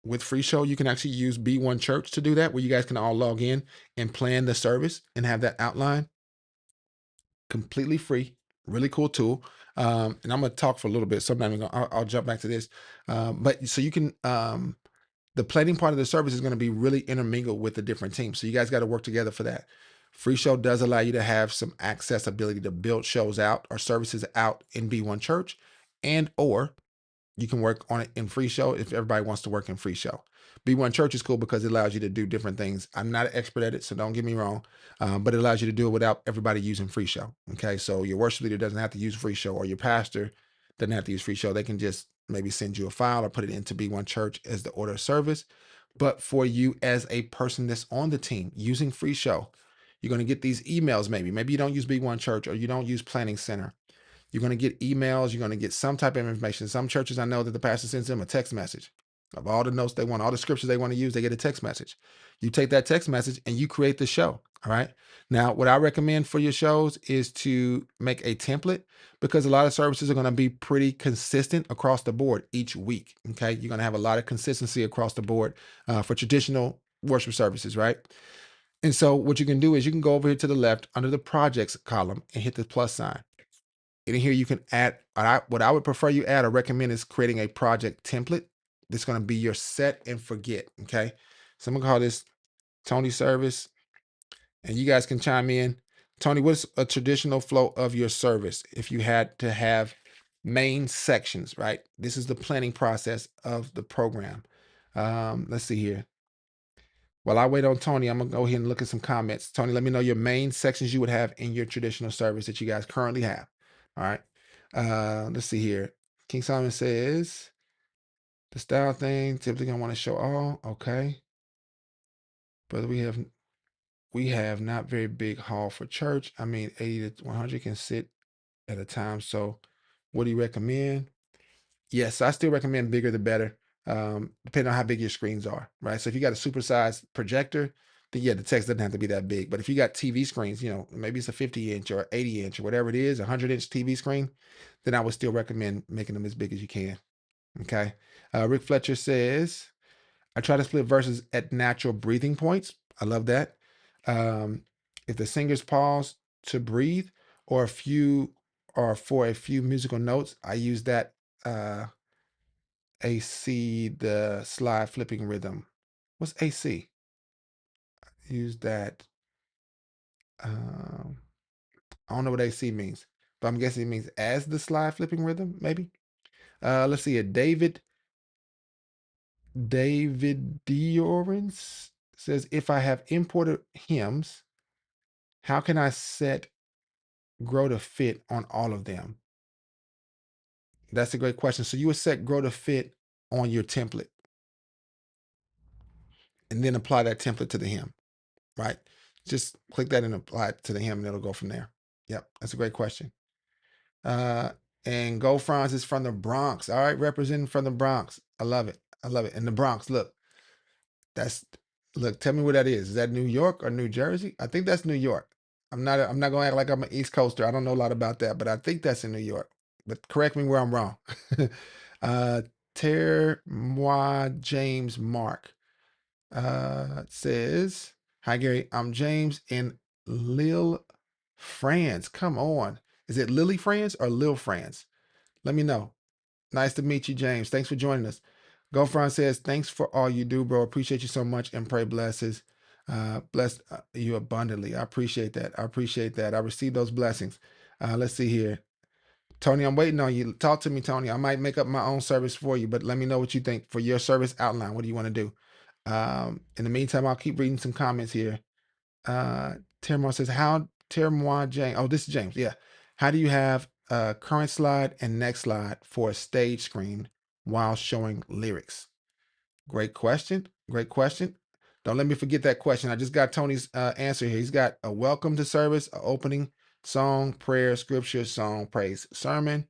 With Free Show, you can actually use B1 Church to do that, where you guys can all log in and plan the service and have that outline. Completely free, really cool tool. And I'm going to talk for a little bit. Sometime I'll jump back to this. But so you can, the planning part of the service is going to be really intermingled with the different teams. So you guys got to work together for that. Free Show does allow you to have some accessibility to build shows out or services out in B1 Church, and or you can work on it in Free Show if everybody wants to work in Free Show. B1 Church is cool because it allows you to do different things. I'm not an expert at it, so don't get me wrong, but it allows you to do it without everybody using Free Show. Okay, so your worship leader doesn't have to use Free Show, or your pastor doesn't have to use Free Show. They can just maybe send you a file or put it into B1 Church as the order of service. But for you as a person that's on the team using Free Show, You're going to get these emails maybe. Maybe you don't use B1 Church or you don't use Planning Center. You're going to get emails. You're going to get some type of information. Some churches, I know that the pastor sends them a text message of all the notes they want, all the scriptures they want to use. They get a text message. You take that text message and you create the show. All right. Now, what I recommend for your shows is to make a template, because a lot of services are going to be pretty consistent across the board each week. Okay. You're going to have a lot of consistency across the board for traditional worship services. Right. And so what you can do is you can go over here to the left under the projects column and hit the plus sign. And in here you can add, what I would prefer you add or recommend is creating a project template that's going to be your set and forget. Okay. So I'm going to call this Tony service, and you guys can chime in. Tony, what's a traditional flow of your service if you had to have main sections, right? This is the planning process of the program. Let's see here. While I wait on Tony, I'm gonna go ahead and look at some comments. Tony, let me know your main sections you would have in your traditional service that you guys currently have. All right. Let's see here. King Solomon says the style thing, typically I want to show all. Okay. Brother, we have not very big hall for church. I mean, 80 to 100 can sit at a time. So what do you recommend? Yes, I still recommend bigger the better, depending on how big your screens are, right? So if you got a supersized projector, then yeah, the text doesn't have to be that big. But if you got TV screens, maybe it's a 50-inch or 80-inch or whatever it is, a 100-inch TV screen, then I would still recommend making them as big as you can. Okay. Rick Fletcher says, I try to split verses at natural breathing points. I love that. If the singers pause to breathe or for a few musical notes, I use that AC, the slide flipping rhythm. What's AC? Use that. I don't know what AC means, but I'm guessing it means as the slide flipping rhythm, maybe. Let's see it. David Diorens says, if I have imported hymns, how can I set grow to fit on all of them? That's a great question. So you would set grow to fit on your template and then apply that template to the hymn, right? Just click that and apply it to the hymn and it'll go from there. Yep, that's a great question. And Go Franz is from the Bronx. All right, representing from the Bronx. I love it. I love it. And the Bronx, look, tell me where that is. Is that New York or New Jersey? I think that's New York. I'm not gonna act like I'm an East Coaster. I don't know a lot about that, but I think that's in New York. But correct me where I'm wrong. Moi James Mark says, hi Gary, I'm James in Lille, France. Come on. Is it Lily France or Lille France? Let me know. Nice to meet you, James. Thanks for joining us. GoFront says, thanks for all you do, bro. Appreciate you so much, and pray bless you abundantly. I appreciate that. I appreciate that. I received those blessings. Let's see here. Tony, I'm waiting on you. Talk to me, Tony. I might make up my own service for you, but let me know what you think for your service outline. What do you want to do? In the meantime, I'll keep reading some comments here. Termoir says, Termoir James. Oh, this is James. Yeah. How do you have a current slide and next slide for a stage screen while showing lyrics? Great question. Great question. Don't let me forget that question. I just got Tony's answer here. He's got a welcome to service, a opening, song, prayer, scripture, song, praise, sermon,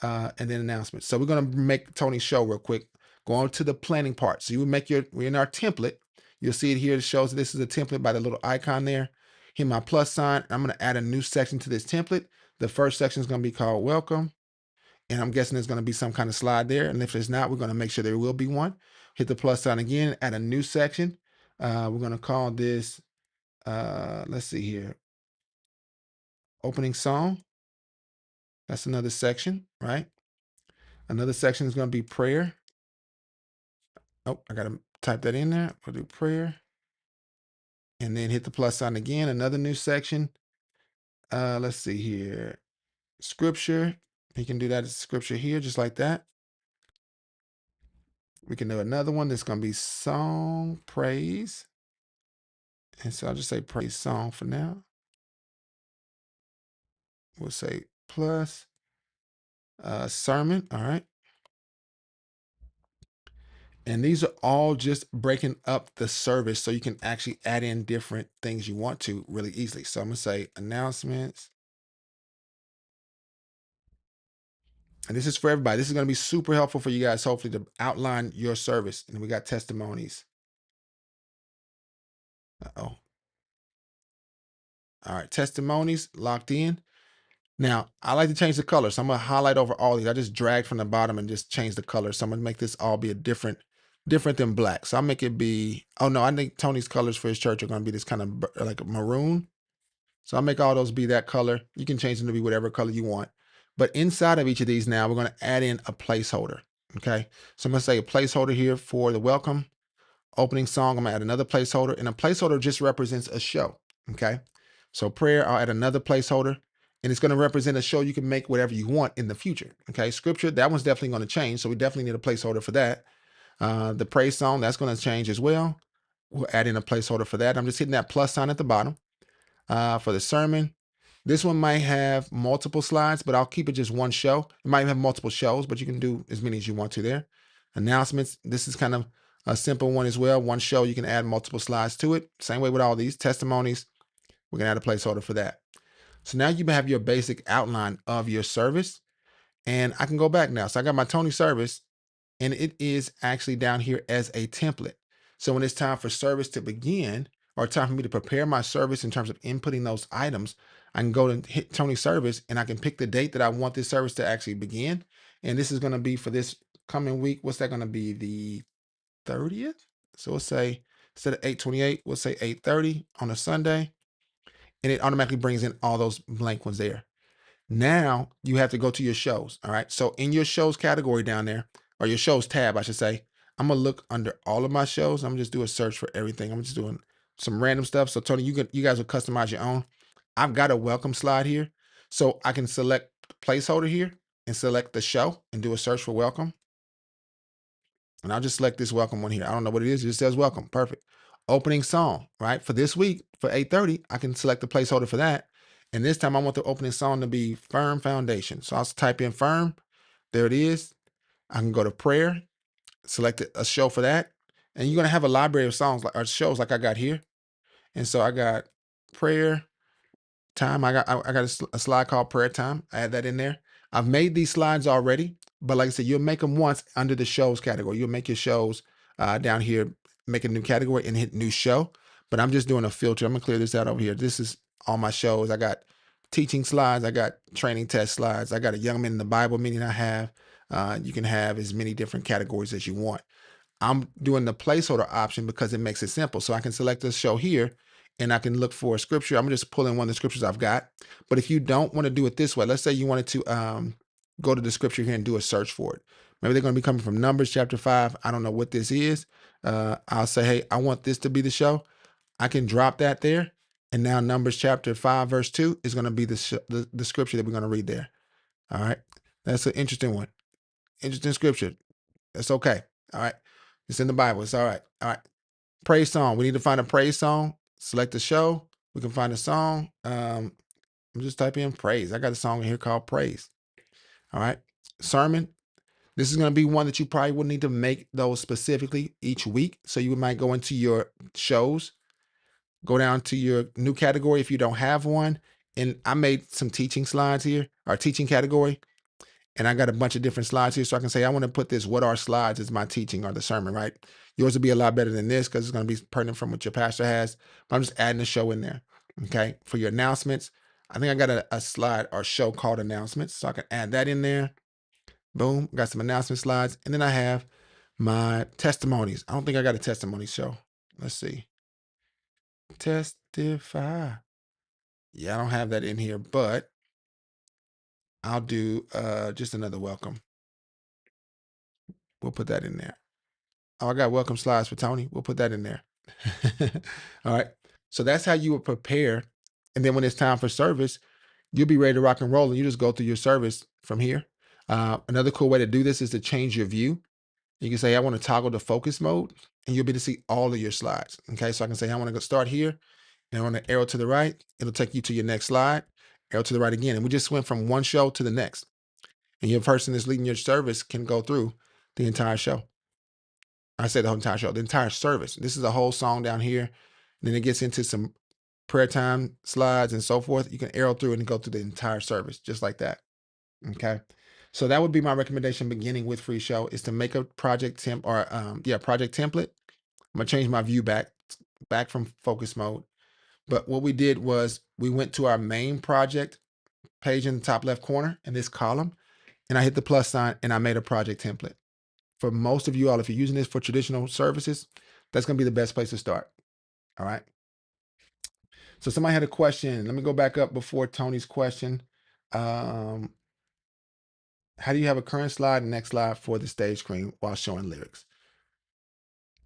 and then announcements. So we're going to make Tony's show real quick. Go on to the planning part. So you would we're in our template. You'll see it here. It shows this is a template by the little icon there. Hit my plus sign. I'm going to add a new section to this template. The first section is going to be called welcome. And I'm guessing there's going to be some kind of slide there. And if there's not, we're going to make sure there will be one. Hit the plus sign again, add a new section. We're going to call this, let's see here, opening song. That's another section, right? Another section is going to be prayer. Oh, I got to type that in there. We'll do prayer. And then hit the plus sign again, another new section. Let's see here. Scripture. You can do that as scripture here, just like that. We can do another one that's going to be song, praise. And so I'll just say praise song for now. We'll say plus sermon. All right. And these are all just breaking up the service so you can actually add in different things you want to really easily. So I'm going to say announcements. And this is for everybody. This is going to be super helpful for you guys, hopefully, to outline your service. And we got testimonies. Uh-oh. All right, testimonies locked in. Now, I like to change the color. So I'm going to highlight over all these. I just dragged from the bottom and just change the color. So I'm going to make this all be a different than black. So I'll make it be, oh no, I think Tony's colors for his church are going to be this kind of like a maroon. So I'll make all those be that color. You can change them to be whatever color you want. But inside of each of these now, we're going to add in a placeholder. Okay. So I'm going to say a placeholder here for the welcome opening song. I'm going to add another placeholder, and a placeholder just represents a show. Okay. So prayer, I'll add another placeholder, and it's going to represent a show you can make whatever you want in the future. Okay. Scripture, that one's definitely going to change. So we definitely need a placeholder for that. The praise song, that's going to change as well. We'll add in a placeholder for that. I'm just hitting that plus sign at the bottom. For the sermon, this one might have multiple slides, but I'll keep it just one show. It might have multiple shows, but you can do as many as you want to there. Announcements, this is kind of a simple one as well. One show, you can add multiple slides to it. Same way with all these testimonies. We're going to add a placeholder for that. So now you have your basic outline of your service. And I can go back now. So I got my Tony service, and it is actually down here as a template. So when it's time for service to begin, or time for me to prepare my service in terms of inputting those items, I can go and hit Tony service, and I can pick the date that I want this service to actually begin. And this is going to be for this coming week. What's that going to be? The 30th. So we'll say instead of 8:28, we'll say 8:30 on a Sunday. And it automatically brings in all those blank ones there. Now you have to go to your shows. All right. So in your shows category down there, or your shows tab, I should say, I'm gonna look under all of my shows. I'm just do a search for everything. I'm just doing some random stuff. So Tony, you guys will customize your own. I've got a welcome slide here. So I can select placeholder here and select the show and do a search for welcome. And I'll just select this welcome one here. I don't know what it is. It just says welcome. Perfect. Opening song, right? For this week, for 8:30, I can select the placeholder for that. And this time I want the opening song to be Firm Foundation. So I'll type in firm. There it is. I can go to prayer, select a show for that. And you're going to have a library of songs or shows like I got here. And so I got prayer time. I got a slide called prayer time. I add that in there. I've made these slides already, but like I said, you'll make them once under the shows category. You'll make your shows down here, make a new category and hit new show. But I'm just doing a filter. I'm gonna clear this out over here. This is all my shows. I got teaching slides. I got training test slides. I got a young man in the Bible meeting I have. You can have as many different categories as you want. I'm doing the placeholder option because it makes it simple. So I can select this show here and I can look for a scripture. I'm just pulling one of the scriptures I've got. But if you don't want to do it this way, let's say you wanted to go to the scripture here and do a search for it. Maybe they're going to be coming from Numbers chapter 5. I don't know what this is. I'll say, hey, I want this to be the show. I can drop that there. And now Numbers chapter 5, verse 2 is going to be the scripture that we're going to read there. All right. That's an interesting one. Interesting scripture. That's okay. All right. It's in the Bible. It's all right. All right. Praise song. We need to find a praise song. Select the show. We can find a song. I'm just typing in praise. I got a song in here called Praise. All right. Sermon. This is going to be one that you probably will need to make those specifically each week. So you might go into your shows, go down to your new category if you don't have one. And I made some teaching slides here, our teaching category. And I got a bunch of different slides here. So I can say, I want to put this, what are slides as my teaching or the sermon, right? Yours will be a lot better than this because it's going to be pertinent from what your pastor has. But I'm just adding a show in there. Okay. For your announcements, I think I got a slide or show called announcements. So I can add that in there. Boom. Got some announcement slides. And then I have my testimonies. I don't think I got a testimony show. Let's see. Testify. Yeah, I don't have that in here, but I'll do just another welcome. We'll put that in there. Oh, I got welcome slides for Tony. We'll put that in there. All right. So that's how you would prepare. And then when it's time for service, you'll be ready to rock and roll. And you just go through your service from here. Another cool way to do this is to change your view. You can say, I want to toggle the focus mode, and you'll be able to see all of your slides. Okay. So I can say, I want to go start here, and on the arrow to the right, it'll take you to your next slide, arrow to the right again. And we just went from one show to the next. And your person that's leading your service can go through the entire show. I said the whole entire show, the entire service. This is a whole song down here. Then it gets into some prayer time slides and so forth. You can arrow through and go through the entire service just like that. Okay. So that would be my recommendation beginning with Free Show is to make a project project template. I'm gonna change my view back from focus mode. But what we did was we went to our main project page in the top left corner in this column, and I hit the plus sign and I made a project template. For most of you all, if you're using this for traditional services, that's gonna be the best place to start. All right. So somebody had a question. Let me go back up before Tony's question. How do you have a current slide and next slide for the stage screen while showing lyrics?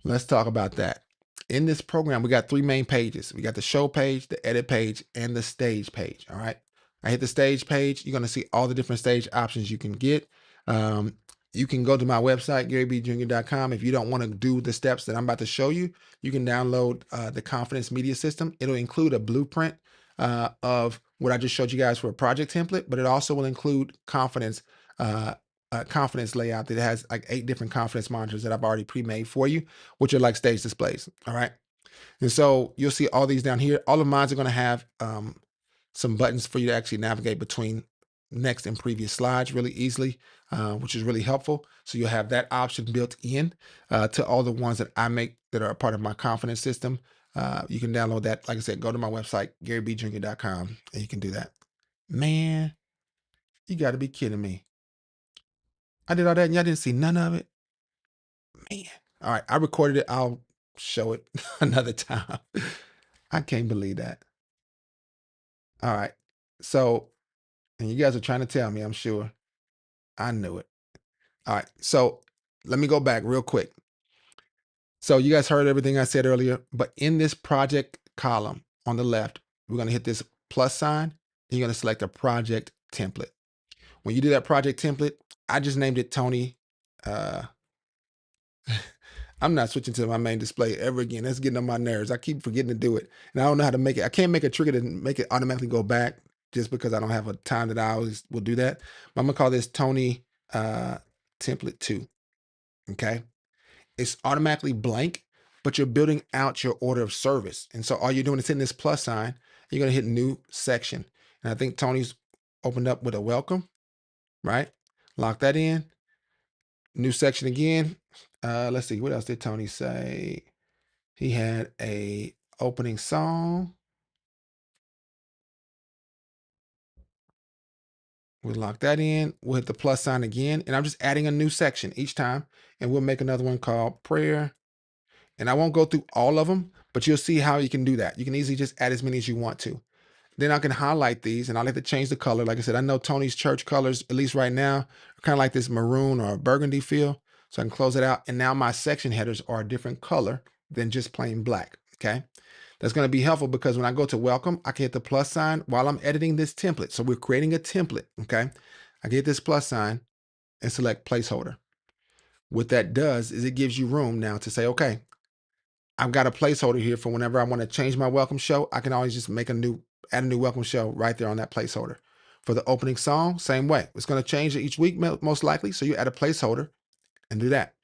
Let's talk about that. In this program, we got 3 main pages. We got the show page, the edit page, and the stage page. All right. I hit the stage page. You're going to see all the different stage options you can get. You can go to my website, GaryBJr.com. If you don't want to do the steps that I'm about to show you, you can download the Confidence Media System. It'll include a blueprint of what I just showed you guys for a project template, but it also will include confidence layout that has like 8 different confidence monitors that I've already pre-made for you, which are like stage displays. All right. And so you'll see all these down here. All of mine are going to have some buttons for you to actually navigate between next and previous slides really easily, which is really helpful. So you'll have that option built in to all the ones that I make that are a part of my confidence system. You can download that. Like I said, go to my website, GaryBJr.com, and you can do that. Man, you got to be kidding me. I did all that and y'all didn't see none of it. Man. All right. I recorded it. I'll show it another time. I can't believe that. All right. So, and you guys are trying to tell me, I'm sure. I knew it. All right. So let me go back real quick. So you guys heard everything I said earlier, but in this project column on the left, we're going to hit this plus sign. And you're going to select a project template. When you do that project template, I just named it Tony. I'm not switching to my main display ever again. That's getting on my nerves. I keep forgetting to do it. And I don't know how to make it. I can't make a trigger to make it automatically go back just because I don't have a time that I always will do that. But I'm going to call this Tony template 2. Okay. It's automatically blank, but you're building out your order of service. And so all you're doing is hitting this plus sign. You're going to hit new section. And I think Tony's opened up with a welcome, right? Lock that in. New section again. Let's see. What else did Tony say? He had a opening song. We'll lock that in. We'll hit the plus sign again. And I'm just adding a new section each time. And we'll make another one called prayer. And I won't go through all of them, but you'll see how you can do that. You can easily just add as many as you want to. Then I can highlight these and I like to change the color. Like I said, I know Tony's church colors, at least right now, are kind of like this maroon or burgundy feel. So I can close it out. And now my section headers are a different color than just plain black. Okay. That's going to be helpful because when I go to welcome, I can hit the plus sign while I'm editing this template. So we're creating a template. Okay. I get this plus sign and select placeholder. What that does is it gives you room now to say, okay, I've got a placeholder here for whenever I want to change my welcome show. I can always just add a new welcome show right there on that placeholder. For the opening song, same way. It's going to change each week, most likely. So you add a placeholder and do that.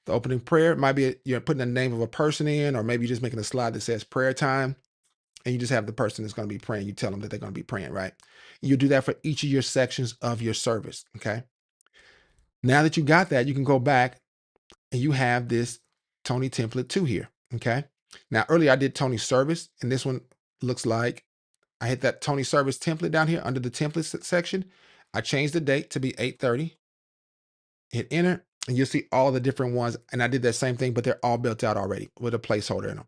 The opening prayer might be you're putting the name of a person in, or maybe you're just making a slide that says prayer time, and you just have the person that's going to be praying. You tell them that they're going to be praying, right? You do that for each of your sections of your service. Okay. Now that you got that, you can go back and you have this Tony template 2 here. Okay. Now earlier I did Tony service, and this one looks like I hit that Tony service template down here under the templates section. I changed the date to be 8:30. Hit enter, and you'll see all the different ones. And I did that same thing, but they're all built out already with a placeholder in them.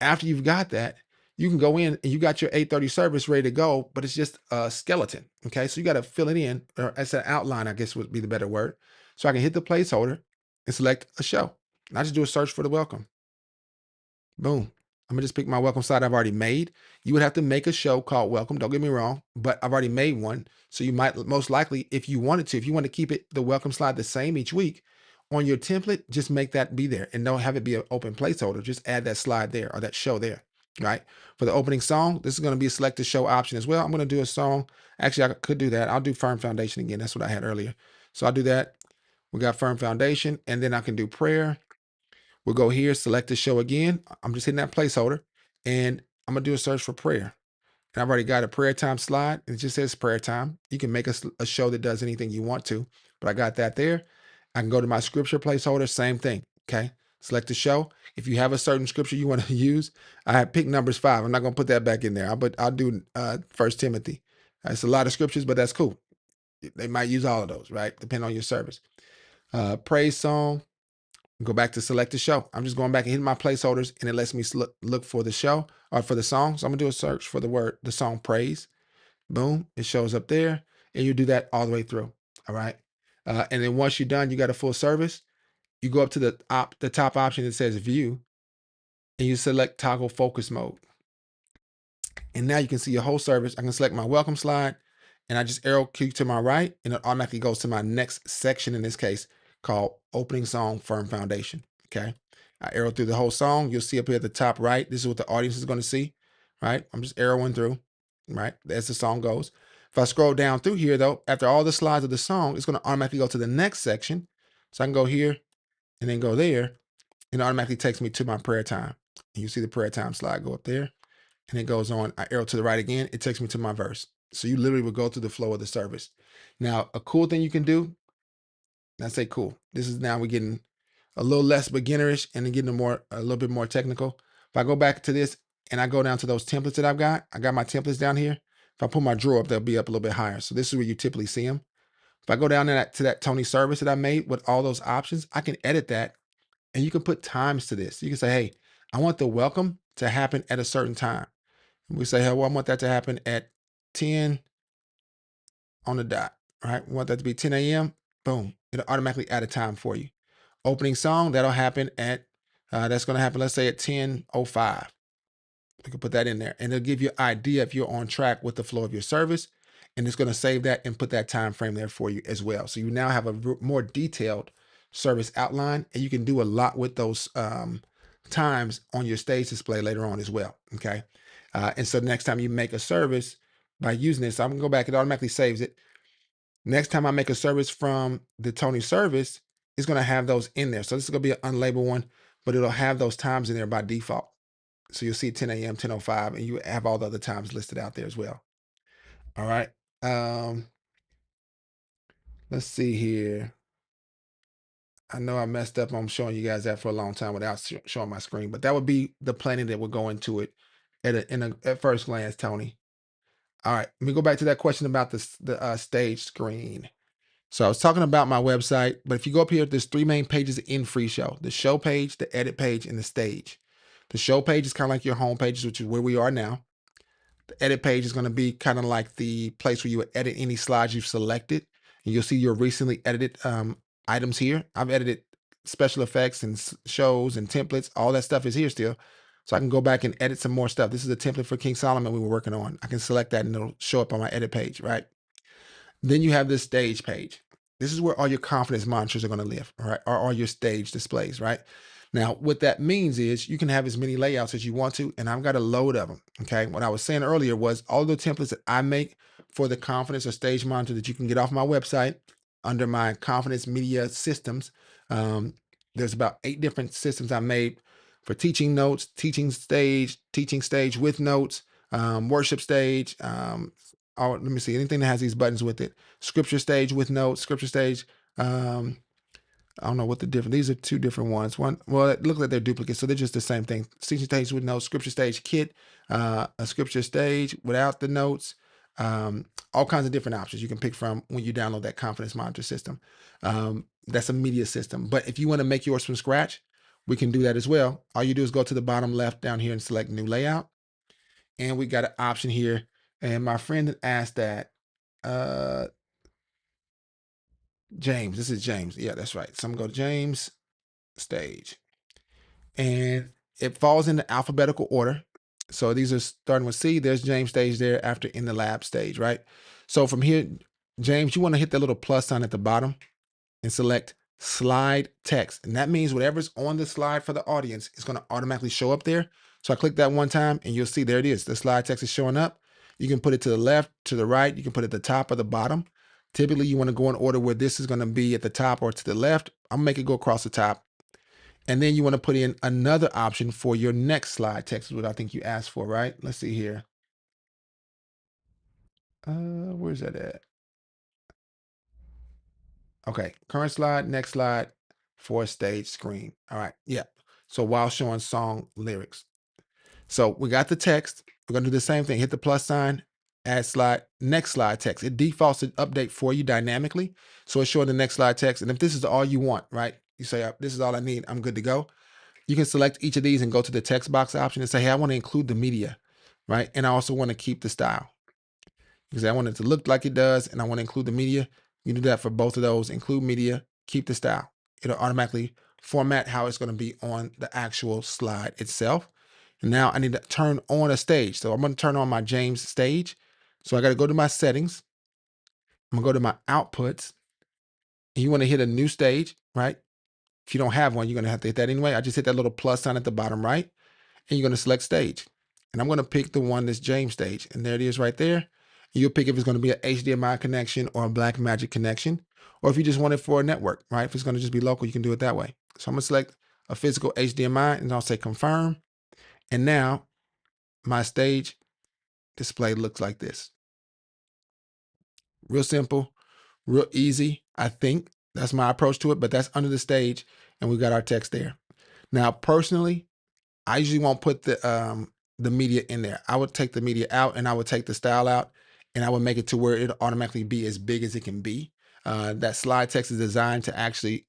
After you've got that, you can go in and you got your 8:30 service ready to go, but it's just a skeleton. Okay. So you got to fill it in, or as an outline, I guess would be the better word. So I can hit the placeholder and select a show. And I just do a search for the welcome. Boom. I'm gonna just pick my welcome slide I've already made. You would have to make a show called welcome. Don't get me wrong, but I've already made one. So you might most likely, if you want to keep it, the welcome slide the same each week on your template, just make that be there and don't have it be an open placeholder. Just add that slide there or that show there, right? For the opening song, this is going to be a select a show option as well. I'm going to do a song. Actually, I could do that. I'll do firm foundation again. That's what I had earlier. So I'll do that. We got firm foundation, and then I can do prayer. We'll go here, select the show again. I'm just hitting that placeholder, and I'm gonna do a search for prayer. And I've already got a prayer time slide. It just says prayer time. You can make a show that does anything you want to, but I got that there. I can go to my scripture placeholder, same thing. Okay. Select the show. If you have a certain scripture you want to use, I have picked Numbers 5. I'm not going to put that back in there. I'll do 1 Timothy. It's a lot of scriptures, but that's cool. They might use all of those, right? Depending on your service. Praise song. Go back to select the show. I'm just going back and hitting my placeholders, and it lets me look for the show or for the song. So I'm gonna do a search for the song praise. Boom, it shows up there, and you do that all the way through. All right. And then once you're done, you got a full service. You go up to the top option that says view, and you select toggle focus mode. And now you can see your whole service. I can select my welcome slide, and I just arrow key to my right, and it automatically goes to my next section, in this case, called opening song firm foundation. Okay. I arrow through the whole song. You'll see up here at the top right, this is what the audience is going to see, right? I'm just arrowing through, right, as the song goes. If I scroll down through here, though, after all the slides of the song, it's going to automatically go to the next section. So I can go here and then go there, and it automatically takes me to my prayer time. And you see the prayer time slide go up there, and it goes on. I arrow to the right again. It takes me to my verse. So you literally will go through the flow of the service. Now, a cool thing you can do, I say cool. This is now we're getting a little less beginnerish and getting a little bit more technical. If I go back to this and I go down to those templates that I got my templates down here. If I pull my drawer up, they'll be up a little bit higher. So this is where you typically see them. If I go down to that Tony service that I made with all those options, I can edit that, and you can put times to this. You can say, hey, I want the welcome to happen at a certain time. And we say, hey, well, I want that to happen at 10 on the dot, right? We want that to be 10 a.m. Boom. It'll automatically add a time for you. Opening song, that'll happen that's going to happen, let's say at 10:05. You can put that in there, and it'll give you an idea if you're on track with the flow of your service, and it's going to save that and put that time frame there for you as well. So you now have a more detailed service outline, and you can do a lot with those times on your stage display later on as well. Okay. And so next time you make a service by using this, I'm going to go back, it automatically saves it. Next time I make a service from the Tony service, it's going to have those in there. So this is going to be an unlabeled one, but it'll have those times in there by default. So you'll see 10 a.m., 10:05, and you have all the other times listed out there as well. All right. Let's see here. I know I messed up. I'm showing you guys that for a long time without showing my screen, but that would be the planning that would go into it at first glance, Tony. All right, let me go back to that question about the stage screen. So I was talking about my website, but if you go up here, there's 3 main pages in FreeShow: the show page, the edit page, and the stage. The show page is kind of like your home pages, which is where we are now. The edit page is going to be kind of like the place where you would edit any slides you've selected. And you'll see your recently edited items here. I've edited special effects and shows and templates. All that stuff is here still. So I can go back and edit some more stuff. This is a template for King Solomon we were working on. I can select that and it'll show up on my edit page, right? Then you have this stage page. This is where all your confidence monitors are going to live, right? Or all your stage displays, right? Now, what that means is you can have as many layouts as you want to, and I've got a load of them, okay? What I was saying earlier was all the templates that I make for the confidence or stage monitor that you can get off my website under my confidence media systems. There's about 8 different systems I made for teaching notes, teaching stage with notes, worship stage, let me see, anything that has these buttons with it. Scripture stage with notes, scripture stage. I don't know what the difference. These are 2 different ones. One, well, it looks like they're duplicates, so they're just the same thing. Teaching stage with notes, scripture stage kit, a scripture stage without the notes. All kinds of different options you can pick from when you download that confidence monitor system. That's a media system. But if you want to make yours from scratch, we can do that as well. All you do is go to the bottom left down here and select new layout. And we got an option here. And my friend that asked that, James, this is James. Yeah, that's right. So I'm gonna go to James stage. And it falls in the alphabetical order. So these are starting with C. There's James stage there after in the lab stage, right? So from here, James, you want to hit the little plus sign at the bottom and select slide text. And that means whatever's on the slide for the audience is going to automatically show up there. So I click that one time and you'll see there it is. The slide text is showing up. You can put it to the left, to the right. You can put it at the top or the bottom. Typically, you want to go in order where this is going to be at the top or to the left. I'm going to make it go across the top. And then you want to put in another option for your next slide text, is what I think you asked for, right? Let's see here. Where's that at? Okay, current slide, next slide, for stage screen. All right, yeah. So while showing song lyrics. So we got the text. We're gonna do the same thing. Hit the plus sign, add slide, next slide text. It defaults to update for you dynamically. So it's showing the next slide text. And if this is all you want, right? You say, this is all I need, I'm good to go. You can select each of these and go to the text box option and say, hey, I want to include the media, right? And I also want to keep the style because I want it to look like it does, and I want to include the media. You do that for both of those, include media, keep the style. It'll automatically format how it's going to be on the actual slide itself. And now I need to turn on a stage. So I'm going to turn on my James stage. So I got to go to my settings. I'm going to go to my outputs. And you want to hit a new stage, right? If you don't have one, you're going to have to hit that anyway. I just hit that little plus sign at the bottom right, and you're going to select stage. And I'm going to pick the one that's James stage. And there it is right there. You'll pick if it's going to be an HDMI connection or a Blackmagic connection, or if you just want it for a network, right? If it's going to just be local, you can do it that way. So I'm going to select a physical HDMI, and I'll say confirm. And now my stage display looks like this. Real simple, real easy. I think that's my approach to it, but that's under the stage, and we got our text there. Now, personally, I usually won't put the media in there. I would take the media out, and I would take the style out, and I would make it to where it automatically be as big as it can be. That slide text is designed to actually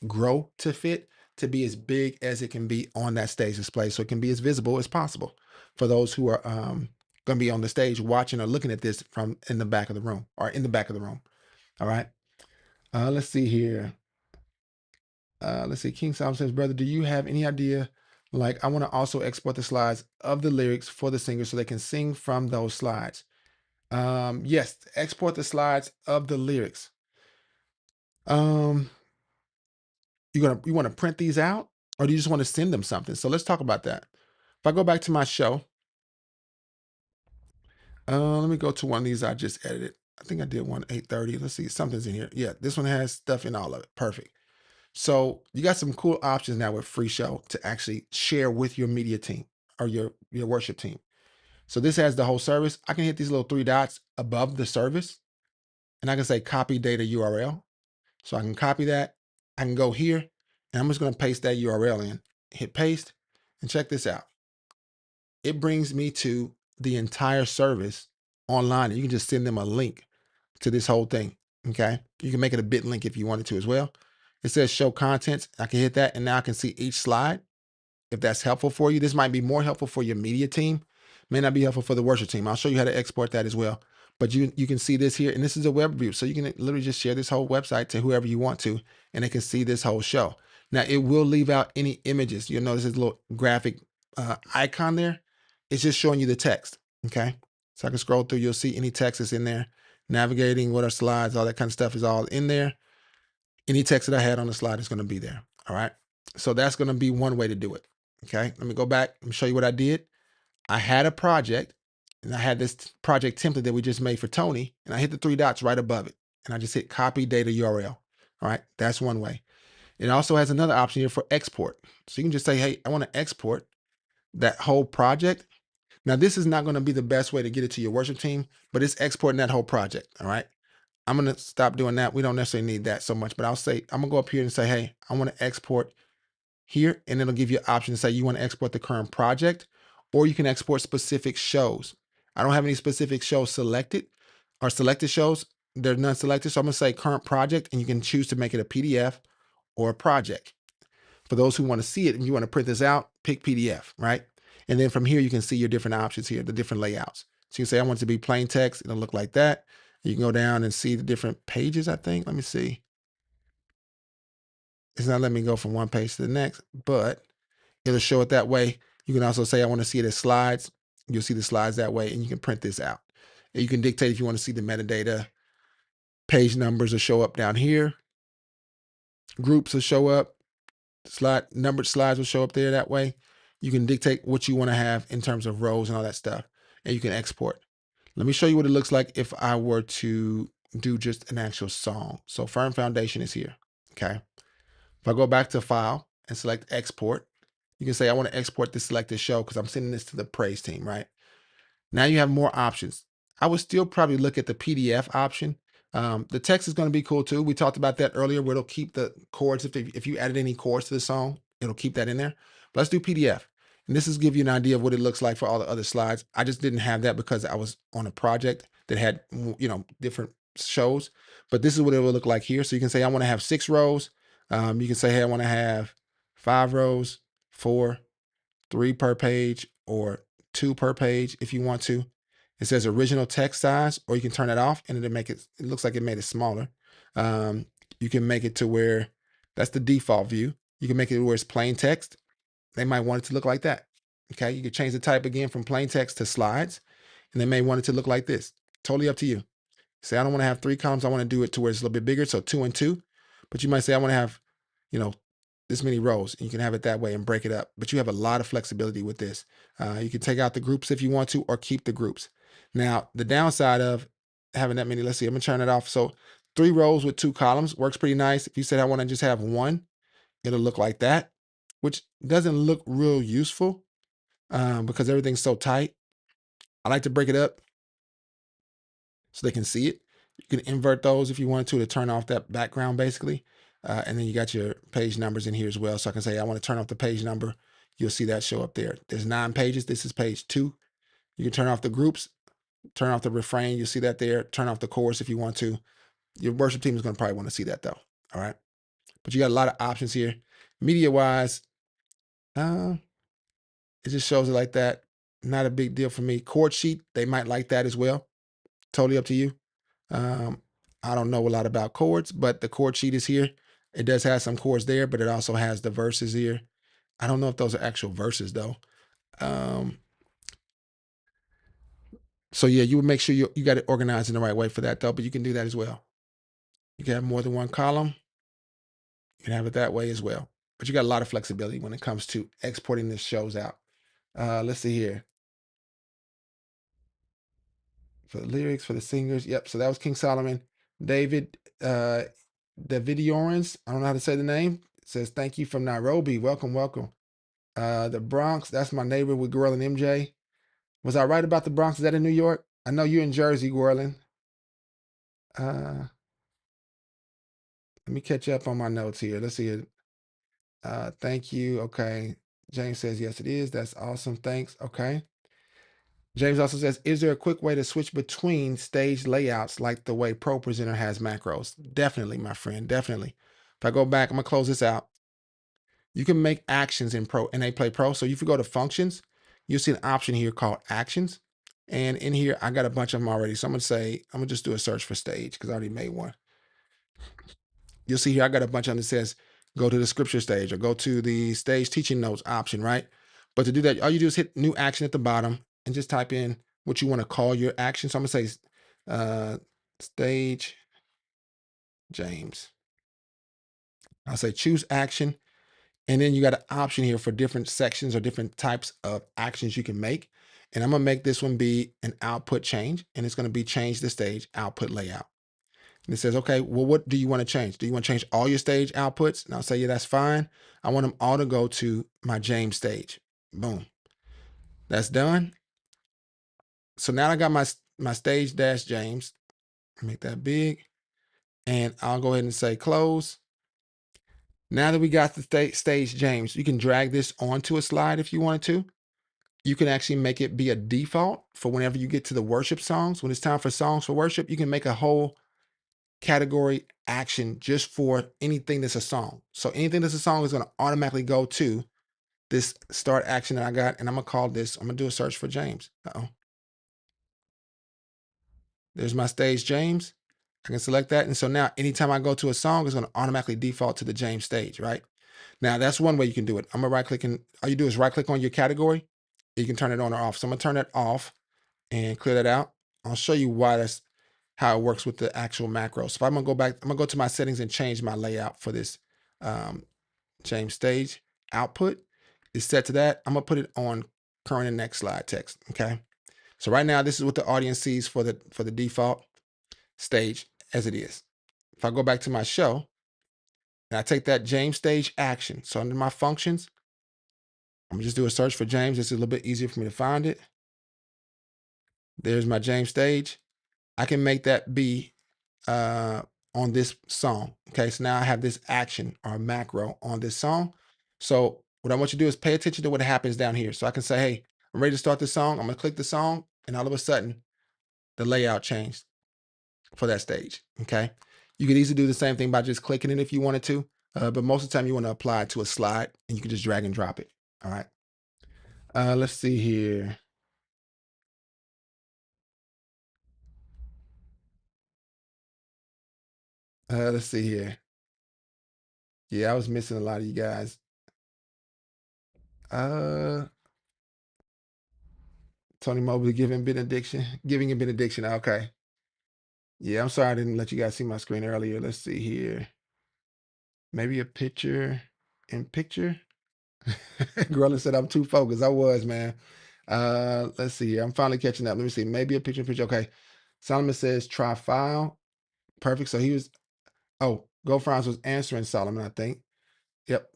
grow to fit, to be as big as it can be on that stage display, so it can be as visible as possible for those who are going to be on the stage watching or looking at this from in the back of the room or in the back of the room. All right. Let's see here. Let's see. King Solomon says, brother, do you have any idea? Like, I want to also export the slides of the lyrics for the singer so they can sing from those slides. Yes, export the slides of the lyrics. You want to print these out, or do you just want to send them something? So let's talk about that. If I go back to my show, let me go to one of these I just edited. I think I did one 8:30. Let's see, something's in here. Yeah, this one has stuff in all of it. Perfect. So you got some cool options now with FreeShow to actually share with your media team or your worship team. So this has the whole service. I can hit these little 3 dots above the service, and I can say copy data URL. So I can copy that. I can go here, and I'm just going to paste that URL in. Hit paste, and check this out. It brings me to the entire service online. You can just send them a link to this whole thing. Okay. You can make it a bit link if you wanted to as well. It says show contents. I can hit that, and now I can see each slide. If that's helpful for you, this might be more helpful for your media team, may not be helpful for the worship team. I'll show you how to export that as well. But you can see this here, and this is a web view. So you can literally just share this whole website to whoever you want to, and they can see this whole show. Now it will leave out any images. You'll notice this little graphic icon there. It's just showing you the text. Okay. So I can scroll through, you'll see any text that's in there. Navigating, what are slides, all that kind of stuff is all in there. Any text that I had on the slide is going to be there. All right. So that's going to be one way to do it. Okay. Let me go back. Let me show you what I did. I had a project, and I had this project template that we just made for Tony, and I hit the 3 dots right above it, and I just hit copy data URL. All right. That's one way. It also has another option here for export. So you can just say, hey, I want to export that whole project. Now, this is not going to be the best way to get it to your worship team, but it's exporting that whole project. All right. I'm going to stop doing that. We don't necessarily need that so much, but I'll say, I'm going to go up here and say, hey, I want to export here, and it'll give you an option to say you want to export the current project, or you can export specific shows. I don't have any specific shows selected or selected shows. They're none selected. So I'm going to say current project, and you can choose to make it a PDF or a project. For those who want to see it and you want to print this out, pick PDF, right? And then from here, you can see your different options here, the different layouts. So you can say, I want it to be plain text. It'll look like that. You can go down and see the different pages, I think. Let me see. It's not letting me go from one page to the next, but it'll show it that way. You can also say, I want to see it as slides. You'll see the slides that way, and you can print this out. And you can dictate if you want to see the metadata. Page numbers will show up down here. Groups will show up. Numbered slides will show up there that way. You can dictate what you want to have in terms of rows and all that stuff, and you can export. Let me show you what it looks like if I were to do just an actual song. So Firm Foundation is here. Okay. If I go back to File, and select export. You can say, I want to export this selected show because I'm sending this to the praise team, right? Now you have more options. I would still probably look at the PDF option. The text is going to be cool too. We talked about that earlier, where it'll keep the chords. If you added any chords to the song, it'll keep that in there. But let's do PDF. And this is give you an idea of what it looks like for all the other slides. I just didn't have that because I was on a project that had, different shows. But this is what it will look like here. So you can say, I want to have 6 rows. You can say, hey, I want to have 5 rows, 4, 3 per page, or 2 per page if you want to. It says original text size, or you can turn it off and it'll make it looks like it made it smaller. You can make it to where that's the default view. You can make it where it's plain text. They might want it to look like that. Okay, you can change the type again from plain text to slides, and they may want it to look like this. Totally up to you. Say, I don't want to have 3 columns. I want to do it to where it's a little bit bigger, so 2 and 2. But you might say, I want to have, this many rows. And you can have it that way and break it up. But you have a lot of flexibility with this. You can take out the groups if you want to, or keep the groups. Now, the downside of having that many, let's see, I'm going to turn it off. So 3 rows with 2 columns works pretty nice. If you said I want to just have 1, it'll look like that, which doesn't look real useful because everything's so tight. I like to break it up so they can see it. You can invert those if you wanted to turn off that background, basically. And then you got your page numbers in here as well. So I can say, I want to turn off the page number. You'll see that show up there. There's 9 pages. This is page 2. You can turn off the groups, turn off the refrain. You'll see that there. Turn off the chorus if you want to. Your worship team is going to probably want to see that though. All right. But you got a lot of options here. Media-wise, it just shows it like that. Not a big deal for me. Chord sheet, they might like that as well. Totally up to you. I don't know a lot about chords, but the chord sheet is here. It does have some chords there, but it also has the verses here. I don't know if those are actual verses though. So yeah, you would make sure you got it organized in the right way for that though, but you can do that as well. You can have more than one column. You can have it that way as well. But you got a lot of flexibility when it comes to exporting the shows out. Let's see here. For the lyrics, for the singers. Yep. So that was King Solomon. David Davidiorans. I don't know how to say the name. It says, thank you from Nairobi. Welcome, welcome. The Bronx. That's my neighbor with Gwirlin MJ. Was I right about the Bronx? Is that in New York? I know you're in Jersey, Gwirlin. Let me catch up on my notes here. Let's see it. Thank you. Okay. James says, yes, it is. That's awesome. Thanks. Okay. James also says, is there a quick way to switch between stage layouts like the way Pro Presenter has macros? Definitely, my friend, definitely. If I go back, I'm gonna close this out. You can make actions in A Play Pro. So if you go to functions, you'll see an option here called actions. And in here, I got a bunch of them already. So I'm gonna just do a search for stage because I already made one. You'll see here, I got a bunch of them that says, go to the scripture stage or go to the stage teaching notes option, right? But to do that, all you do is hit new action at the bottom and just type in what you want to call your action. So I'm gonna say stage James. I'll say choose action. And then you got an option here for different sections or different types of actions you can make. And I'm gonna make this one be an output change. And it's gonna be change the stage output layout. And it says, okay, well, what do you want to change? Do you want to change all your stage outputs? And I'll say, yeah, that's fine. I want them all to go to my James stage. Boom. That's done. So now I got my stage dash James. Make that big. And I'll go ahead and say close. Now that we got the stage James, you can drag this onto a slide if you wanted to. You can actually make it be a default for whenever you get to the worship songs. When it's time for songs for worship, you can make a whole category action just for anything that's a song. So anything that's a song is going to automatically go to this start action that I got. And I'm going to call this, I'm going to do a search for James. There's my stage James. I can select that. And so now anytime I go to a song, it's going to automatically default to the James stage, right? Now that's one way you can do it. I'm going to right click and all you do is right click on your category. You can turn it on or off. So I'm going to turn that off and clear that out. I'll show you why that's how it works with the actual macros. So I'm gonna go back, I'm gonna go to my settings and change my layout for this James stage output. Is set to that. I'm gonna put it on current and next slide text. Okay. So right now, this is what the audience sees for the default stage as it is. If I go back to my show, and I take that James stage action. So under my functions, I'm gonna just do a search for James. It's a little bit easier for me to find it. There's my James stage. I can make that be on this song. Okay, so now I have this action or macro on this song. So what I want you to do is pay attention to what happens down here. So I can say, hey, I'm ready to start this song. I'm gonna click the song, and all of a sudden, the layout changed for that stage. Okay, you could easily do the same thing by just clicking it if you wanted to, but most of the time you want to apply it to a slide, and you can just drag and drop it. All right. Let's see here. Let's see here. Yeah, I was missing a lot of you guys. Uh, Tony Mobley giving a benediction. Okay. Yeah, I'm sorry I didn't let you guys see my screen earlier. Let's see here. Maybe a picture in picture. Gorilla said I'm too focused. I was, man. Let's see here. I'm finally catching up. Let me see. Maybe a picture in picture. Okay. Solomon says try file. Perfect. So he was, oh, Go Franz was answering Solomon, I think. Yep.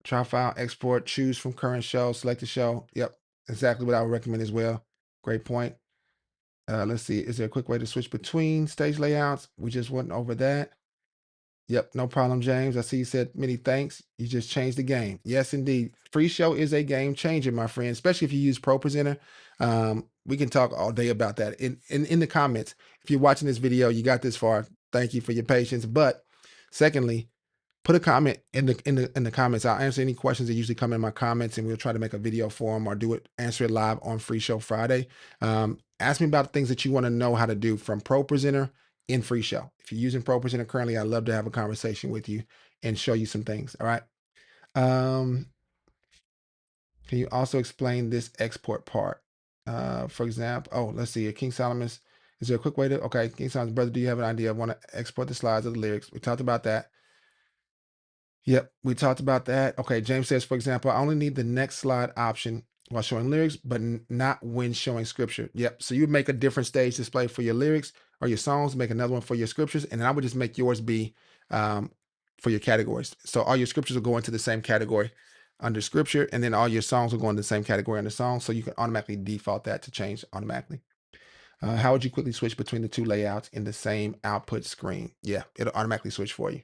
Try file, export, choose from current show, select the show. Yep. Exactly what I would recommend as well. Great point. Let's see. Is there a quick way to switch between stage layouts? We just went over that. Yep, no problem, James. I see you said many thanks. You just changed the game. Yes, indeed. Free Show is a game changer, my friend, especially if you use Pro Presenter. We can talk all day about that. In the comments, if you're watching this video, you got this far. Thank you for your patience. But secondly, put a comment in the comments. I'll answer any questions that usually come in my comments, and we'll try to make a video for them or answer it live on Free Show Friday. Ask me about things that you want to know how to do from Pro Presenter in Free Show. If you're using Pro Presenter currently, I'd love to have a conversation with you and show you some things. All right. Can you also explain this export part? For example, oh, let's see. King Solomon's. Is there a quick way to? Okay, King Solomon's brother. Do you have an idea? I want to export the slides of the lyrics. We talked about that. Yep, we talked about that. Okay, James says, for example, I only need the next slide option while showing lyrics, but not when showing scripture. Yep, so you would make a different stage display for your lyrics or your songs, make another one for your scriptures, and then I would just make yours be for your categories. So all your scriptures will go into the same category under scripture, and then all your songs will go into the same category under songs, so you can automatically default that to change automatically. How would you quickly switch between the two layouts in the same output screen? Yeah, it'll automatically switch for you.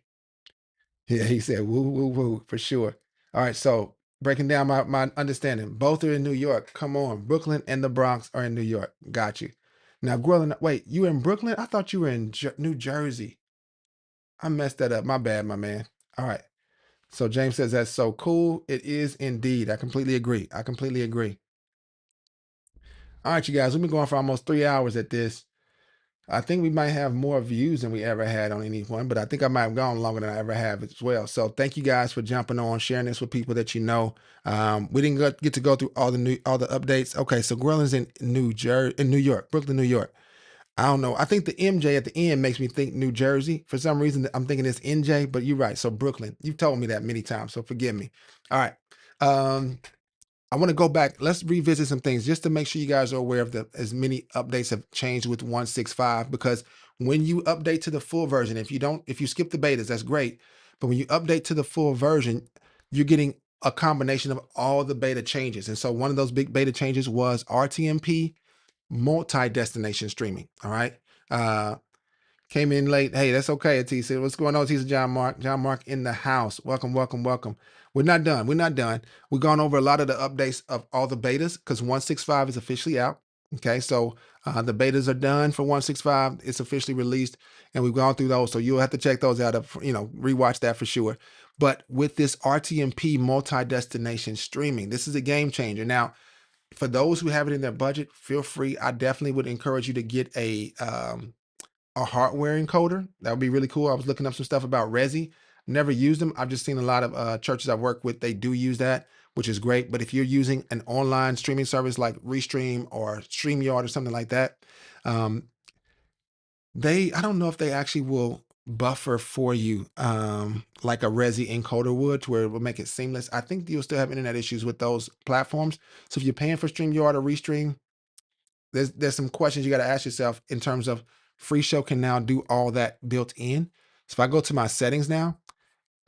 Yeah, he said woo woo woo for sure. All right, so breaking down my understanding. Both are in New York. Come on. Brooklyn and the Bronx are in New York. Got you. Now, Gwilyn, wait, you in Brooklyn? I thought you were in New Jersey. I messed that up. My bad, my man. All right. So James says that's so cool. It is indeed. I completely agree. I completely agree. All right, you guys, we've been going for almost 3 hours at this. I think we might have more views than we ever had on any one, but I think I might have gone longer than I ever have as well. So thank you guys for jumping on, sharing this with people that you know. We didn't get to go through all the updates. Okay, so Grilling's in New York, Brooklyn, New York. I don't know. I think the MJ at the end makes me think New Jersey. For some reason, I'm thinking it's NJ, but you're right. So Brooklyn. You've told me that many times, so forgive me. All right. I want to go back. Let's revisit some things just to make sure you guys are aware of as many updates have changed with 165, because when you update to the full version, if you skip the betas, that's great. But when you update to the full version, you're getting a combination of all the beta changes. And so one of those big beta changes was RTMP multi-destination streaming. All right. Came in late. Hey, that's okay. T said, what's going on? T said, John Mark. John Mark in the house. Welcome, welcome, welcome. We're not done. We're not done. We've gone over a lot of the updates of all the betas because 165 is officially out. Okay, so the betas are done for 165. It's officially released, and we've gone through those. So you'll have to check those out. Rewatch that for sure. But with this RTMP multi-destination streaming, this is a game changer. Now, for those who have it in their budget, feel free. I definitely would encourage you to get a hardware encoder. That would be really cool. I was looking up some stuff about Resi. Never used them. I've just seen a lot of churches I've worked with. They do use that, which is great. But if you're using an online streaming service like Restream or StreamYard or something like that, I don't know if they actually will buffer for you like a Resi encoder would, to where it will make it seamless. I think you'll still have internet issues with those platforms. So if you're paying for StreamYard or Restream, there's some questions you got to ask yourself in terms of Free Show can now do all that built in. So if I go to my settings now,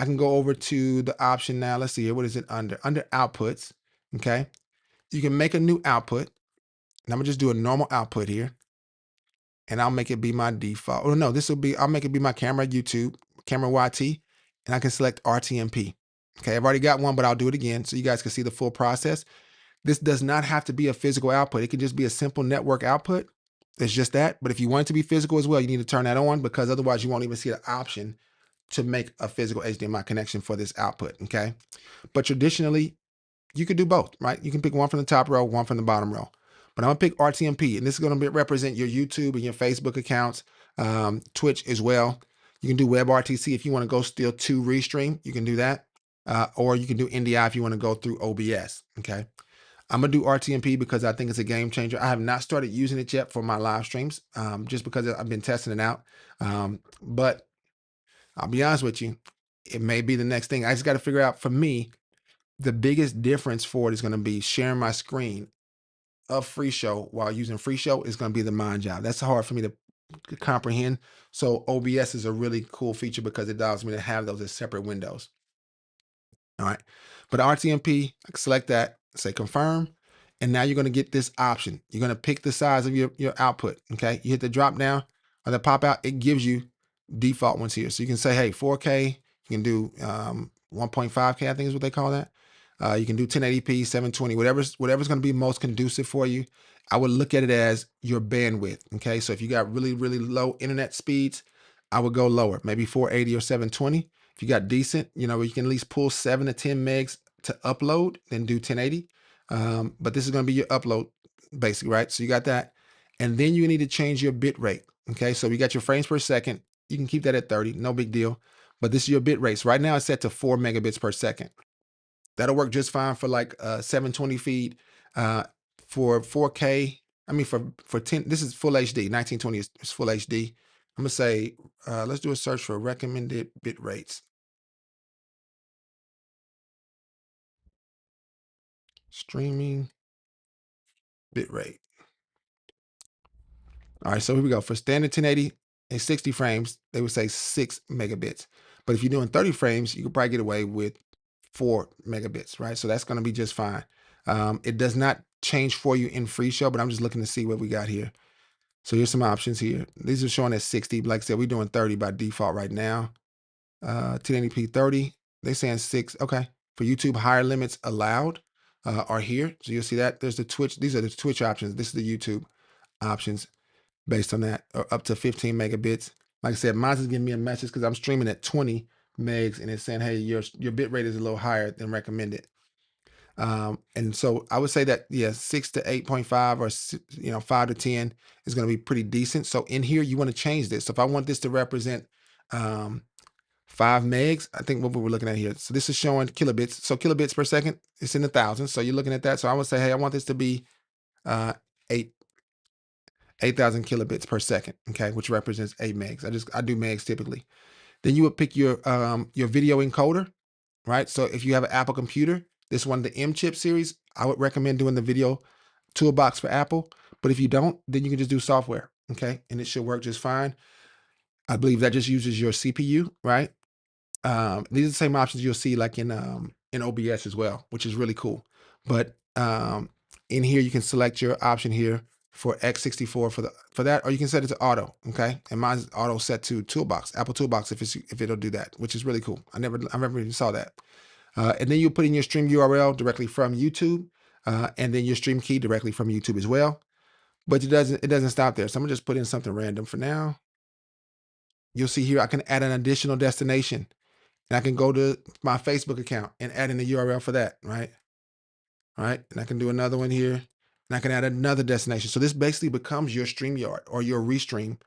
I can go over to the option now. Let's see here. What is it under? Under outputs. Okay. You can make a new output. And I'm gonna just do a normal output here. And I'll make it be my default. Oh no, I'll make it be my camera YouTube, camera YT, and I can select RTMP. Okay, I've already got one, but I'll do it again so you guys can see the full process. This does not have to be a physical output. It can just be a simple network output. It's just that. But if you want it to be physical as well, you need to turn that on because otherwise you won't even see the option to make a physical HDMI connection for this output. Okay. But traditionally, you could do both, right? You can pick one from the top row, one from the bottom row. But I'm gonna pick RTMP, and this is gonna represent your YouTube and your Facebook accounts, Twitch as well. You can do WebRTC if you want to go still to Restream, you can do that. Or you can do NDI if you want to go through OBS. Okay. I'm gonna do RTMP because I think it's a game changer. I have not started using it yet for my live streams, just because I've been testing it out. But I'll be honest with you, it may be the next thing. I just got to figure out for me, the biggest difference for it is going to be sharing my screen of FreeShow while using FreeShow is going to be the mind job. That's hard for me to comprehend. So OBS is a really cool feature because it allows me to have those as separate windows. All right. But RTMP, I can select that, say confirm. And now you're going to get this option. You're going to pick the size of your output. Okay. You hit the drop down or the pop out. It gives you default ones here. So you can say, hey, 4K, you can do 1.5K, I think is what they call that. You can do 1080p, 720, whatever's going to be most conducive for you. I would look at it as your bandwidth. Okay. So if you got really, really low internet speeds, I would go lower, maybe 480 or 720. If you got decent, you know, you can at least pull 7 to 10 megs to upload, then do 1080. But this is going to be your upload basically, right? So you got that. And then you need to change your bit rate. Okay. So you got your frames per second. You can keep that at 30, no big deal. But this is your bit rate. So right now it's set to 4 megabits per second. That'll work just fine for like 720 feed. For 4K, I mean for 10, this is full HD. 1920 is full HD. I'm gonna say, let's do a search for recommended bit rates. Streaming bit rate. All right, so here we go. For standard 1080 and 60 frames, they would say 6 megabits. But if you're doing 30 frames, you could probably get away with 4 megabits, right? So that's going to be just fine. It does not change for you in FreeShow, but I'm just looking to see what we got here. So here's some options here. These are showing at 60. Like I said, we're doing 30 by default right now. 1080p 30. They're saying 6. Okay. For YouTube, higher limits allowed are here. So you'll see that. There's the Twitch. These are the Twitch options. This is the YouTube options based on that, or up to 15 megabits. Like I said, mine is giving me a message because I'm streaming at 20 megs and it's saying, hey, your bit rate is a little higher than recommended. And so I would say that, yeah, 6 to 8.5 or 5 to 10 is going to be pretty decent. So in here, you want to change this. So if I want this to represent 5 megs, I think what we're looking at here. So this is showing kilobits. So kilobits per second, it's in the thousands. So you're looking at that. So I would say, hey, I want this to be 8,000 kilobits per second, okay, which represents 8 megs. I do megs typically. Then you would pick your video encoder, right? So if you have an Apple computer, this one, the M chip series, I would recommend doing the video toolbox for Apple. But if you don't, then you can just do software, okay, and it should work just fine. I believe that just uses your CPU, right? These are the same options you'll see like in OBS as well, which is really cool. But in here, you can select your option here for X64 for that, or you can set it to auto. Okay, and mine's auto set to Toolbox, Apple Toolbox, if it'll do that, which is really cool. I never even saw that. And then you put in your stream URL directly from YouTube, and then your stream key directly from YouTube as well. But it doesn't stop there. So I'm gonna just put in something random for now. You'll see here I can add an additional destination, and I can go to my Facebook account and add in the URL for that, right? All right, and I can do another one here, and I can add another destination. So this basically becomes your StreamYard or your Restream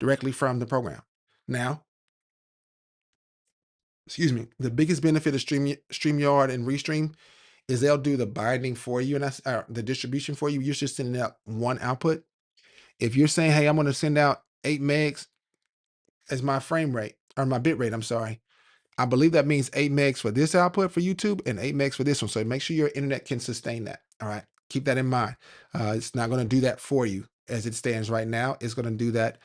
directly from the program. Now, excuse me, the biggest benefit of StreamYard and Restream is they'll do the binding for you and the distribution for you. You're just sending out one output. If you're saying, hey, I'm going to send out 8 megs as my frame rate or my bit rate, I'm sorry. I believe that means 8 megs for this output for YouTube and 8 megs for this one. So make sure your internet can sustain that. All right. Keep that in mind. It's not going to do that for you. as it stands right now. It's going to do that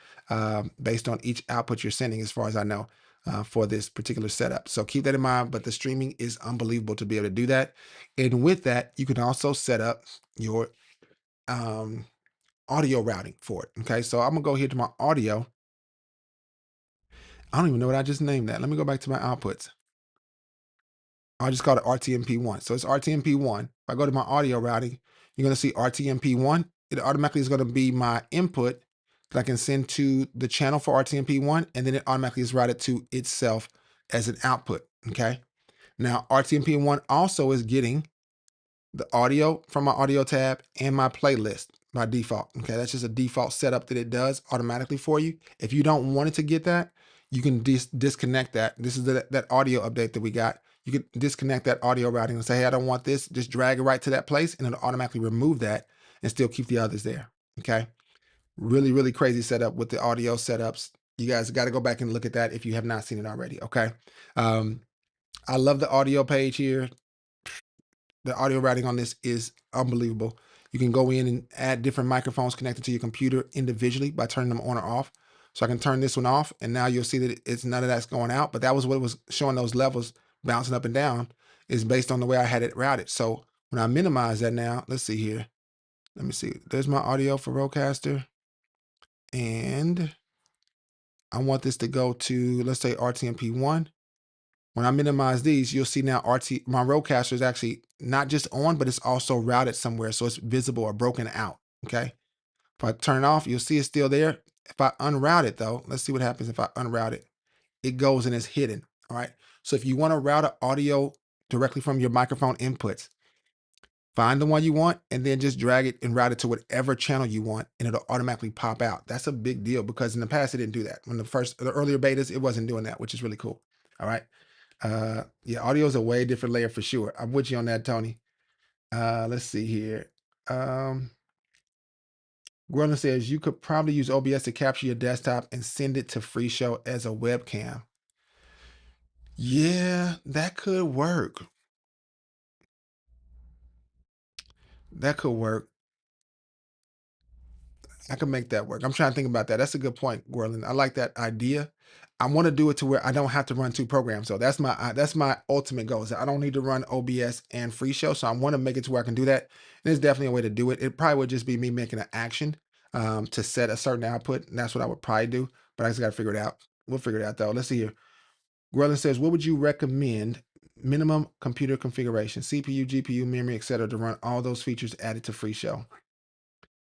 based on each output you're sending, as far as I know, for this particular setup. So keep that in mind. But the streaming is unbelievable to be able to do that. And with that, you can also set up your audio routing for it. Okay, so I'm gonna go here to my audio. I don't even know what I just named that. Let me go back to my outputs. I just call it RTMP1. So it's RTMP1. If I go to my audio routing, you're going to see RTMP1. It automatically is going to be my input that I can send to the channel for RTMP1, and then it automatically is routed to itself as an output. Okay. Now, RTMP1 also is getting the audio from my audio tab and my playlist by default. Okay, that's just a default setup that it does automatically for you. If you don't want it to get that, you can disconnect that. This is that audio update that we got. You can disconnect that audio routing and say, hey, I don't want this. Just drag it right to that place and it'll automatically remove that and still keep the others there. Okay, really, really crazy setup with the audio setups. You guys got to go back and look at that if you have not seen it already. Okay, I love the audio page here. The audio routing on this is unbelievable. You can go in and add different microphones connected to your computer individually by turning them on or off. So I can turn this one off, and now you'll see that it's none of that's going out. But that was what was showing those levels bouncing up and down, is based on the way I had it routed. So when I minimize that now, let's see here. Let me see. There's my audio for Rodecaster. And I want this to go to, let's say, RTMP1. When I minimize these, you'll see now my Rodecaster is actually not just on, but it's also routed somewhere. So it's visible or broken out. Okay. If I turn it off, you'll see it's still there. If I unroute it though, let's see what happens if I unroute it. It goes and it's hidden. All right. So if you want to route an audio directly from your microphone inputs, find the one you want and then just drag it and route it to whatever channel you want, and it'll automatically pop out. That's a big deal because in the past it didn't do that. When the earlier betas, it wasn't doing that, which is really cool. All right. Yeah, audio is a way different layer for sure. I'm with you on that, Tony. Let's see here. Gordon says you could probably use OBS to capture your desktop and send it to FreeShow as a webcam. Yeah, that could work. That could work. I can make that work. I'm trying to think about that. That's a good point, Gordon. I like that idea. I want to do it to where I don't have to run two programs. So that's my ultimate goal. Is that I don't need to run OBS and FreeShow. So I want to make it to where I can do that. And there's definitely a way to do it. It probably would just be me making an action to set a certain output. And that's what I would probably do. But I just got to figure it out. We'll figure it out though. Let's see here. Gordon says, what would you recommend minimum computer configuration, CPU, GPU, memory, etc., to run all those features added to FreeShow?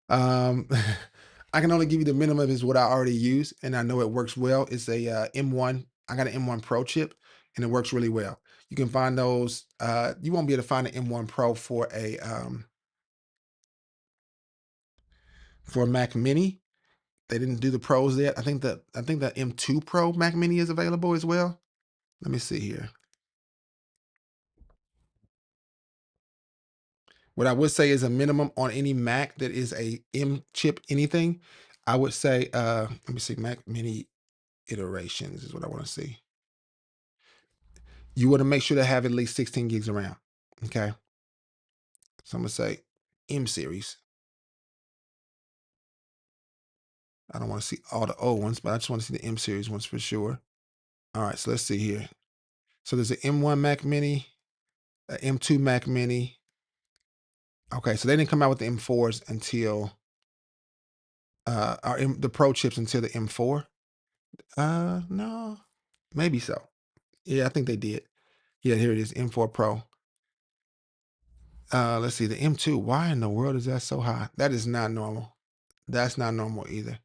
I can only give you the minimum is what I already use, and I know it works well. It's a M1. I got an M1 Pro chip, and it works really well. You can find those. You won't be able to find an M1 Pro for a Mac Mini. They didn't do the Pros yet. I think the M2 Pro Mac Mini is available as well. Let me see here. What I would say is a minimum on any Mac that is a M chip anything. I would say, let me see, Mac Mini iterations is what I want to see. You want to make sure to have at least 16 gigs of RAM. Okay. So I'm going to say M series. I don't want to see all the old ones, but I just want to see the M series ones for sure. All right. So let's see here. So there's an M1 Mac Mini, an M2 Mac Mini. Okay. So they didn't come out with the M4s until, the Pro chips until the M4. No, maybe so. Yeah, I think they did. Yeah, here it is, M4 Pro. Let's see, the M2. Why in the world is that so high? That is not normal. That's not normal either.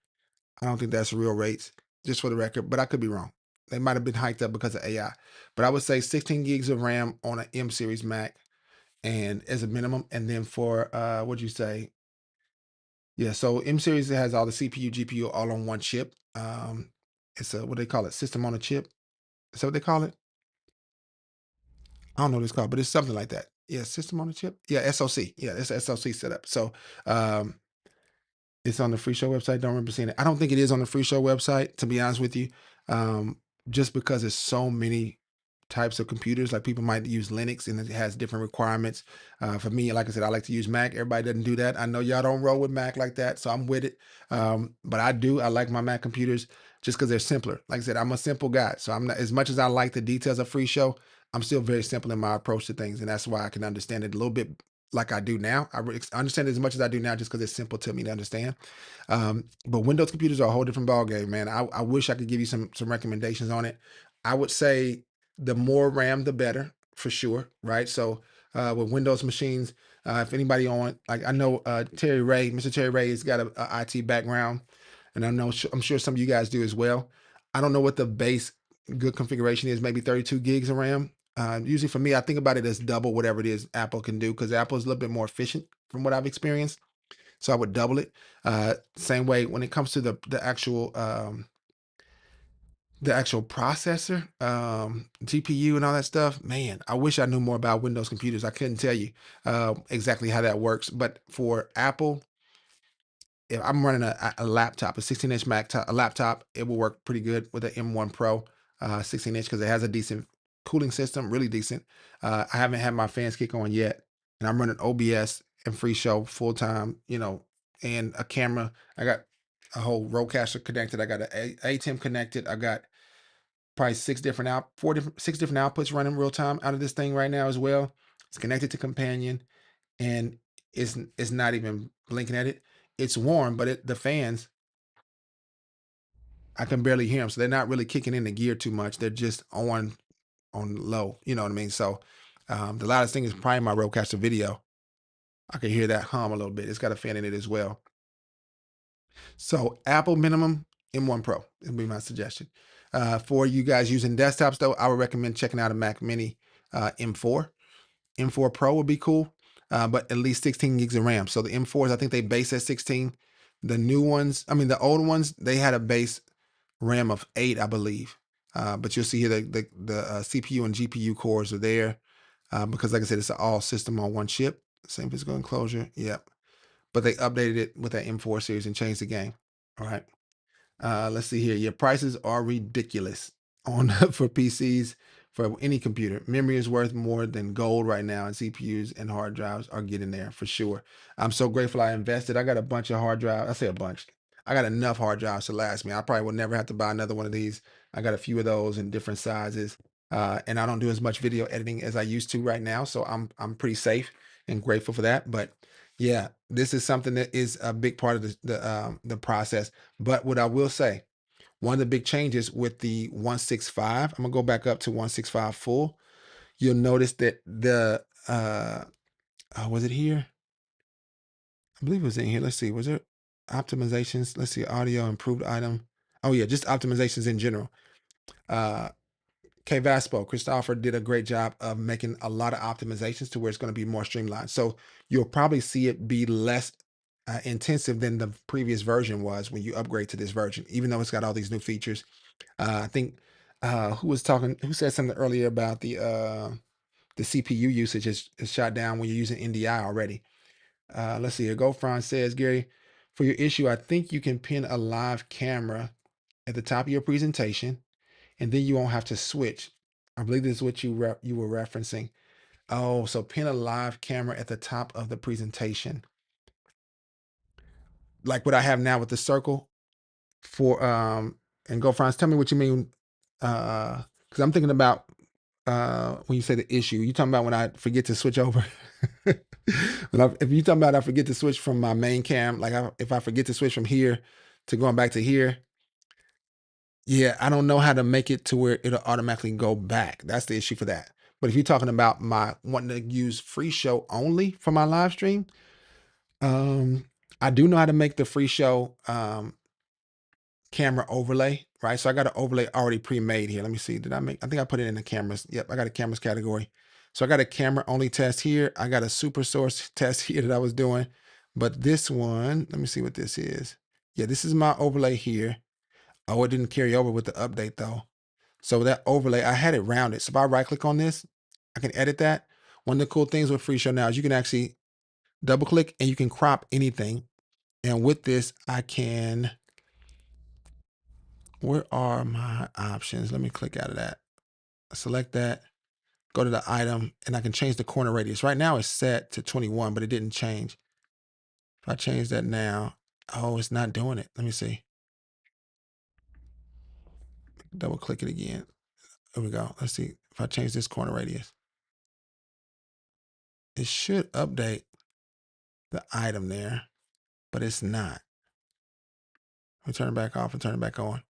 I don't think that's real rates, just for the record, but I could be wrong. They might have been hiked up because of AI. But I would say 16 gigs of RAM on an M series Mac and as a minimum. And then for what'd you say? Yeah, so M series has all the CPU, GPU all on one chip. It's a what do they call it? System on a chip. Is that what they call it? I don't know what it's called, but it's something like that. Yeah, system on a chip. Yeah, SoC. Yeah, it's a SoC setup. So it's on the FreeShow website. Don't remember seeing it. I don't think it is on the FreeShow website, to be honest with you. Just because there's so many types of computers. Like people might use Linux and it has different requirements. For me, like I said, I like to use Mac. Everybody doesn't do that. I know y'all don't roll with Mac like that, so I'm with it. But I do. I like my Mac computers just because they're simpler. Like I said, I'm a simple guy, so I'm not, as much as I like the details of FreeShow, I'm still very simple in my approach to things, and that's why I can understand it a little bit like I do now. Understand it as much as I do now just because it's simple to me to understand. But Windows computers are a whole different ballgame, man. I wish I could give you some recommendations on it. I would say the more RAM, the better, for sure, right? So with Windows machines, if anybody on, like I know Terry Ray, Mr. Terry Ray has got a IT background, and I'm sure some of you guys do as well. I don't know what the base good configuration is, maybe 32 gigs of RAM. Usually for me, I think about it as double whatever it is Apple can do because Apple is a little bit more efficient from what I've experienced. So I would double it. Same way when it comes to the actual processor, GPU and all that stuff. Man, I wish I knew more about Windows computers. I couldn't tell you exactly how that works. But for Apple, if I'm running a laptop, a 16-inch a laptop, it will work pretty good with the M1 Pro 16-inch because it has a decent cooling system, really decent. I haven't had my fans kick on yet, and I'm running OBS and FreeShow full time, and a camera. I got a whole roadcaster connected. I got a ATEM connected. I got probably six different outputs running real time out of this thing right now as well. It's connected to Companion, and it's not even blinking at it. It's warm, but the fans, I can barely hear them, so they're not really kicking in the gear too much. They're just on low. You know what I mean? So the loudest thing is probably my roadcaster video. I can hear that hum a little bit. It's got a fan in it as well. So Apple minimum M1 Pro would be my suggestion. For you guys using desktops, though, I would recommend checking out a Mac Mini M4. M4 Pro would be cool, but at least 16 gigs of RAM. So the M4s, I think they base at 16. The new ones, I mean, the old ones, they had a base RAM of 8, I believe. But you'll see here the CPU and GPU cores are there because, like I said, it's an all system on one chip. Same physical enclosure. Yep. But they updated it with that M4 series and changed the game. All right. Let's see here. Your prices are ridiculous on for PCs for any computer. Memory is worth more than gold right now, and CPUs and hard drives are getting there for sure. I'm so grateful I invested. I got a bunch of hard drives. I say a bunch. I got enough hard drives to last me. I probably will never have to buy another one of these. I got a few of those in different sizes, and I don't do as much video editing as I used to right now, so I'm pretty safe and grateful for that. But yeah, this is something that is a big part of the process. But what I will say, one of the big changes with the 165, I'm gonna go back up to 165 full. You'll notice that was it here? I believe it was in here. Let's see, was there optimizations? Let's see, audio improved item. Oh yeah, just optimizations in general. Uh, K Vaspo, Christopher did a great job of making a lot of optimizations to where it's going to be more streamlined. So you'll probably see it be less intensive than the previous version was when you upgrade to this version, even though it's got all these new features. I think who said something earlier about the CPU usage is shot down when you're using NDI already. Let's see here. GoFron says, Gary, for your issue, I think you can pin a live camera at the top of your presentation, and then you won't have to switch. I believe this is what you were referencing. Oh, so pin a live camera at the top of the presentation, like what I have now with the circle for and GoFrons. Tell me what you mean, because I'm thinking about when you say the issue, you talking about when I forget to switch over. If you talking about I forget to switch from my main cam, like if I forget to switch from here to going back to here, yeah, I don't know how to make it to where it'll automatically go back. That's the issue for that. But if you're talking about my wanting to use free show only for my live stream, um, I do know how to make the free show camera overlay, right? So I got an overlay already pre-made here. Let me see. I think I put it in the cameras. Yep, I got a cameras category. So I got a camera only test here. I got a super source test here that I was doing. But this one, let me see what this is. Yeah, this is my overlay here. Oh, it didn't carry over with the update though. So that overlay, I had it rounded. So if I right click on this, I can edit that. One of the cool things with FreeShow now is you can actually double click and you can crop anything. And with this, I can, where are my options? Let me click out of that. select that, go to the item, and I can change the corner radius. Right now it's set to 21, but it didn't change. If I change that now, oh, it's not doing it. Let me see. Double click it again. There we go. Let's see if I change this corner radius. It should update the item there, but it's not. Let me turn it back off and turn it back on.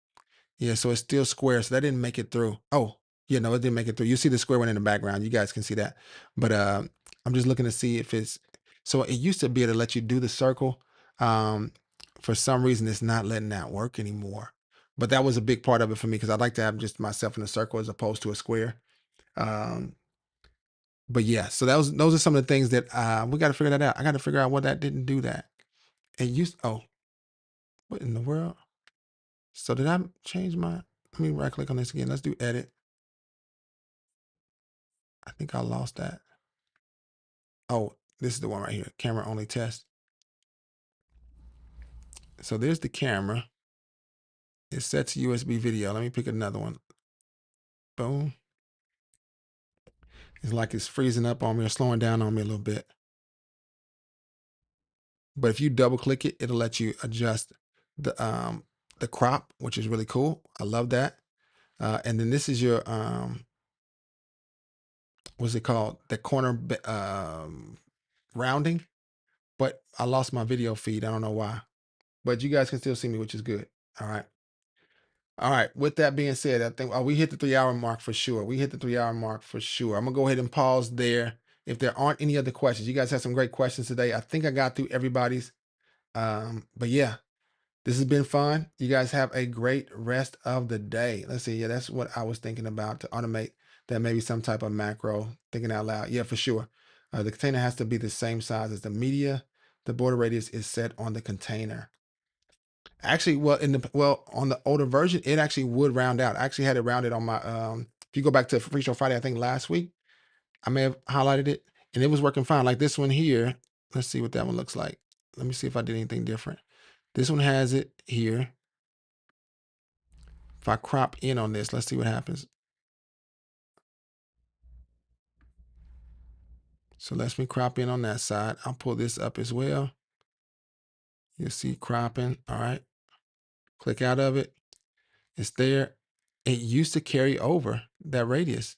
Yeah, so it's still square. So that didn't make it through. Oh, yeah, no, it didn't make it through. You see the square one in the background. You guys can see that. But I'm just looking to see if it's, so it used to be able to let you do the circle. For some reason, it's not letting that work anymore. But that was a big part of it for me because I'd like to have just myself in a circle as opposed to a square. But yeah, so those are some of the things that we got to figure that out. I got to figure out what that didn't do that. It used, oh, what in the world? So did I change my, let me right click on this again. Let's do edit. I think I lost that. Oh, this is the one right here. Camera only test. So there's the camera. It sets USB video. Let me pick another one. Boom. It's like it's freezing up on me or slowing down on me a little bit. But if you double click it, it'll let you adjust the crop, which is really cool. I love that. And then this is your what's it called? The corner rounding. But I lost my video feed. I don't know why. But you guys can still see me, which is good. All right. All right. With that being said, I think we hit the 3-hour mark for sure. We hit the 3-hour mark for sure. I'm gonna go ahead and pause there. If there aren't any other questions, you guys had some great questions today. I think I got through everybody's. But yeah, this has been fun. You guys have a great rest of the day. Let's see. Yeah, that's what I was thinking about, to automate that, maybe some type of macro. Thinking out loud. Yeah, for sure. The container has to be the same size as the media. The border radius is set on the container. Actually, well, on the older version, it actually would round out. I actually had it rounded on my if you go back to FreeShow Friday, I think last week, I may have highlighted it and it was working fine. Like this one here. Let's see what that one looks like. Let me see if I did anything different. This one has it here. If I crop in on this, let's see what happens. So let me crop in on that side. I'll pull this up as well. You'll see cropping. All right. Click out of it. It's there. It used to carry over that radius.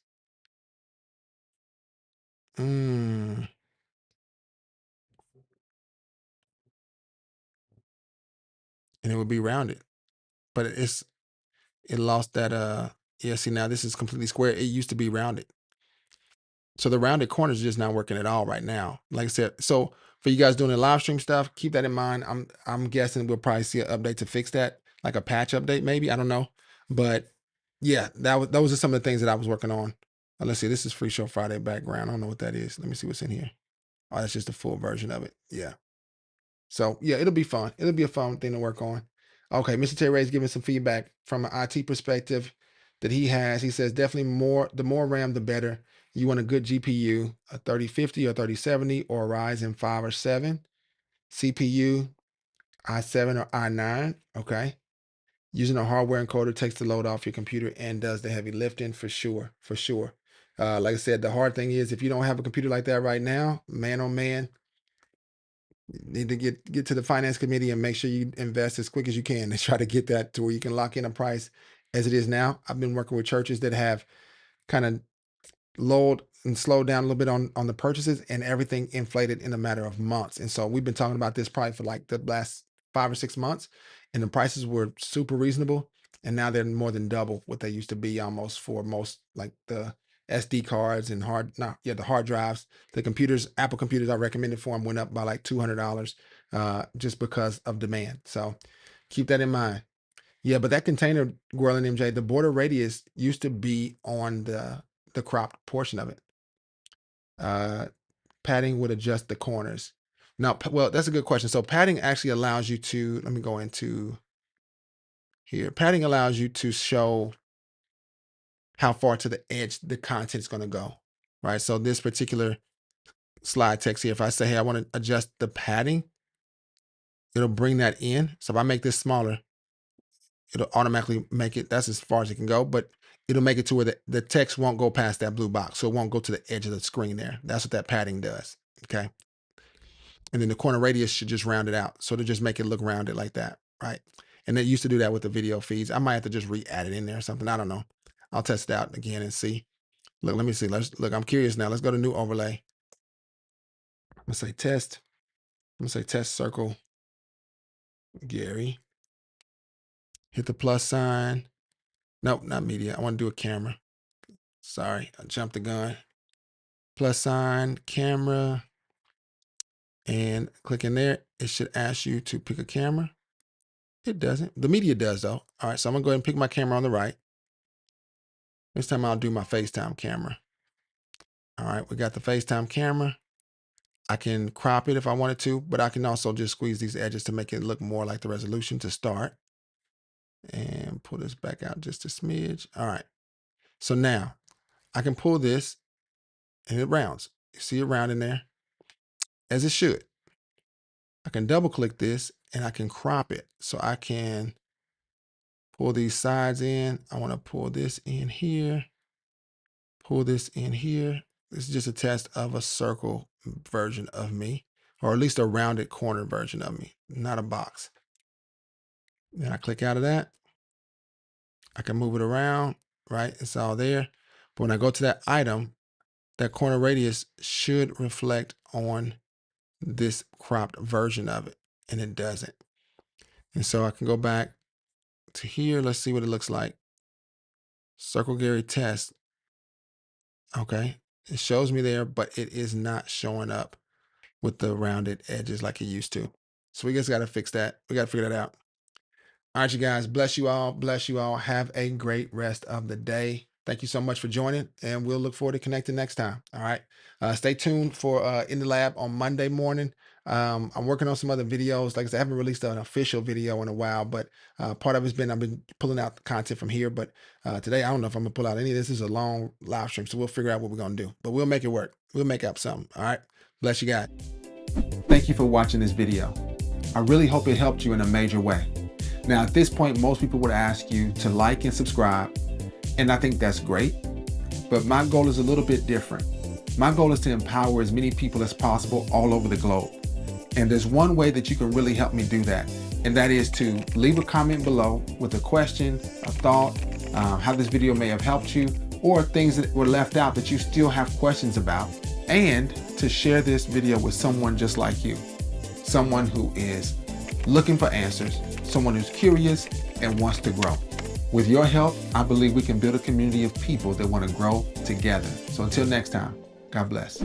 And it would be rounded. But it lost that yeah, see, now this is completely square. It used to be rounded. So the rounded corners are just not working at all right now. Like I said, so for you guys doing the live stream stuff, keep that in mind. I'm guessing we'll probably see an update to fix that, like a patch update, maybe. I don't know. But yeah, those are some of the things that I was working on. Let's see, this is Free Show Friday background. I don't know what that is. Let me see what's in here. Oh, that's just the full version of it. Yeah. So yeah, it'll be fun. It'll be a fun thing to work on. Okay, Mr. Terry is giving some feedback from an IT perspective that he has. He says definitely the more RAM, the better. You want a good GPU, a 3050 or 3070 or a Ryzen 5 or 7. CPU, i7 or i9. Okay. Using a hardware encoder takes the load off your computer and does the heavy lifting for sure. For sure. Like I said, the hard thing is if you don't have a computer like that right now, man, oh man, need to get to the finance committee and make sure you invest as quick as you can and try to get that to where you can lock in a price as it is now. I've been working with churches that have kind of lowered and slowed down a little bit on the purchases, and everything inflated in a matter of months. And so we've been talking about this probably for like the last 5 or 6 months, and the prices were super reasonable, and now they're more than double what they used to be almost for most, like the SD cards and the hard drives. The computers, Apple computers I recommended for them went up by like $200 just because of demand. So keep that in mind. Yeah, but that container, Gwirlin MJ, the border radius used to be on the cropped portion of it. Padding would adjust the corners. Now, well, that's a good question. So padding actually allows you to, let me go into here. Padding allows you to show how far to the edge the content is going to go, right? So this particular slide text here, if I say, hey, I want to adjust the padding, it'll bring that in. So if I make this smaller, it'll automatically make it, that's as far as it can go. But it'll make it to where the text won't go past that blue box. So it won't go to the edge of the screen there. That's what that padding does. Okay. And then the corner radius should just round it out. So to just make it look rounded like that. Right. And they used to do that with the video feeds. I might have to just re-add it in there or something. I don't know. I'll test it out again and see. Look, let me see. Look, I'm curious now. Let's go to new overlay. I'm gonna say test. I'm gonna say test circle Gary. Hit the plus sign. Nope, not media. I want to do a camera. Sorry, I jumped the gun. Plus sign, camera, and click in there. It should ask you to pick a camera. It doesn't. The media does though. All right, so I'm gonna go ahead and pick my camera on the right. This time I'll do my FaceTime camera. All right, we got the FaceTime camera. I can crop it if I wanted to, but I can also just squeeze these edges to make it look more like the resolution to start. And pull this back out just a smidge. All right. So now I can pull this and it rounds. You see it rounding there as it should. I can double click this and I can crop it. So I can pull these sides in. I want to pull this in here, pull this in here. This is just a test of a circle version of me, or at least a rounded corner version of me, not a box. Then I click out of that. I can move it around, right? It's all there. But when I go to that item, that corner radius should reflect on this cropped version of it, and it doesn't. And so I can go back to here. Let's see what it looks like. Circle Gary test. Okay, it shows me there, but it is not showing up with the rounded edges like it used to. So we just got to fix that. We got to figure that out. All right, you guys, bless you all. Bless you all. Have a great rest of the day. Thank you so much for joining, and we'll look forward to connecting next time. All right. Stay tuned for In the Lab on Monday morning. I'm working on some other videos. Like I said, I haven't released an official video in a while, but part of it's been I've been pulling out the content from here. But today, I don't know if I'm going to pull out any of this. This is a long live stream, so we'll figure out what we're going to do. But we'll make it work. We'll make up something. All right. Bless you guys. Thank you for watching this video. I really hope it helped you in a major way. Now, at this point, most people would ask you to like and subscribe, and I think that's great, but my goal is a little bit different. My goal is to empower as many people as possible all over the globe. And there's one way that you can really help me do that, and that is to leave a comment below with a question, a thought, how this video may have helped you, or things that were left out that you still have questions about, and to share this video with someone just like you, someone who is looking for answers, someone who's curious and wants to grow. With your help, I believe we can build a community of people that want to grow together. So until next time, God bless.